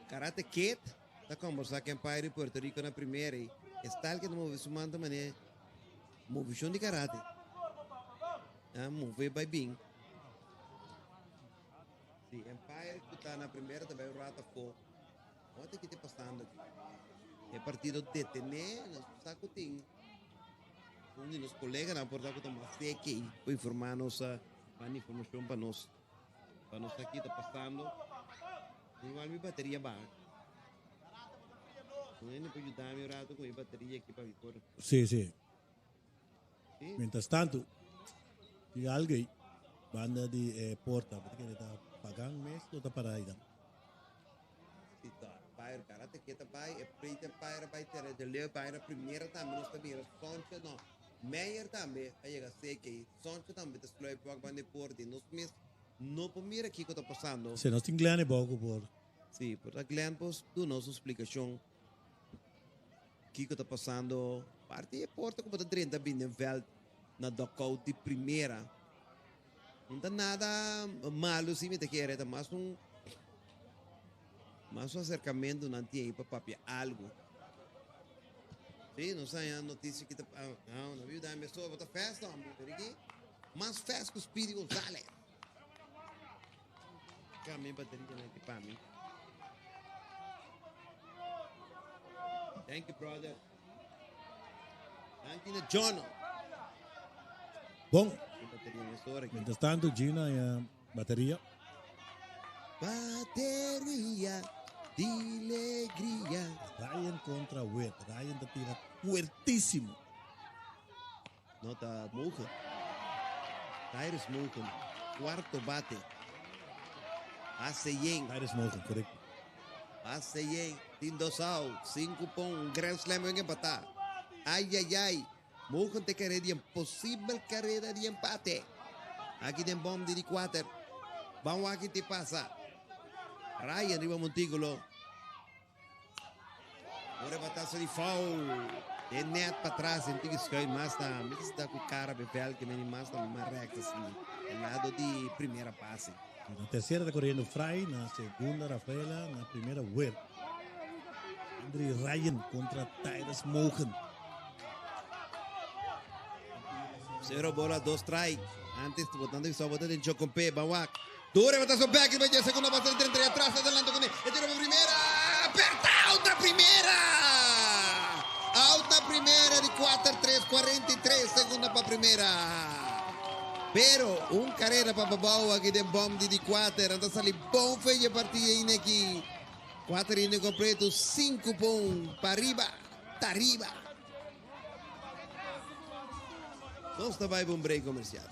Karate Kid. Está conversando com o pai de Puerto Rico na primeira. Está que não move sumando mané. Movição de karate. Move vai bem. Se Empire que está na primeira também o Rata for. Olha o que está passando aqui. É partido de detener, nós saco tem. Um dos colegas na porta que estamos aqui, para informar-nos Van información para nos aquí está pasando. Igual mi batería va. No hay ni para ayudarme un rato con mi batería aquí para Victoria. Sí, sí. Sí. Mientras tanto, si alguien banda de porta, porque le está pagando mes, no está para ahí. Si tá, pai, cara, te quieta pai, é preta pai, pai ter de leu pai, primeira também nós também, soncha não. Meyer também, aí chega sei que soncha também te explode para banda porta, nós mesmo não por mira aqui que está passando. Se nós temos pouco por. Sim, por a Glenn pos do nossa explicação. Que está passando? Parte de porta como está 30 Binnenveld na knockout de primeira. Não dá nada malo se me te quer, é mais um acercamento não tem para papiar algo. Sim, não sai a notícia que não viu da pessoa bota festa, aqui. Mais festa que o Speedy Gonzalez. Caminho bateria aqui para mim. Thank you, brother. Thank you, John. Bom, mientras tanto, Gina e a bateria. Bateria de alegria. Ryan contra Wet. Ryan te tira fuertísimo. Nota Mogen. Tyrus Mogen. Cuarto bate. Hace bien. Tyrus Mogen, correcto. Hace bien. Tim 2 out. 5 pontos. Grand Slam en empatar. Ay, ay, ay. Mogen te carrera de impossível carreira de empate. Aqui tem bomb de 4. Vamos aqui te passa. Ryan arriba Montículo. Agora bataça de foul. É net para trás. Tem que escolher mais da. Me está com cara bebel que me mais da uma recta assim. É lado de primeira passe. Na terceira está correndo Fry, na segunda Rafaela, na primeira Wet. Andre Ryan contra Tyrus Mogen. 0 bola, 2 strike. Antes botando y botando en Chocopé, Bawak. Dure batazo back, y segunda base de 33 atrás, adelante con él. El tiro por primera. Aperta, out na primera. Out na primera de 4-3, 43, segunda para primera. Pero un carrera para Babau aquí de bomb de 4. Anda salir bom feia partida aqui. 4 inning completo, 5 pontos para arriba, está arriba. Vamos também para um break comercial.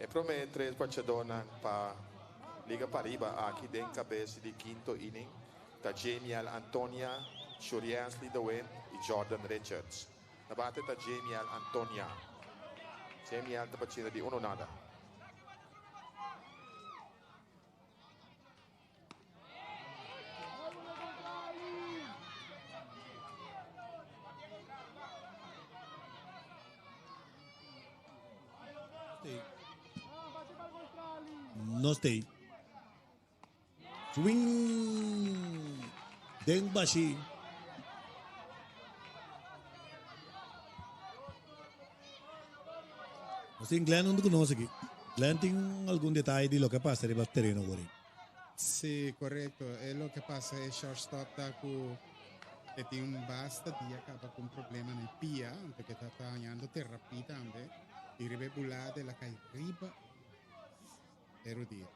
E promete 3 bachadonan para Liga Pariba aqui dentro cabeça de quinto inning. Tá Jamiel Antonia, Shurians Lidowen e Jordan Richards. Na bate tá Jamiel Antonia. Jamiel tá batida de 1-0. No stay. Swing. Deng Bashi. Assim, Glenn não conosco aqui. Glenn tem algum detalhe de lo que passa no terreno agora? Sì, corretto. E lo che passa è shortstop che tiene un basta di acaba con un problema nel pia, perché sta tagliando terapia tambe, i rebebulate la cai riba, ero dire.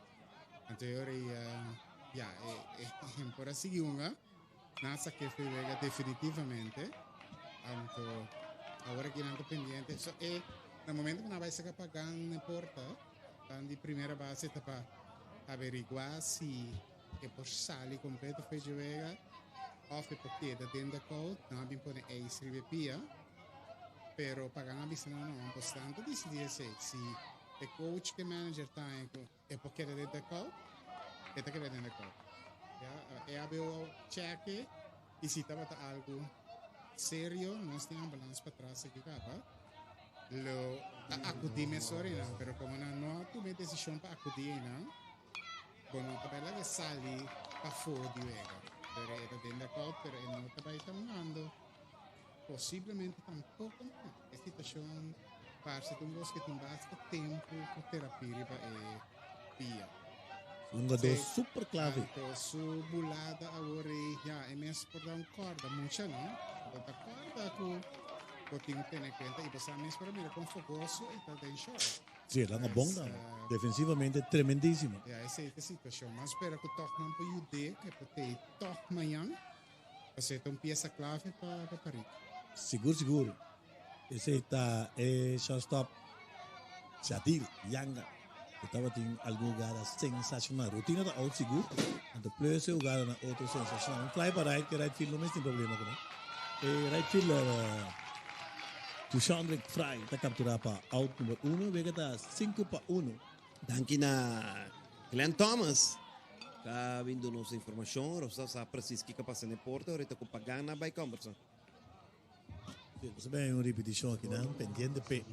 Anteriore, ja, è un po' da sigunga, nasa che frega definitivamente, anto, ora che non pendiente, so, e nel momento che non vai a pagare in porta, di prima base, per averiguare se è possibile completo per giocare, o perché da dentro code, non abbiamo pone ace rivepia, però pagando bisogna non costante di dire se il coach che manager time è perché da dentro code, è che vede dentro code. E abbiamo check e se stava algo serio, non stiamo balance per atrás che capa. Lo acudir mesori na, pero como no tu me decisión para acudir na, bueno, tabella che sali pa fuori di vega, pero era dentro code, pero no te vai tamando, possibilmente tampoco, è situazione parte di un bosco che ti basta tempo per terapia e via. Lunga dos super clave. Su bulada ora ja, e mi sporta un corda, mucha no, da corda con tenho que ter conta e passar mesmo para mim com fogoso e tá em short. Sì, l'hanno bonga. Defensivamente tremendissimo. Essa é a situação. Mas espero que o toque não pode ajudar, que pode ter toque amanhã. Você tem uma peça clave para Paris. Seguro. Esse está shortstop Shadir Yanga. Estava tem algum lugar sensacional. Rotina da out seguro. Então, plus esse lugar na outro sensacional. Fly para right, que right field não tem problema com ele. Right fielder Tushandrik Fry está capturado para out número 1, vega está 5-1. Danke na Glenn Thomas. Está vindo nossa informação, Rosa sabe preciso que passa na porta, ahorita com pagana vai conversar. Você vê uma repetição aqui, não? Pendente P.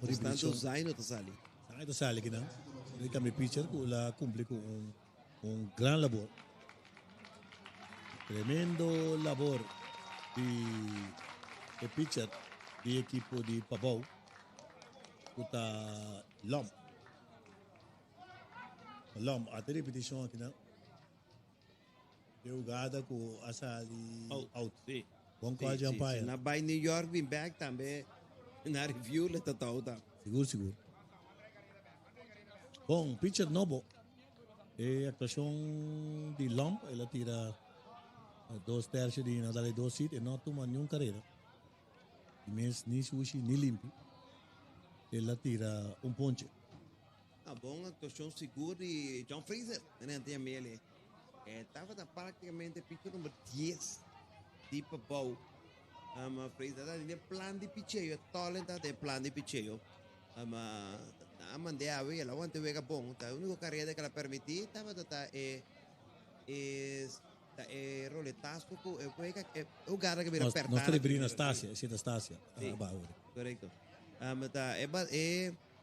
Portanto, Zaino está sali. Zaino está sali aqui, não? Ele também pitcher que ela cumpre com gran labor. Tremendo labor de pitcher di equipo di Pabao kuta Lom até repetição aqui não jogada com asa de out sim bom call de umpire na by New York vem back também na review le tá seguro bom pitcher novo e actuação de Lom ela tira 2 terços de nada de 2 hits e não toma nenhuma carreira. Mes ni sushi ni limpi. Ela tira um ponche. Bom, actuação segura e John Fraser, né, tem a ele. Estava praticamente pitcher número 10 de Pabao. Fraser tem plan de picheio, talent tem plan de picheio. Mandei a ver, ela ontem veio bom. A única carreira que ela permitiu estava roletazo o gara che viene aperto. Nostra librina Stasia, siete Stasia. Sì, corretto.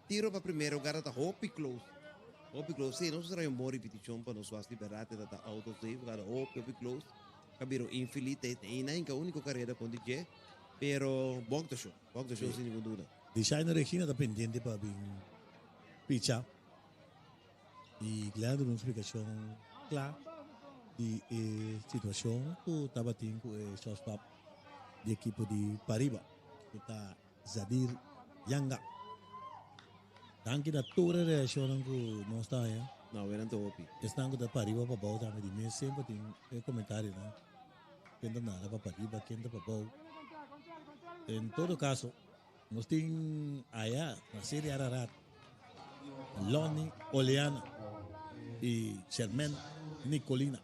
Tiro para primeiro, o gara tá hopi close. Hopi close, sì, non sarà un buon ripetizione per non suas liberate da auto save, gara hopi close. Capiro, infinite, e neanche unico carriera con DJ, però buon show sin ninguna duda. Designer Regina da pendiente para bin picha. E claro, una explicación clara di situação que estava tendo com o shortstop do equipo de Pariba, que está Zadir Yanga. Tanque da toda a reação que não está aí. Não, era muito óbvio. Estão com a Pariba para Bau também, de mês sempre tem comentário, né? Quem está nada para Pariba, quem está para Bau. Em todo caso, nós temos aí na série Ararat, Lonnie Oleana y Sherman Nicolina.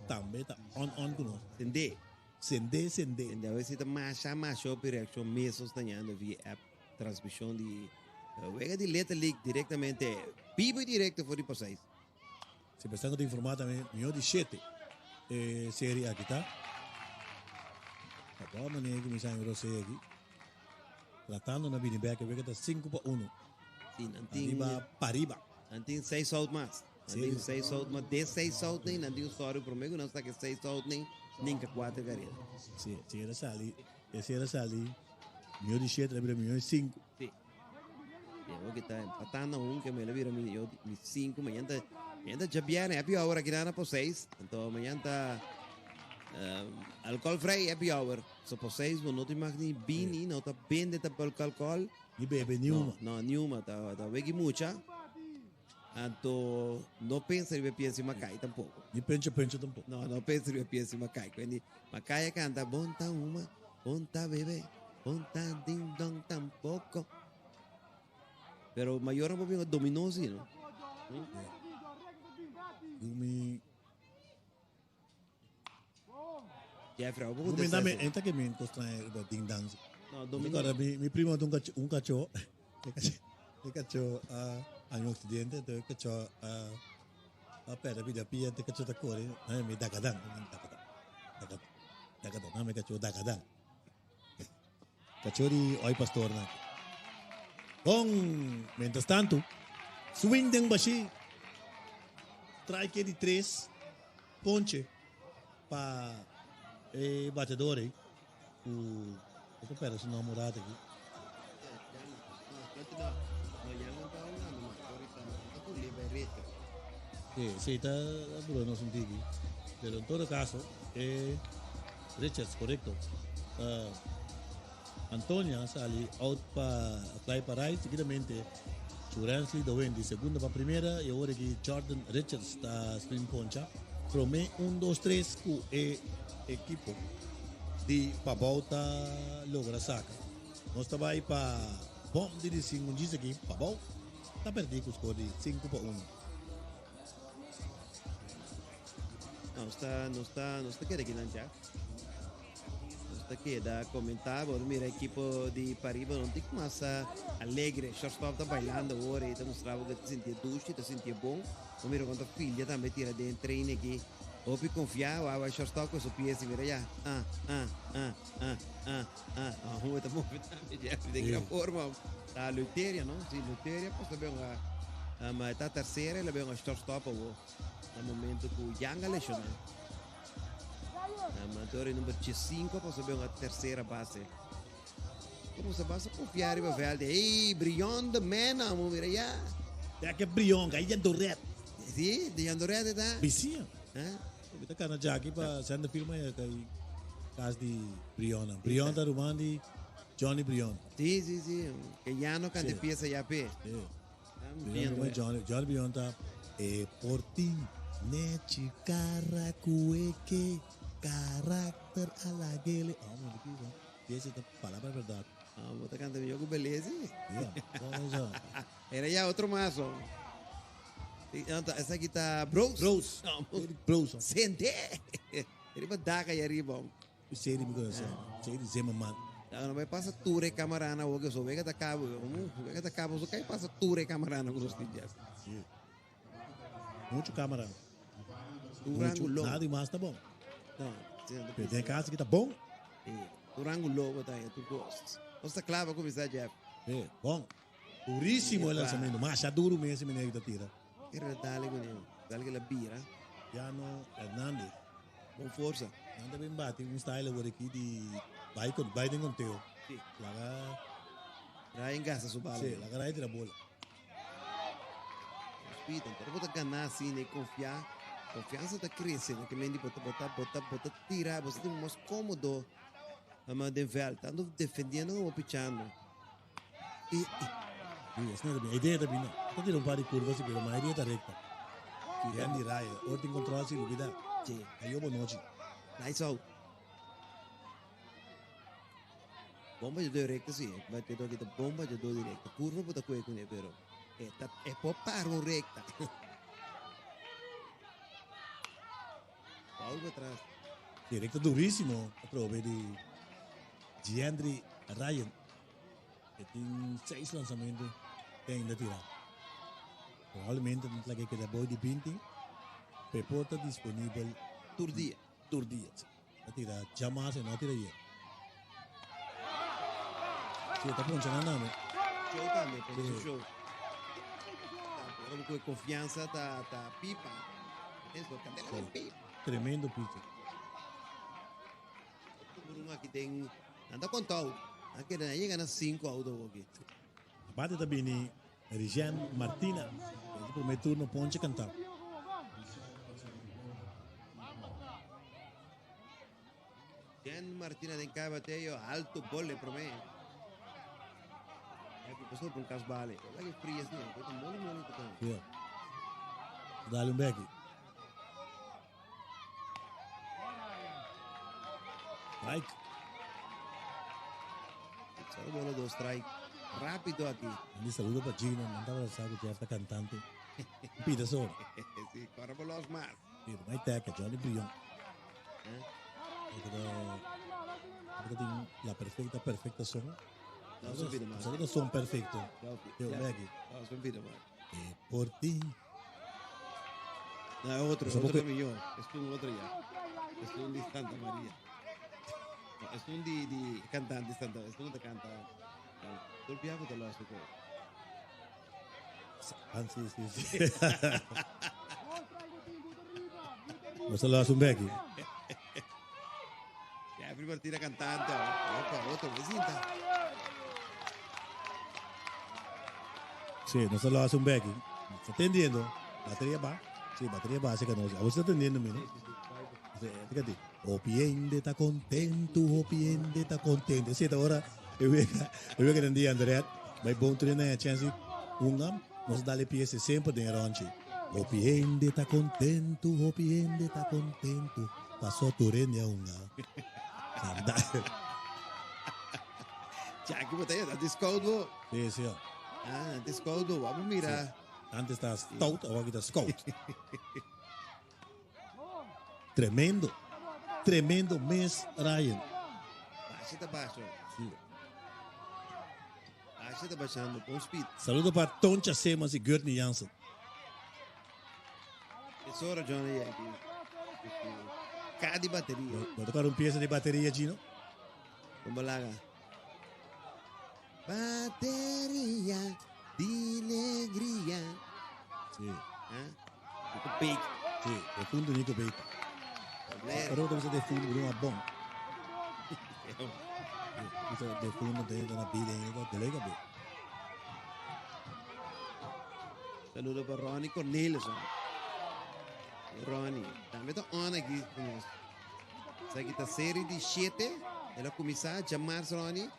También está on con Sende. Sende. A veces está más por reacción meses dañando via app transmisión de Vega de Letra League directamente vivo y directo por el país. Se prestando de informar también, mio di 7 serie aqui, tá? Agora maneira que me sai você aqui. Tratando na Bini Beck, Vega está 5-1. Sim, antigo. Pariba. Antigo 6 out mais. Antigo 6 out mais. 16 out nem, antigo história por mim, não está que 6 out nem que 4 carreira. Sim, se era sali, mio di 7, era mio di 5. Sim. Eu que está empatando que me vira mio di 5, amanhã já viene happy hour aqui na por 6. Então amanhã está alcohol free happy hour. So por 6 minutos mais nem bini, não está bem de tapar alcohol. Ni bebe nenhuma. No, nenhuma, tá vegi mucha. Então, não pensa em piensa em Macai tampouco. Ni pencha tampouco. Não pensa em piensa em Macai. Quando Macai canta, bom tá uma, bom tá bebê, bom tá ding dong tampouco. Pero maior é um dominó assim, não? Gumi. Jeffrey, Gumi dame, entra que me encontrei o ding dang. No, dominó. Agora, mi primo tem um cachorro. Um cachorro em Occidente, tem um cachorro a pera vida pia, tem cachorro da cor, me dagadang, não me cachorro dagadang. Cachorro de oi pastor na. Bom, mientras tanto, swing deng bashi, strike de 3, ponche para batedores. Ito pero sa namorado aqui. Sí, está Bruno Suntigi. Pero en todo caso, Richards, correcto. Antonia sale out para fly para right, seguidamente Churansley da Wendy, segunda para primera, y ahora que Jordan Richards está spin poncha. Promé 1, 2, 3 com o equipo de Pabauta logra saca. Nós estava aí para bom de 5 dias aqui, Pabau está perdido com o score de 5-1. Não está querendo já. Não está querendo comentar, vou mira a equipe de Pariba não tem mais alegre, shortstop está bailando agora e está mostrando que te sentia duche, te sentia bom. Vou mira quando a filha também tira dentro treino aqui. Hopi confiar, vai shortstop com sua pieza e mira já. Vamos estar movimentando já de que forma a luteria, não? Sim, luteria, pois também a tá terceira, ela vem uma shortstop no momento que o Yanga lesionou. A motor número 5, pois também uma terceira base. Como se basta confiar em Velde? Ei, Brion the man, vamos ver já. É que Brion, aí já do red. Sim, de Andoré tá. Vizinha. Kita kana jaki pa send filma ya kay caso de Briona. Brion tá rumando de Johnny Brion. Sim. Que já não canta pieza já pé. Johnny Brion tá por ti neti cara cueque carácter alaguele. Essa é a palavra verdade. Você canta melhor que beleza. Era já outro maço. Essa aqui está Bros. Bros. Sente. Ele vai dar aí arriba. Sei de me conhecer. Sei de Zimmerman. Não vai passar ture camarana o que só vega da cabo. Vega da cabo só cai passa ture camarana com os dias. Muito camarana. Durango nada demais tá bom. Não. Tem casa que tá bom. Durango lobo tá aí, tu gosta. Você clava com isso, Jeff. Bom. Duríssimo o lançamento. Mas já duro mesmo, menino que tira. Era dale con él, dale que la bira. Jano Hernández. Con forza. Anda bem bate um style agora aqui de Biden com teu. Sim. Laga. Ryan gasta su bala. Sim, laga raio da bola. Respita, pero botar ganar assim, né, confiar. Confiança está crescendo, que nem de botar tirar, você tem mais cômodo. Mas de volta, ando defendendo ou pichando. A ideia também não. Está tirando um par de curvas, mas a maioria está recta. Que é de raia. Ou tem controle assim, dúvida. Sim. Aí eu vou noite. Nice out. Bomba de recta, sim. Vai ter aqui bomba de directa. Curva, botar coisa com ele, pero É por paro recta. Algo atrás. Directo durísimo. Aprove de Giandri Ryan. Que tem 6 lançamentos. Tem ainda tirar. Provavelmente não é que da boy de Pinting. Pepota disponível Tur dia. A tirar jamais e não tira aí. Sim, tá funcionando, né? Show também, por isso show. Agora com confiança tá pipa. Isso, cadela de pipa. Tremendo pitcher. Por aqui tem nada contado. Aqui não chega nas 5 autos aqui. Bate também ni Rijan Martina. Ele primeiro turno ponte cantar. Jan Martina tem que bater alto bolle para mim. É que passou por um caso vale. Olha que frio assim, eu tô mole tocando. Yeah. Dá-lhe back. Strike. Só bola do strike. Rápido aqui. Ele saluda para Gino, não estava sabendo que já está cantante. Pida só. Sim, corre para los mar. Pero vai ter que Johnny Brion. Porque tem a perfeita som. Não, só vida mais. Só que som perfeito. Eu Não, legi. só vida mais. Por ti. Não, é outro Só porque- melhor. Este é um outro já. Este é um de Santa Maria. Não, este é um de cantante de Santa Maria. Este é um de cantante. Tu piava de lá, suco. Ah, sim. Você lo hace un back. Ya, prima tira cantante. Opa, otro, visita. Sí, no se lo hace un back. ¿Está entendiendo? Batería va. Sí, batería básica. No, a vos está entendiendo, mira. Fíjate. Opiende está contento, opiende está contento. Sí, ahora, eu veo que entendí, Andrea. Vai bom treinar a chance. Nos dá pieza sempre de ranchi. Opiende está contento, Passou turene a Ya, aquí botella, da discount. Sí. Ah, discount, vamos mirar. Antes está stout, agora está scout. Tremendo mês, Ryan. Baixa tá baixo. Sí. Baixa tá baixando, com speed. Saludo para Toncha Semas e Gurtney Jansen. Tesoura, Johnny, aqui. Cada bateria. Vou tocar peça de bateria, Gino. Vamos lá. Bateria de alegria. Sim. Nico Bake. Sim, de fundo Nico Bake. Pero você de fundo de uma bom. Isso de fundo dentro na vida ainda, delega bem. Saludo para Ronnie Cornelison. Ronnie, também está on aqui conosco. Essa aqui está série de 7. Ela começar a chamar Ronnie.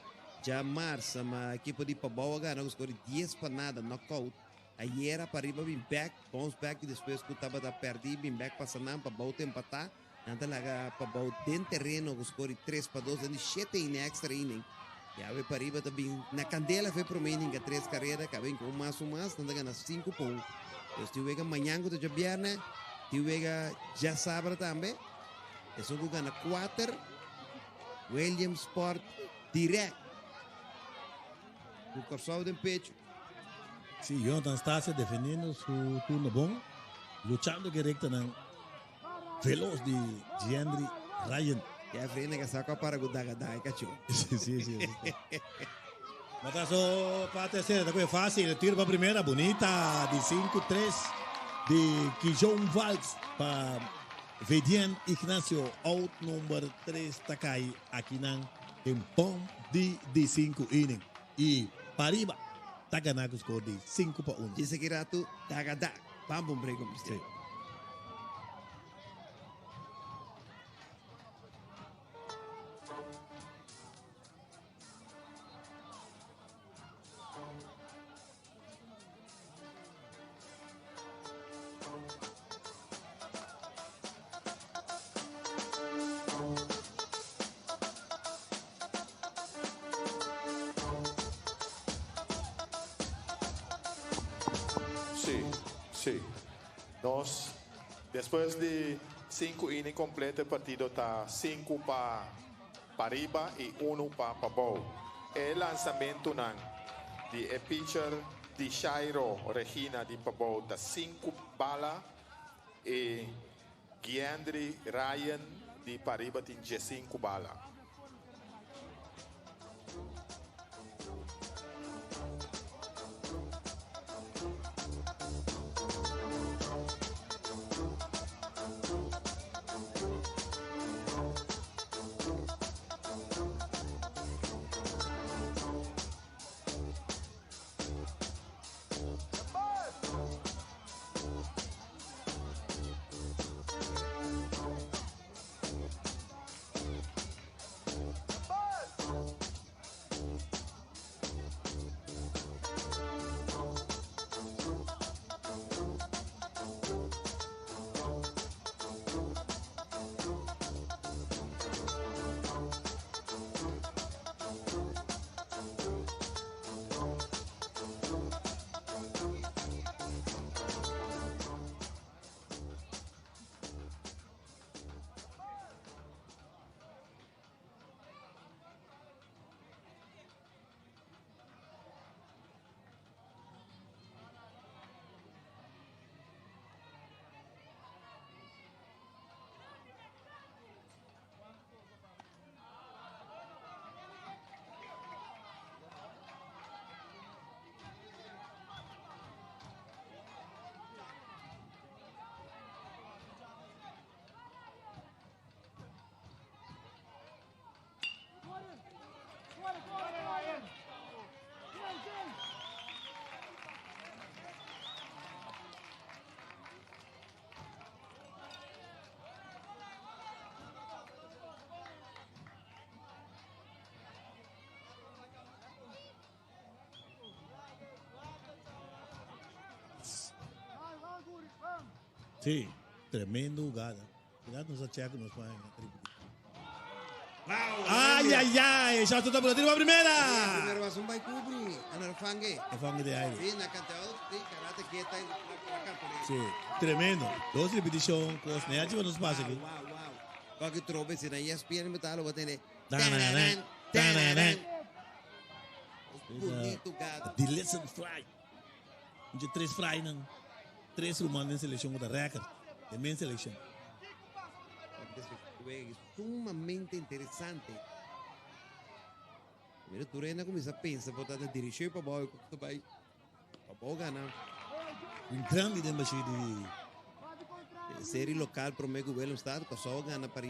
Chamar sama equipe de Pabawaga, nós escolhi 10 para nada, knockout. Aí era para arriba, bem back, bounce back, e depois que estava a perder, bem back para Sanam, para Bauta empatar. Nada lá para Bauta dentro do terreno, nós escolhi 3 para 2, e 7 em extra inning. E aí para arriba também, na candela foi para mim, 3 carreiras, acabei com um mais, nada ganha 5 pontos. Depois tive que amanhã, quando eu viernes, tive que já sábado também. Isso que ganha 4, Williams Sport Direct. O Corsol de pecho. Sim, Jonathan Stasia defendendo seu turno bom, lutando directo na veloz de Giandri Ryan. E a frente que saca para o Dagadai, cachorro. Sim. Mas só para a terceira, tá fácil, tiro para a primeira, bonita, de 5-3, de Kijon Valls para Vedian Ignacio, out número 3, tá cai aqui na pom de 5 inning. E Pariba, tá ganhando o score de 5-1. Dice que rato, Dagadai, vamos um break, Sim. Sí. Después de 5 innings completos, el partido está 5 para arriba y 1 para abajo. El lanzamiento de pitcher de Shairo Regina de Pablo está 5 balas y Giandri Ryan de Pariba tiene 5 balas. Sí, tremenda jugada. Cuidado nos achacos nos van a atribuir. Ay, ay, ay, já está por tiro a primeira. Primeiro vai vai cobrir, ana fangue. É fangue de aire. Sim, na cantel, sim, karate quieta e na cantel. Sí, tremendo. 2 repetições, cosne, ativa nos passa aqui. Wow. Qual que trobe se na ESPN metalo vai ter. Bonito gado. Die lesson fry. De 3 fry não. 3 romanos em seleção da record. De main seleção. Sumamente interessante. Mira, tu reina comienza a pensar, portanto, dirigir para baixo, para ganhar. Um grande demais de série local para o meu governo estado, que só ganha para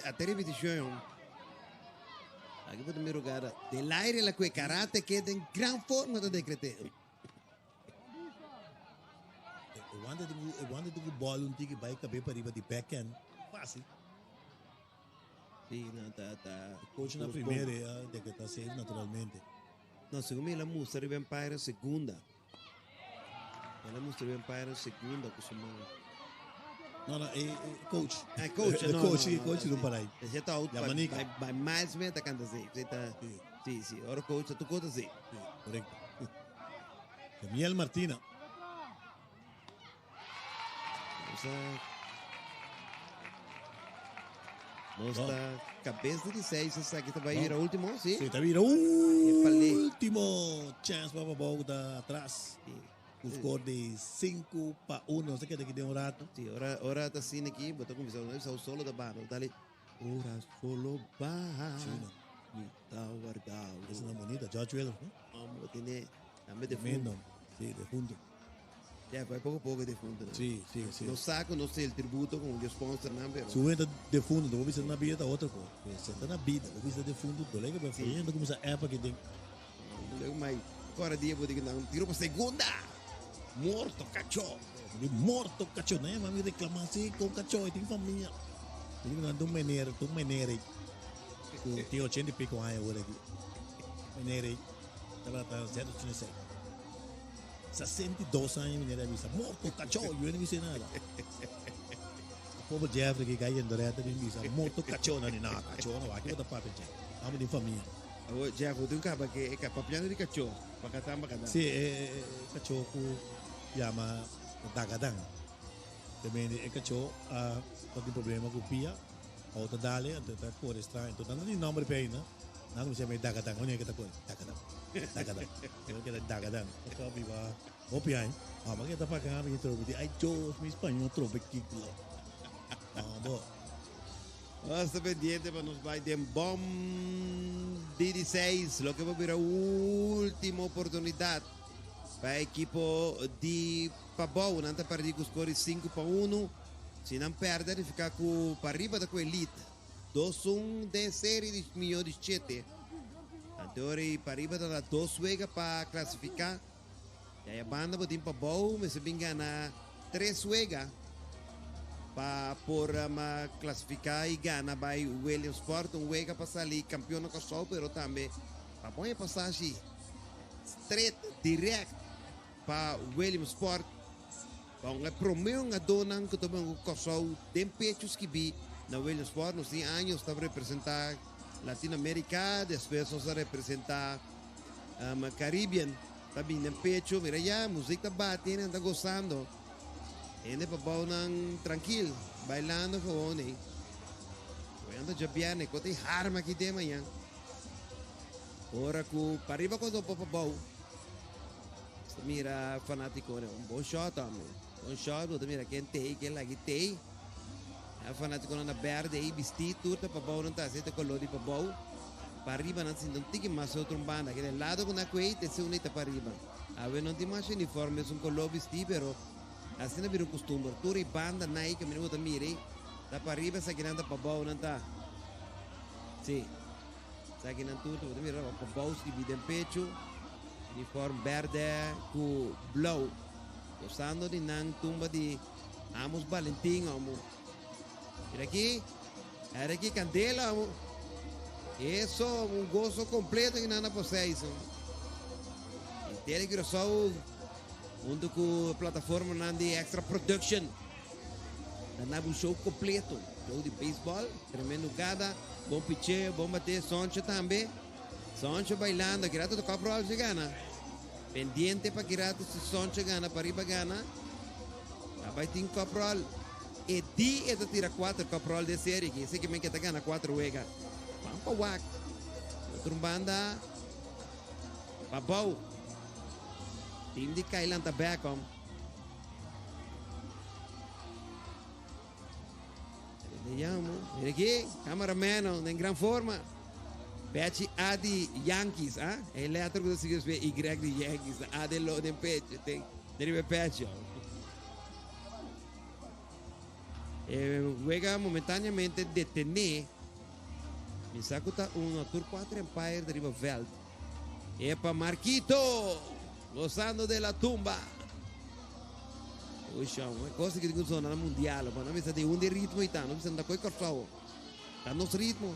até repetição. Aqui para o meu lugar, del aire la que karate queda em grande forma de decretar. Eu ando de bola um tique vai caber para riba de backhand. Fácil. Sim, não, tá. Coach na primeira, de que tá safe naturalmente. Não, segundo ela mostra o Empire segunda. Ela mostra o Empire segunda, que Não, coach. Coach, coach não para aí. Já tá out, vai mais meia tá cantando assim. Sim. Agora coach, tu conta assim. Correto. Daniel Martina. Nossa cabeça de 6, essa aqui vai ir o último, sim? Sim, vai ir o último chance para voltar atrás. O score de 5-1, não sei o que deu um rato. Sim, ora está assim aqui, botou conversão, não é solo da barra, tá ali. Ora solo barra. Sim, Tá guardado. Essa é uma bonita, George Willis, né? Vamos, tem também de fundo. Sim, de fundo. Já vai pouco a pouco de fundo. Né? Sim. No saco, não sei o tributo com o sponsor, não, pero... Se o entra de fundo, não vou visitar na vida, outra coisa. Se entra na vida, vou visitar de fundo, do legal, vai fazendo como essa época que tem. Mas, agora dia, vou dizer, não, tirou para segunda. Morto, cachorro. Morto, cachorro, né? Vai me reclamar assim com o cachorro, tem família. Tem que dar um meneiro aí. Tem 80 e pico anos agora aqui. Meneiro aí. Tá 0,86. 62 anos mineira vista. Morto, cachorro, eu não vi nada. O povo Jeffrey que cai em direto, não vi morto, cachorro, não cachorro, não, aqui eu tô papel, vamos de família. O Jeff, tu acaba que é papiano de cachorro, para catar. Sim, cachorro, chama dagadang. Também é que eu tem problema com pia, ou tá dale, então tá por estranho, então não tem nome para aí, né? Não sei mais dagadang, onde é que tá coisa? Dagadang. Eu quero dagadang. Então viva, o piai. Mas que tá para cá, me trouxe, ai Deus, me espanhol trouxe aqui lá. Bom. Basta pendiente para nos vai de bom 16, lo que va a ser a última oportunidade para a equipo de Pabau, nanta perdi com o score 5-1, se não perder ficar com para arriba da com elite, 2-1 de série de milhões de 7, agora para arriba da 2 vega para classificar, e a banda pode ir Pabau, mas se engana 3 vega para por classificar e ganhar by Williamsport, vega para sair campeão no Kosovo, mas também para pôr a passagem straight, direct para Williamsport. Kung promeo nga donan ko tumang Kosovo, tempechos que vi na Williamsport, nos 10 anos estava representar Latinoamérica, depois nos representar Caribbean, também tempecho, mira ya, música bate, anda gozando. Hindi pa ba nang tranquil, bailando ko one. Ando jabiane, ko ti harma ki tema yan. Ora ko pariba ko do papabaw. Mira fanático, un bom shot, amo. Un shot, mira quem tem, quem lagi tem. A fanático na verde e vestido tudo papabaw não tá certo color de papabaw. Pariba não se não tem que mais outro banda, que lado com a coite se unita pariba. A ver não tem mais uniforme, é um color vestido, pero assim não vira um costume. Tudo banda Nike, me não mire. Da para arriba sa kinanta pabaw nanta. Sim. Sa kinanta tudo, mira pabaw que vide em pecho. Uniforme verde com blue. Usando de nang tumba de Amos Valentim, amo. Mira aqui. Era aqui Candela, amo. Isso, gozo completo que nada por isso. Inteiro que só junto com a plataforma de Extra Production. Dá um show completo. Show de beisebol, tremendo gada, bom pitcher, bom bater, Soncha também. Soncha bailando, Kirato do Caporal se gana. Pendiente para Kirato se Soncha gana, para riba gana. Vai ter Caporal. E di é tira 4 Caporal de série, que sei que me quer gana 4 wega. Pampa wak. Outro banda. Babau. Team de Kailan tá back on. Vediamo, mira aqui, cameraman em grande forma. Pece A de Yankees, ah? É elétrico do seguinte, Y de Yankees, A de lo de pece, tem, deriva pece. Juega momentaneamente detener. Me saco tá tour 4 Empire deriva Veld. Epa Marquito, gozando de la tumba. Oxe, uma coisa que digo zona mundial, mas não precisa de de ritmo e tal, não precisa de coisa cortado. Tá nos ritmo.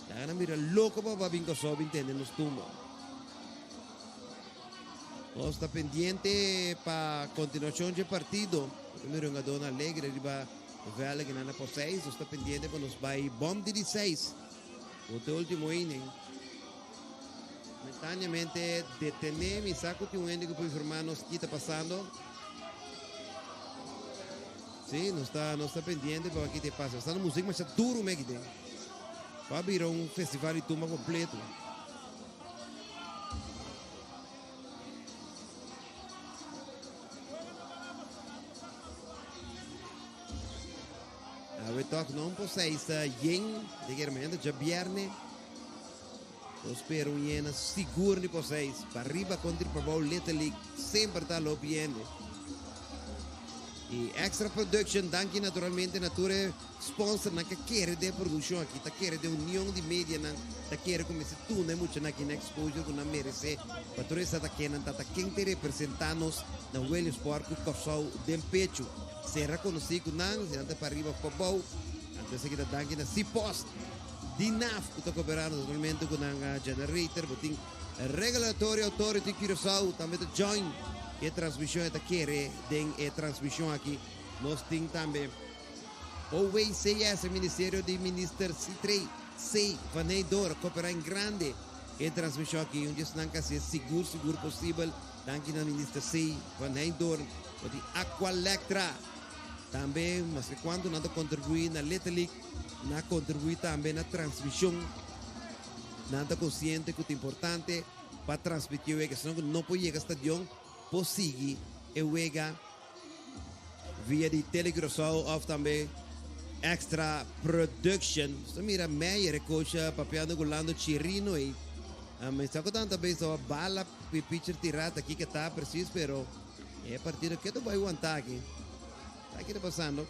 Tá na mira louco para vir com sob entende nos tumba. Nós está pendiente para continuação de partido. Primeiro uma dona alegre riba vela que nana por 6, está pendiente para nos vai bom de 16. O último inning. Momentaneamente detener, me saco que ende que por informar nos que está passando. Sim, não está pendiente para que te passa. Está no música, mas é duro, me que tem. Vai virar festival de tumba completo. We toc não por 6, yen, de germenda, já vierne. Eu espero um yen seguro de por 6. Para arriba contra o Bowl Little sempre está lo viene. E Extra Production, danke naturalmente nature sponsor na que quer de produção aqui, tá quer de união de mídia na, tá quer como se tu não muito na que na exposure que não merece, para tu essa tá quem te representar-nos na Williamsport com Kosovo de pecho, será conhecido não, se anda para arriba para bom, antes que tá danke na C-Post, DINAF, que tá cooperando naturalmente com a generator, botin regulatory authority Curaçao, também tá join e transmissão está querer den e transmissão aqui nós tem também o WCS Ministério de Minister C3 C Vanedor cooperar em grande e transmissão aqui onde se não quer ser seguro possível Dank je aan minister C van Heindorn voor die Aqualectra. Também, mas que quando nada contribui na letterlijk, na contribui também na transmissão. Nada consciente que é importante para transmitir o que senão não pode chegar ao estádio, pode seguir e wega via de telegrafo ou também extra production. So mira meia coach papiando gulando Chirino e mas está contando também só bala pitcher tirada aqui que está preciso, pero é partido que tu vai aguentar aqui. Está aqui passando.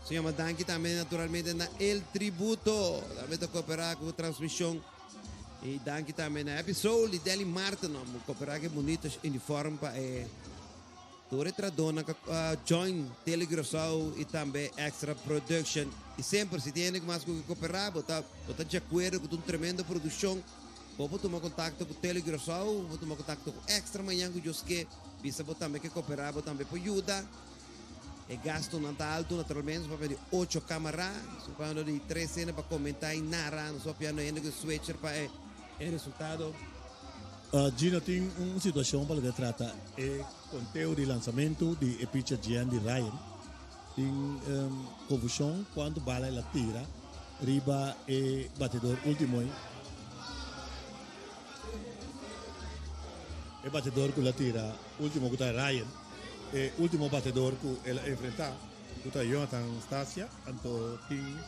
Se chama Danke também naturalmente na El Tributo, também está cooperar com a transmissão. E Danke também na episode de Deli Martin, cooperar com bonitos uniforme para Dore Tradona, join telegrafo e também extra production. E sempre se tem mais que cooperar, botar de acordo com uma tremenda produção. Vou tomar contato com o telegrafo, vou tomar contato com extra manhã que eu sei que também que cooperar, também para ajudar. E gasto não está alto, naturalmente, para ver 8 câmeras, para de 3 cenas para comentar e narrar, não só piano ainda que switcher para o resultado. Gino tem uma situação para que trata é conteúdo de lançamento de Epicha Gian de Ryan. Tem confusão quando bala ela tira, riba e batedor último. E batedor que ela tira, último que está Ryan. E último batedor que ela enfrentar, que está Jonathan Stasia, então tem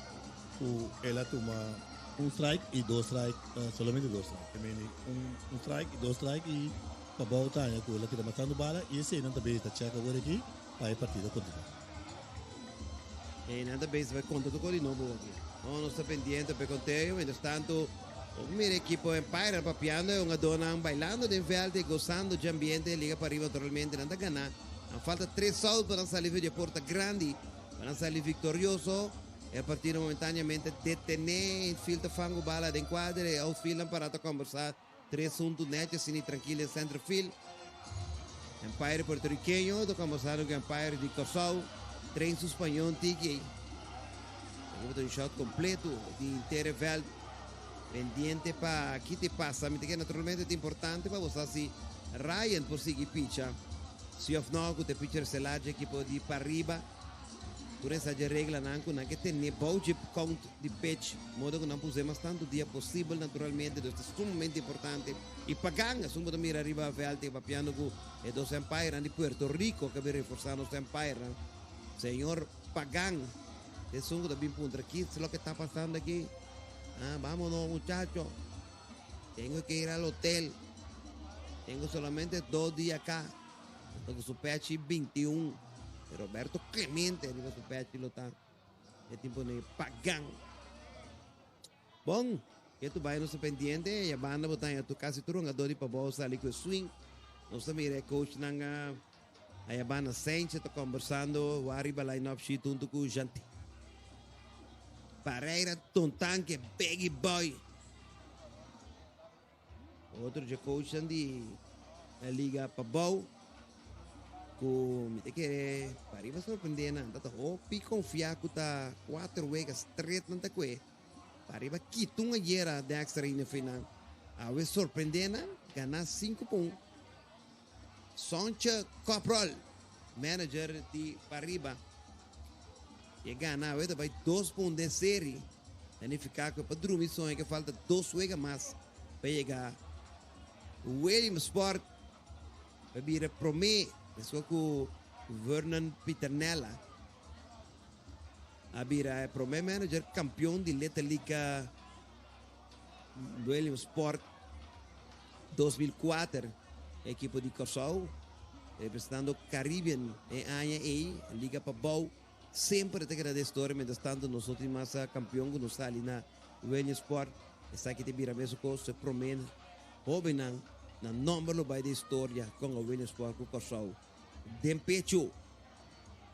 que ela toma strike e 2 strike, solamente 2 strike. Strike e 2 strike e para voltar que ela tira matando bala e esse não também está checa agora aqui para a partida continuar. E nada bem vai contar com de novo aqui. Não está pendiente para conteúdo, mientras tanto o meu equipo Empire papiando uma dona bailando de verde, gozando de ambiente, liga para arriba naturalmente, nada ganhar. Falta 3 sols para sair de Porta Grande, para sair vitorioso e a partir momentaneamente detener em fila de fango bala de enquadre e ao fila para conversar 3 assuntos netos assim tranquilo em centro field. Empire porto-riqueño, estou conversando com Empire de Corsol, 3 espanhol tiki. Tem um shot completo de intervalo pendiente para aqui te passa, que naturalmente é importante para você se Ryan por seguir pitcha. Se of no que te pitcher selagem equipo de para arriba, por essa regra não que tem budget count de pitch, modo que não pusemos tanto dia possível naturalmente, isso é sumamente importante. E paganga, summa da mira arriba a velte papiando com e dos Empire de Puerto Rico que vai reforçar os Empire. Senhor Pagan, é summa da bem ponto aqui, se lo que está passando aqui. Vámonos muchachos, tengo que ir al hotel, tengo solamente 2 días acá. Porque su patch 21, Roberto Clemente arriba su patch lo está é tempo de Pagan. Bom, que tu vai no seu pendiente e a banda botar tu casa tu jogador de para bolsa ali com o swing. Nós também é coach nanga a banda Saints está conversando o arriba line up sheet junto com o Janti. Pereira Tontanque Big Boy. Outro de coach de liga para bol. Me que para surpreender nada, hopi confiar que tá 4 vezes straight nada que para quitar uma guerra de extra no final. A vez surpreender ganhar 5 pontos. Soncha Corporal, manager de Pariba, e ganhar a vai 2 pontos de série. Tem ficar com para dormir sonho que falta 2 vezes mais para chegar. O William Sport vai vir prometer. Isso com Vernon Piternella. Abira é primeiro manager campeão de Letra Liga Williams Sport 2004, equipe de Corsol, representando Caribbean e ANA, Liga Pabau. Sempre te agradeço história, mas tanto nós últimos campeão que nos ali na Williams Sport, está aqui te vira mesmo com se promete, jovem na número vai de história com o Williams Sport com o Corsol. Dempecho,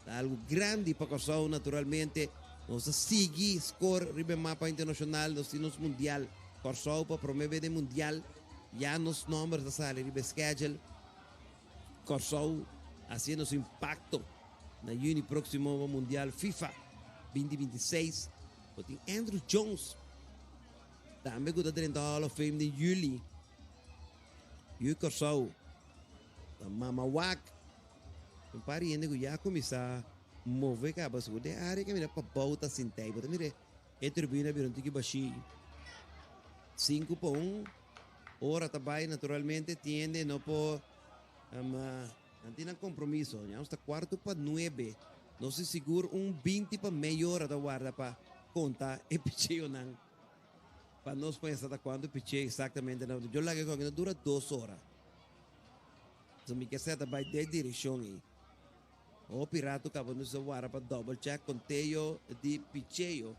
algo grande para o Corsol, naturalmente. Nós seguimos score, ribe mapa internacional, nos sinos mundial. Corsol para promover de mundial, já nos números da sala, ribe schedule. Corsol, haciendo su impacto na Juni próximo mundial FIFA 2026. Tem Andrew Jones, também que está dentro da Hall of Fame de Juli. E o Corsol, Mama Wak. Um pariente que já começa a mover a cabeça de área que mira para volta sem tempo. Mire, a tribuna vira um tique baixinho. 5-1. Hora também, naturalmente, tiende não por... não tem compromisso. Já está 4-9. Não se segura 20 para meia hora da guarda para contar e picheio não. Para nós pensar quando picheio exatamente não. Eu lá que dura 2 horas. Então, me quer certa vai de direção aí. O pirata acaba nos guarda para double check conteio de picheio.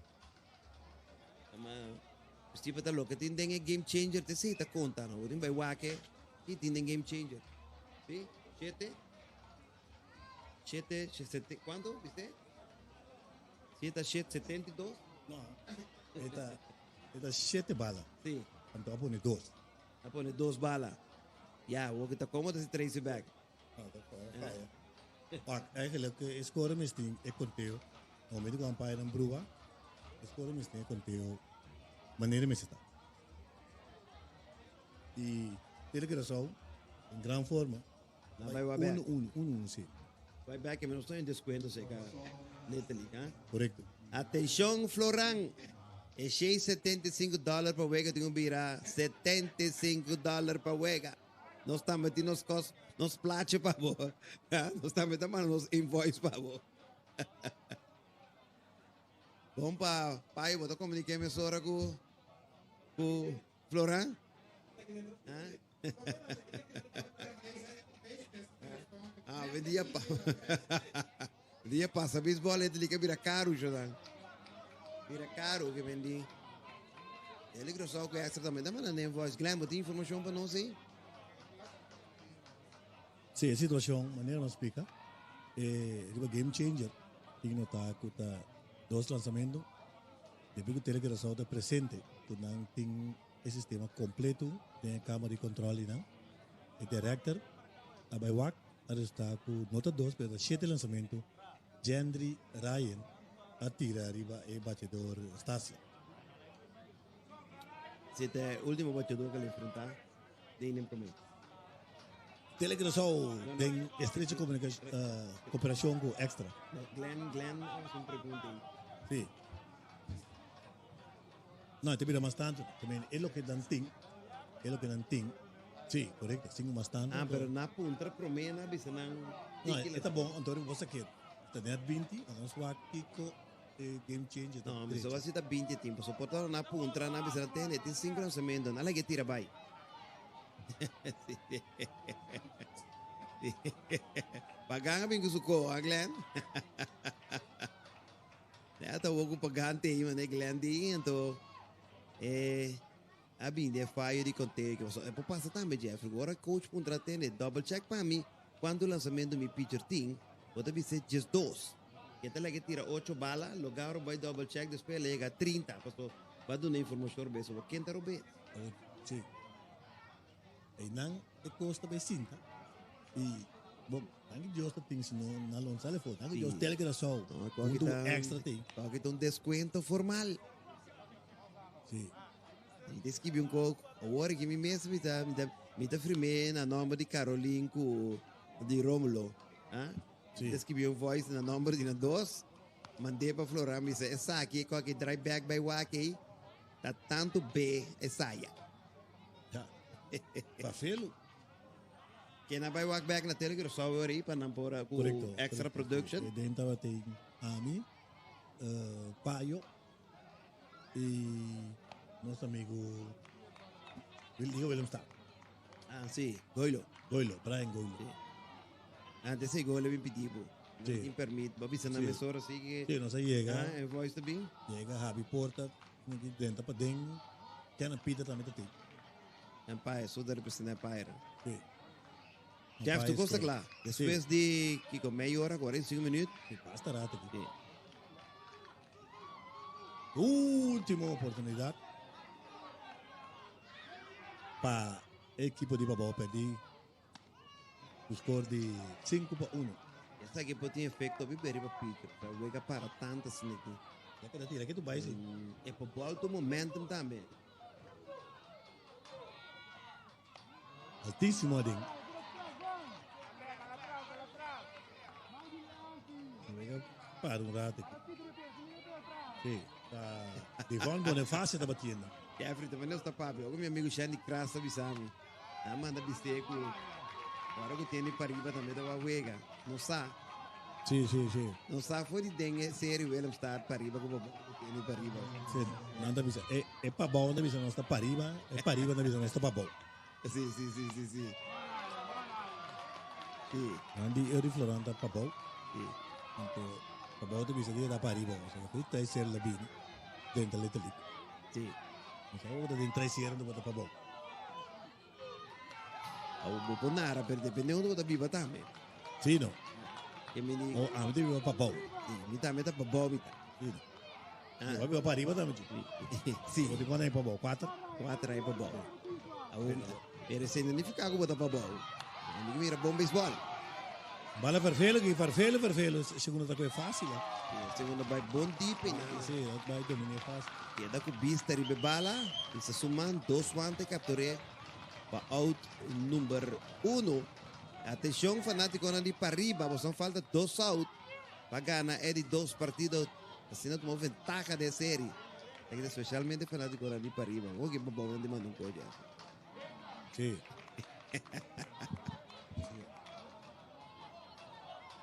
Mas tipo tá louco, tem game changer, te sei tá conta não. Tem vai wake, e tem game changer. Sim? 7, ¿cuánto? ¿Viste? 72? No, esta 7 balas. Sí. Então põe 2. A pone 2 balas. Ya, o que tá cómodo esse trace back. Eigenlijk score misschien ik conteo. No momento que vai na brua, score misschien conteo. Maneira me está. E ele que só em grande forma. Não vai back. Sim. Vai back, mas não estou em desconto, sei cá. Netalie, hein? Correto. Atenção, Floran. É $75 por wega, tem virar $75 por wega. Nós estamos metendo nos platos para você. Nós estamos metendo nos invoice para você. Bom, pai, eu vou comunicar minha senhora com Floran. Dia passa, bisbola ele que vira caro, Jordan. Vira caro que vendi. Ele que só que é exatamente, mas não é voz. Guilherme, tem informação para nós aí? Sim, a situação, maneira não explica. É uma game changer. Tem que notar que tá 2 lançamentos. Depois que o telegrafo está presente, tu não tem esse sistema completo, tem a câmera de controle, não? O director, a Baywak, está com nota 2, pero 7 lançamentos. Gendry Ryan atira arriba e batedor Stasia. Esse é o último batedor que ele enfrentar, tem nem problema. Telegrafo tem estreita cooperação com Extra. Glenn, sempre perguntei. Sim. Não, te vira bastante. Também é o que não tem. Sim, correto. Sim, bastante. Pero na punta, promena, bisa nang... Não, é bom, Antônio, você quer. Tem 20, vamos lá, Kiko, game changer. Não, mas só você tá 20 tempo. Só portar na punta, na bisa tem 5 lançamentos. Nala que tira vai. Pagang bing gusto ko, Glenn. Ito, huwag ko paghante yun, Glenn. Di ito. Abin, é falho de conteúdo. É para passar também, Jeff. Agora, coach punta tem double check para mim. Quando o lançamento me pitcher tem, pode ser just 2. Então, ele tira 8 balas, lugar vai double check, depois ele chega 30. Pastor, vai dar uma informação sobre isso. Quem está roubando? Sim. E não é custa bem cinta. E, bom, não é Deus que tem, senão não lança telefone. Não é Deus telegrafou. Muito extra tem. Aqui tem desconto formal. Sim. E descrevi pouco. Agora que me mesmo me tá frime na nome de Caroline de Romulo. Descrevi voice na nome de 2. Mandei para Floran, me disse, essa aqui, qualquer drive back by Waki, tá tanto B, essa aí. Para fê-lo? Que na vai walk back na Telegram, só eu aí para não pôr extra production. Dentro tem Ami, Paio e nosso amigo William Stark. Sim, Goilo, Brian Goilo. Antes de Goilo bem pedido. Não tem permite, babi se na mesora assim que... Sim, não sei chega. É voice também? Chega, Javi Porta, dentro para dentro, tem a pita também tem. Empire, sou da representante Empire. Sim. Jeff, tu gosta lá? Depois de Kiko, meia hora, 45 minutos. Basta rato aqui. Última oportunidade para a equipe de Babó perder o score de 5-1. Essa equipe tem efeito bem para Peter, para jogar para tantas assim aqui. É que tira que tu vai sim. É para alto momentum também. Altíssimo ading. Noruega para um rato. Sim. Devon Bonifácio está batendo. Jeffrey, também não está papo. Eu, meu amigo Xande Krasa, bisami. Manda bisteco. Agora que tem para riba também da Wega. Não sabe? Sim. Não sabe, foi de dengue, sério, ele está para riba, como tem para riba. Sim, não está bisa. É para bom, não bisa, não está para riba. É para riba, não bisa, não está para bom. Sim. Sim. Andi eu de Floranta para bom. Sim. Então, para bom, não bisa, dia da para riba. Então, está ser labini. Dentro da letra. Sim. Então, eu tenho 3 anos para para bom. O bom nada, depende onde você vive também. Sim, não. Que me diga. Oh, amo de viver para bom. Sim, me também está para bom, me Sim. Eu vou para riba também. Sim. Eu tenho quanto aí para bom? 4? 4 aí para bom. Ele se identifica com o para bom. Ele mira bom beisebol. Bala vervelo, segundo tá coisa fácil. Segundo vai bom tipo, né? Sim, vai dominar fácil. E da com bista ribe bala, e se suman 2 guantes capturé para out número 1. Atenção fanático na de para riba, você falta 2 out para ganhar é de 2 partidos, assim não tomou ventaja de série. Especialmente fanático na de para riba, o que bom não demanda um coisa. Sim.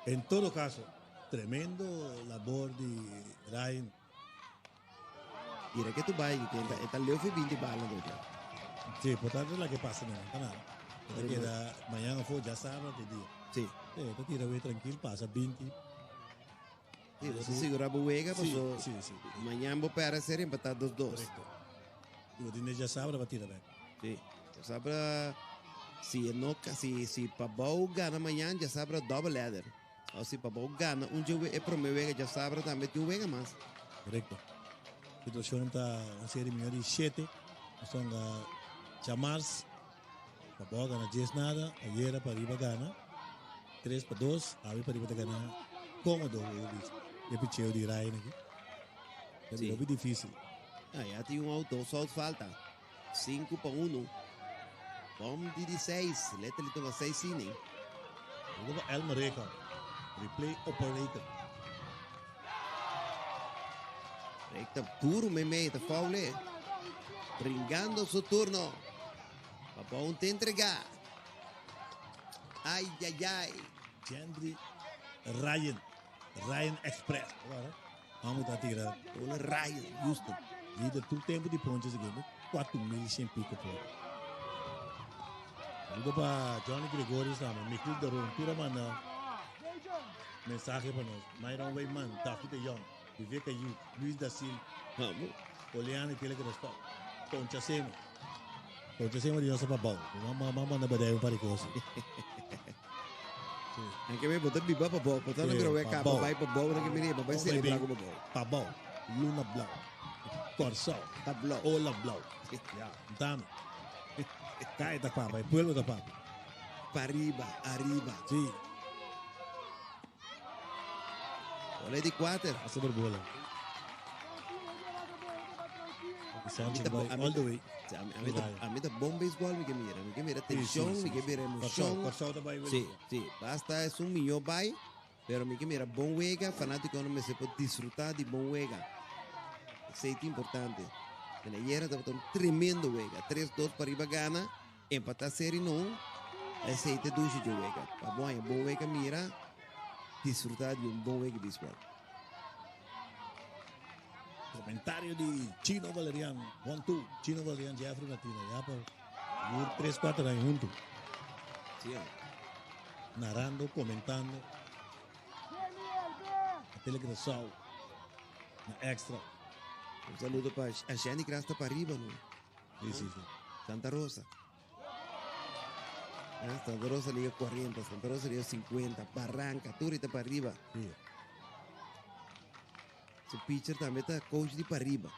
En todo caso, tremendo labor de Ryan. Mira que tu vai, que está leu foi 20 balas do dia. Sí, portanto é lá que passa não, canal. Porque da manhã foi já sábado de dia. Sim. Tá tira bem tranquilo, passa 20. Sim, você segura a buega, passou. Sim. Amanhã vou para a série empatar 2-2. Correcto. E o dinheiro já sábado vai tirar bem. Sim. Já sabe, se Pabau ganha amanhã, já sabe double ladder. Ou se Pabau ganha jogo é para o meu já sabe também tem um mais. Correcto. A situação está uma série melhor de 7. São chamars. Pabau ganha 10 nada. Ayer para riba ganha 3-2. Aí para riba ganha cômodo. Eu pichei de Ryan aqui. É muito difícil. Já tem auto, só falta 5-1. Bom de 16. Letra ele toma 6 sim. Elmer Record. Replay operator. Recta puro meme, tá faule. Bringando seu turno. Papão te entregar. Ai. Gendry Ryan Express. Agora, vamos a tirar. Olha Ryan, justo. Líder todo tempo de pontos aqui. 4.100 pico por. Liga para Johnny Gregorio, Mikil Daron, Tura Mana. Mensagem para nós. Myron Wayman, David de Jong, Viveca Yu, Luiz da Silva, Poliana e Telegrafo, Concha Sema de nossa babão. Vamos mandar para um paricoso. Anche me botar biba para bom, botar na minha weka, vai para bom, na minha vai ser para bom. Babão, Luna Blau, Corsol, Tablau, Ola Blau. Dame. Cai da papa, pueblo da papa. Arriba. Sim. Olha de 4. Essa borbola. All the way. A mim tá bom beisebol, me mira tensão, me mira emoção. Corsol da vai. Sim. Basta é um milhão vai, pero me mira bom wega, fanático não me se pode desfrutar de bom wega. Isso é importante. Ayer estava um tremendo wega, 3-2 para riba gana, empatar série não, aceita duche de wega. Tá bom, é bom wega mira, desfrutar de bom wega beisebol. Comentário de Chino Valeriano, 1-2, Chino Valeriano, Jeffrey Martina, já para 3-4 aí junto. Sim. Narrando, comentando. A telegrafo, na extra. Um saludo para a Xande Crasta para arriba, não? Sim. Santa Rosa. Santa Rosa liga 40, Santa Rosa liga 50, Barranca, Turita para arriba. Sim. Su pitcher também está coach de para arriba.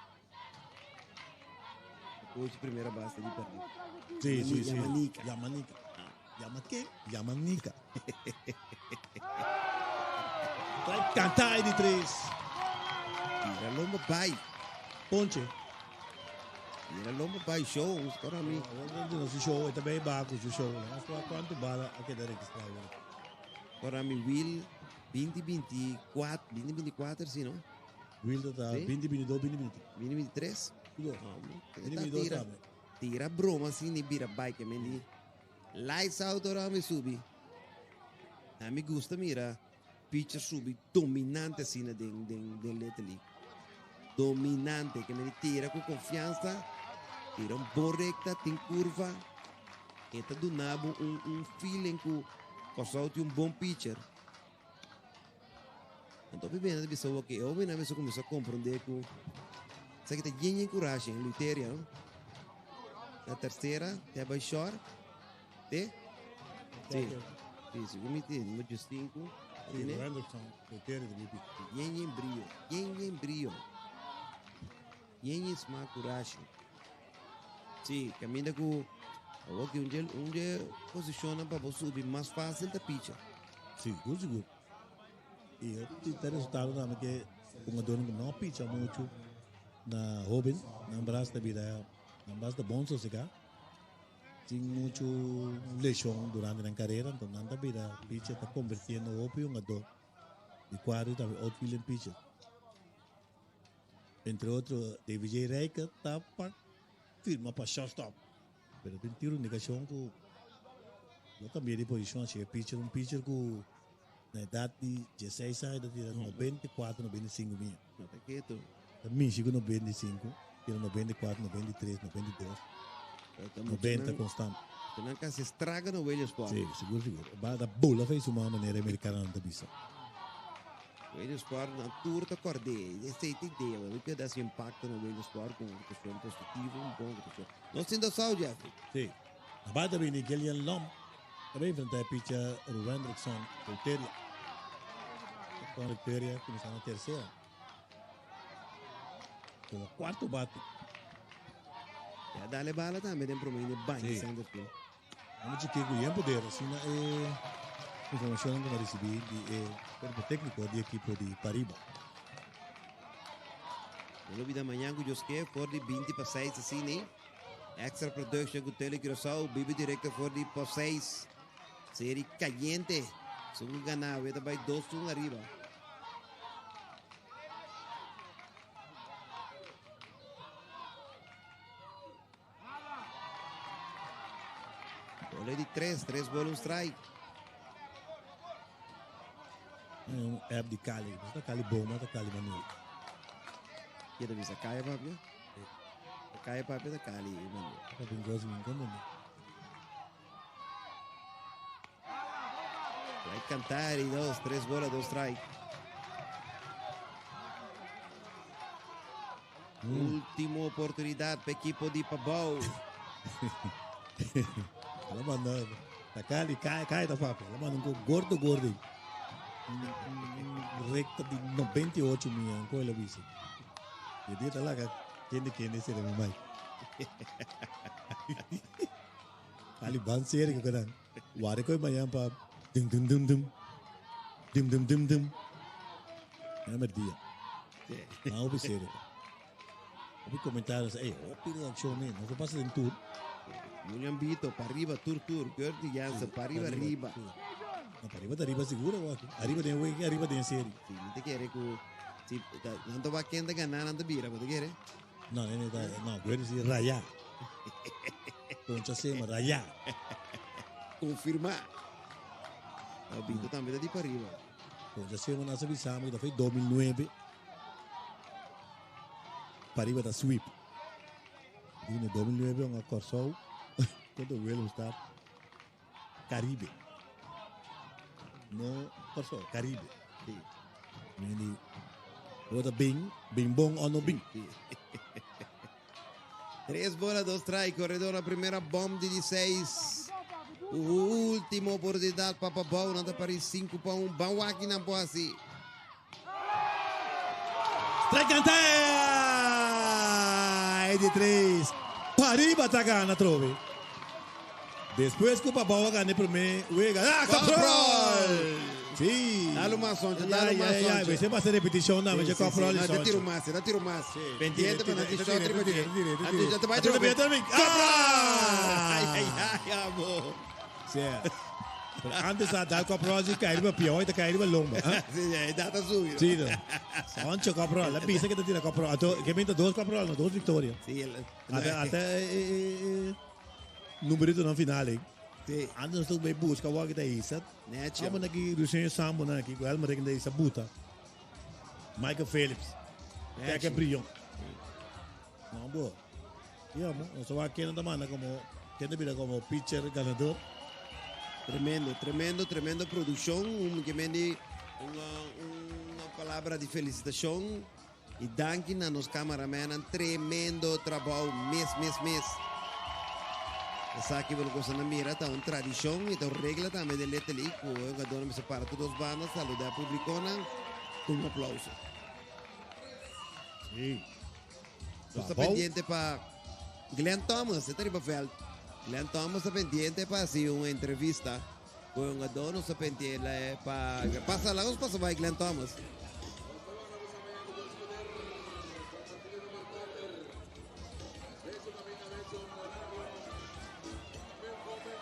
Coach de primeira base de para arriba. Sim. Yamanica. Yamanica. Vai cantar aí de 3. Tira lomba, vai. Ponche. Tira lomba, vai. Show. Para mim. Nosso show é também baco, o show. Quanto bala aqui da registrada. Para mim, Will, 2024, sim, não? Wilder tá Sim. 2022, 2023? Tudo. Não, 2022 tira, sabe. tira broma assim, ni bira bike, mendi. Lights out, ora me subi. A me gusta, mira, pitcher subi dominante assim, den leteli. Dominante, que me tira com confiança, tira boa recta, tem curva. Eta do nabo feeling que o bom pitcher. Então, bem, a pessoa que eu venho a pessoa começou a compreender que sabe que tem coragem em luteria, não? Na terceira, tem baixar, tem? Sim. Isso, eu me entendo, número 5, Sim, o Anderson, luteiro de Bibi. brio. Yen smart coragem. Sim, caminha com o que um dia posiciona para você subir mais fácil da pitcher. Seguro. E eu tive resultado também que o dono não picha muito na Robin, na braço da vida, na braço da bom social. Tem muito lesão durante a carreira, então na vida picha está convertindo o opio em dor. E quadro também outfield picha. Entre outros, David J. Reika está para firma para shortstop. Pero tem tiro negação que não cambia de posição, se é pitcher com na idade de 16 anos, ele tira 94, 95 mil. Também chegou 95, tira 94, 93, 92. 90 constante. Então, não se estraga no velho sport. Sim, seguro. Vai dar bola, fez uma maneira americana na vista. O velho sport, na tour, está acordei. Essa é a ideia, o que dá esse impacto no velho sport com uma questão positiva, bom questão. Nós temos saúde, Jeff. Sim. A base também de Gillian Lom, também enfrentar a pitcher Ruben Hendrickson, Luteria. Com a Luteria, começando na terceira. Com o quarto bate. Já dá-lhe bala também, tem problema de banho, sem dúvida. Vamos dizer que o poder, assim, a informação que eu recebi do corpo técnico da equipe de Pariba. No vida amanhã, que eu esqueci, for de 20 para 6, assim, né? Extra production com Tele Curaçao, Bibi Directa for de para 6. Série caliente. Se um ganhar, vai 2-1 arriba. Bola de 3 bolas strike. É um app de Cali, mas tá Cali bom, mas tá Cali manual. E da visa Caia Papi? Caia Papi da Cali manual. Tá bem gosto de mim, Vai cantar e 3 bolas, 2 strike. Última oportunidade para a equipe de Pabau. Ela mandou, tá Cali, cai da Papi. Ela mandou um gordo. Recta de 98 mil, com ela visa. E dia tá lá, quem esse era meu mãe. Ali ban sério que eu quero. O ar é que eu manhã para dum. É meu dia. Não ouvi sério. Ouvi comentários, opinião show mesmo, não vou passar em tudo. William Bito, para arriba, tour, Gertie Jansen, para arriba. Não, para arriba seguro, arriba tem o arriba tem série. Sim, não te quer que não te vai querer ganhar, não te vira, não te quer? Não, Gertie se rayar. Concha se rayar. Confirmar. O Bito também está de para arriba. Concha se nós avisamos que foi 2009. Para arriba da sweep. E em 2009 uma Corsol, quando o William está Caribe. No Corsol, Caribe. Ini outra bem bom ou não bem. 3 bolas, 2 strike, corredor a primeira bomba de 16. Última oportunidade para Pabau, não está para 5 para 1. Bom aqui na Boassi. Strike é de 3. Pariba tá ganhando, trove. Depois que o Pabau ganha primeiro, o ganha. Caprol! Sim. Dá-lhe uma sonja, Você vai fazer repetição, não, mas é Caprol. Dá tiro mais. Pendiente para não te shot, direito. Vai também. Ai, amor. Certo. Pero antes a dar caporal de cair para pior, de cair para lomba. Sim, é data subiu. Sim, Soncho caporal, la pista que te tira caporal. Que vem dois caporal, duas vitórias. Sim, até numerito na finale. Sim. Antes tu bem busca o que tá aí, sabe? Né, tio? Amo aqui Luciano Sambo na aqui, ela me tem essa buta. Michael Phillips. É que é brilhante. Não, boa. E amo, só aqui na mana como tiene vida como pitcher ganador. Tremendo produção, que mende uma palavra de felicitação e danke na nos cameraman, tremendo trabalho, mês. Essa aqui vamos começar na mira, tá uma tradição e tá uma regra também de letra ali, que o jogador me separa todas as bandas, saludar a publicona, um aplauso. Sim. Está pendiente para Glenn Thomas, está aí para Feld. Glenn Thomas está pendiente para fazer uma entrevista com um jogador, está pendiente para passa lá, passa vai Glenn Thomas.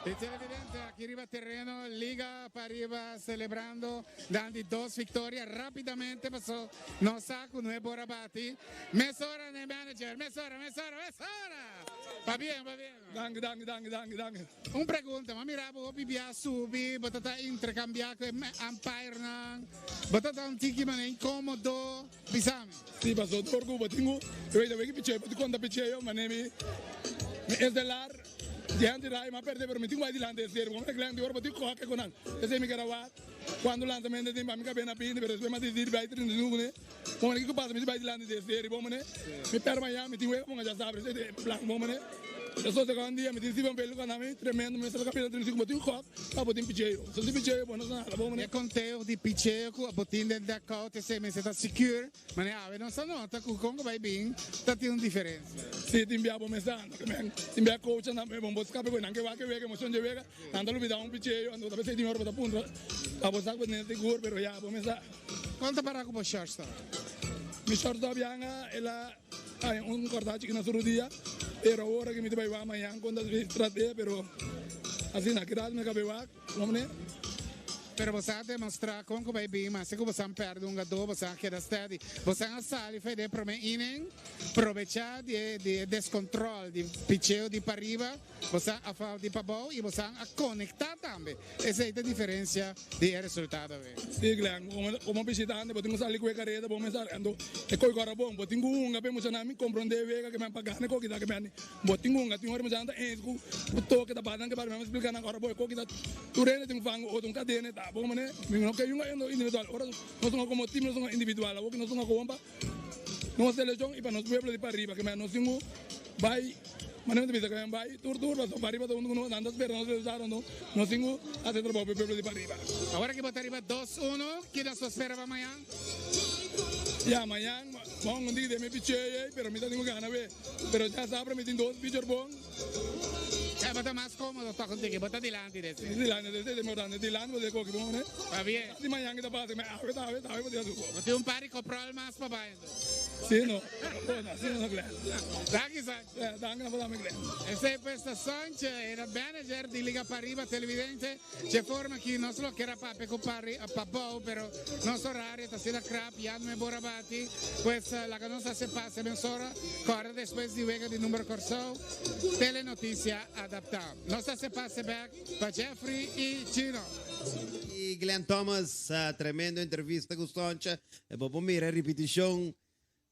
Il televidente aquí arriba a terreno, Liga para arriba celebrando, dando dos victorias rápidamente, pasó Nosaku, nuevo Rabati, mesora de manager, mesora. Va bien. Danke. Un pregunta, ma miravo bibia subi, botata intercambiato umpire nang, botata un tiki man incomodo, bisami. Sì, passo torgo, batingo, vedo che piace, ti conta piace, ma ne es de lar. Diante rai ma perde per metti vai di lande sera come Glenn di orbo ti coca con an e se mi carawat quando lanzamento di mamma bene bene per poi ma di vai 31 ne come che passa mi vai di lande sera bomone mi per Miami ti vuoi come già sabe se black bomone da sotto con dia mi ti si bello con me tremendo mi sta capendo 35 ti coca a botin picheo se ti picheo buona sana bomone e con te di picheo a botin del d'accordo se mi sta sicuro ma ne ave non sa nota con vai bin tati un differenza sì ti inviavo messaggio che mi invia coach na me bombo scape con anche va che mo son je vega andalo mi da un picheo ando da di orbo da punto a bosa con ne sicuro però ya bombe sa quanto para con short mi short da bianga e la hai un cordaci che na solo dia era ora che mi vai va ma quando strade però assim na grad me capeva come per você demonstrar como vai bem, mas se você perde um jogador, você queda steady, você assale fede para mim inen, aproveitar de descontrole, de picheo de para arriba, você a favor de para baixo e você a conectar também. Essa é a diferença de resultado. Sim, Glenn, como visitante, eu tenho sair com a careta, vou começar ando, e coi agora bom, eu tenho que me chamar, me compreender vega que me pagar, né, coisa que me, eu tenho que me chamar, o toque da banda que para me explicar agora bom, coisa tu rende tenho fango, ou cadena tá bom, né? Não que eu individual, ora nós somos como time, nós somos individual, ou que nós somos como nós seleção e para nós pueblo de para arriba, que nós temos vai mana não bisa que vai tur mas para arriba todo mundo anda esperando nós usaram nós temos até trabalho para pueblo de para arriba. Agora que botar arriba 2-1, que nós espera amanhã? Ya amanhã vamos um dia de me pichei, pero me tenho ganas ver, pero já sabe me tem dois pitcher bom. Bota mais cômodo, toca contigo, bota dilante desse. Dilante desse, morando dilante, vou dizer que bom, né? Va bien. De manhã que tá passando, mas tá, vou dizer que bom. Tem um pari comprar mais para baixo. Sim, não. Sim, não, Glenn. Danke, Sancho. Danke, não vou Glenn. Esse é questo Sancho, era manager di Liga Pariba televidente. C'è forma che non solo che era pape con pari a papò, però non so orario, sta sera crap, ya no me borabati. Pues la que no se pasa mensora, corre después de Vega di numero corso, telenoticia adaptada. No se pase back para Jeffrey y Chino. E Glenn Thomas, tremendo entrevista com o Soncha. E poi mira repetição.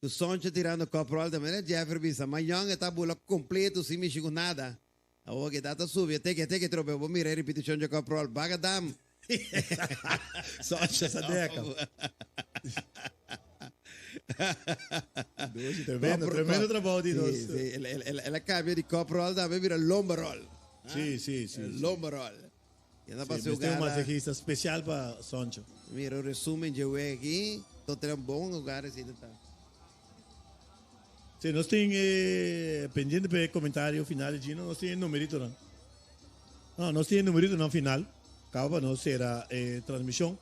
O Soncha tirando corporal também, Jeffrey bisa. Amanhã está bula completo, sem mexer com nada. O que data sube, até que trope. Poi mira repetição de corporal. Bagadam. Soncha essa década. Tremendo trabalho de nós. Ela cambia de corporal também, vira lombarol. Sim. Lombarol. Tem um massagista especial para Soncho. Mira o resumo de hoje aqui. Então tem um bom lugar assim. Sim, nós temos pendente para o comentário final, Gino, nós temos numerito não. Não, nós temos numerito no final. Acaba não será transmissão.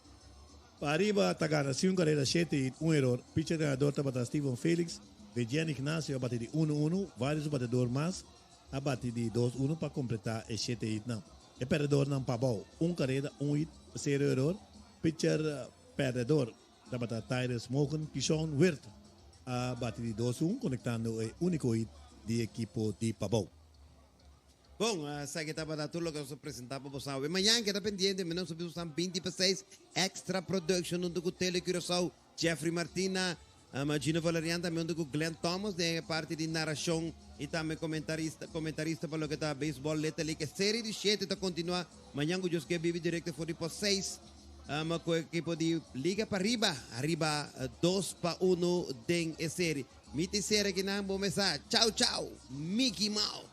Para arriba, está ganhando 5 carreiras, 7 e 1 erro. Pitcher ganhador está batendo Steven Felix. Vigiano Ignacio abate de 1-1. Vários batedores mais. Abate de 2-1 para completar 7 e não. E perdedor ng Pabao. Carrera, hit, 0 error. Pitcher perdedor. Dapat Tyrus Moken, Kishon Wirth. Bate de 2-1, conectando o único hit do equipo de Pabao. Bom, sa kita para tulo que se apresentava para você. Amanhã que está pendiente, menos sobre os 26 extra production no do Tele Curaçao, Jeffrey Martina, Gino Valerian também do Glenn Thomas, de parte de narração e também comentarista para o que está beisebol letali que série de 7 está continuar. Amanhã o José vive direto for por 6. Com o equipo de Liga para arriba 2-1 den série. Miti série que não vou começar. Tchau, tchau, Mickey Mouse.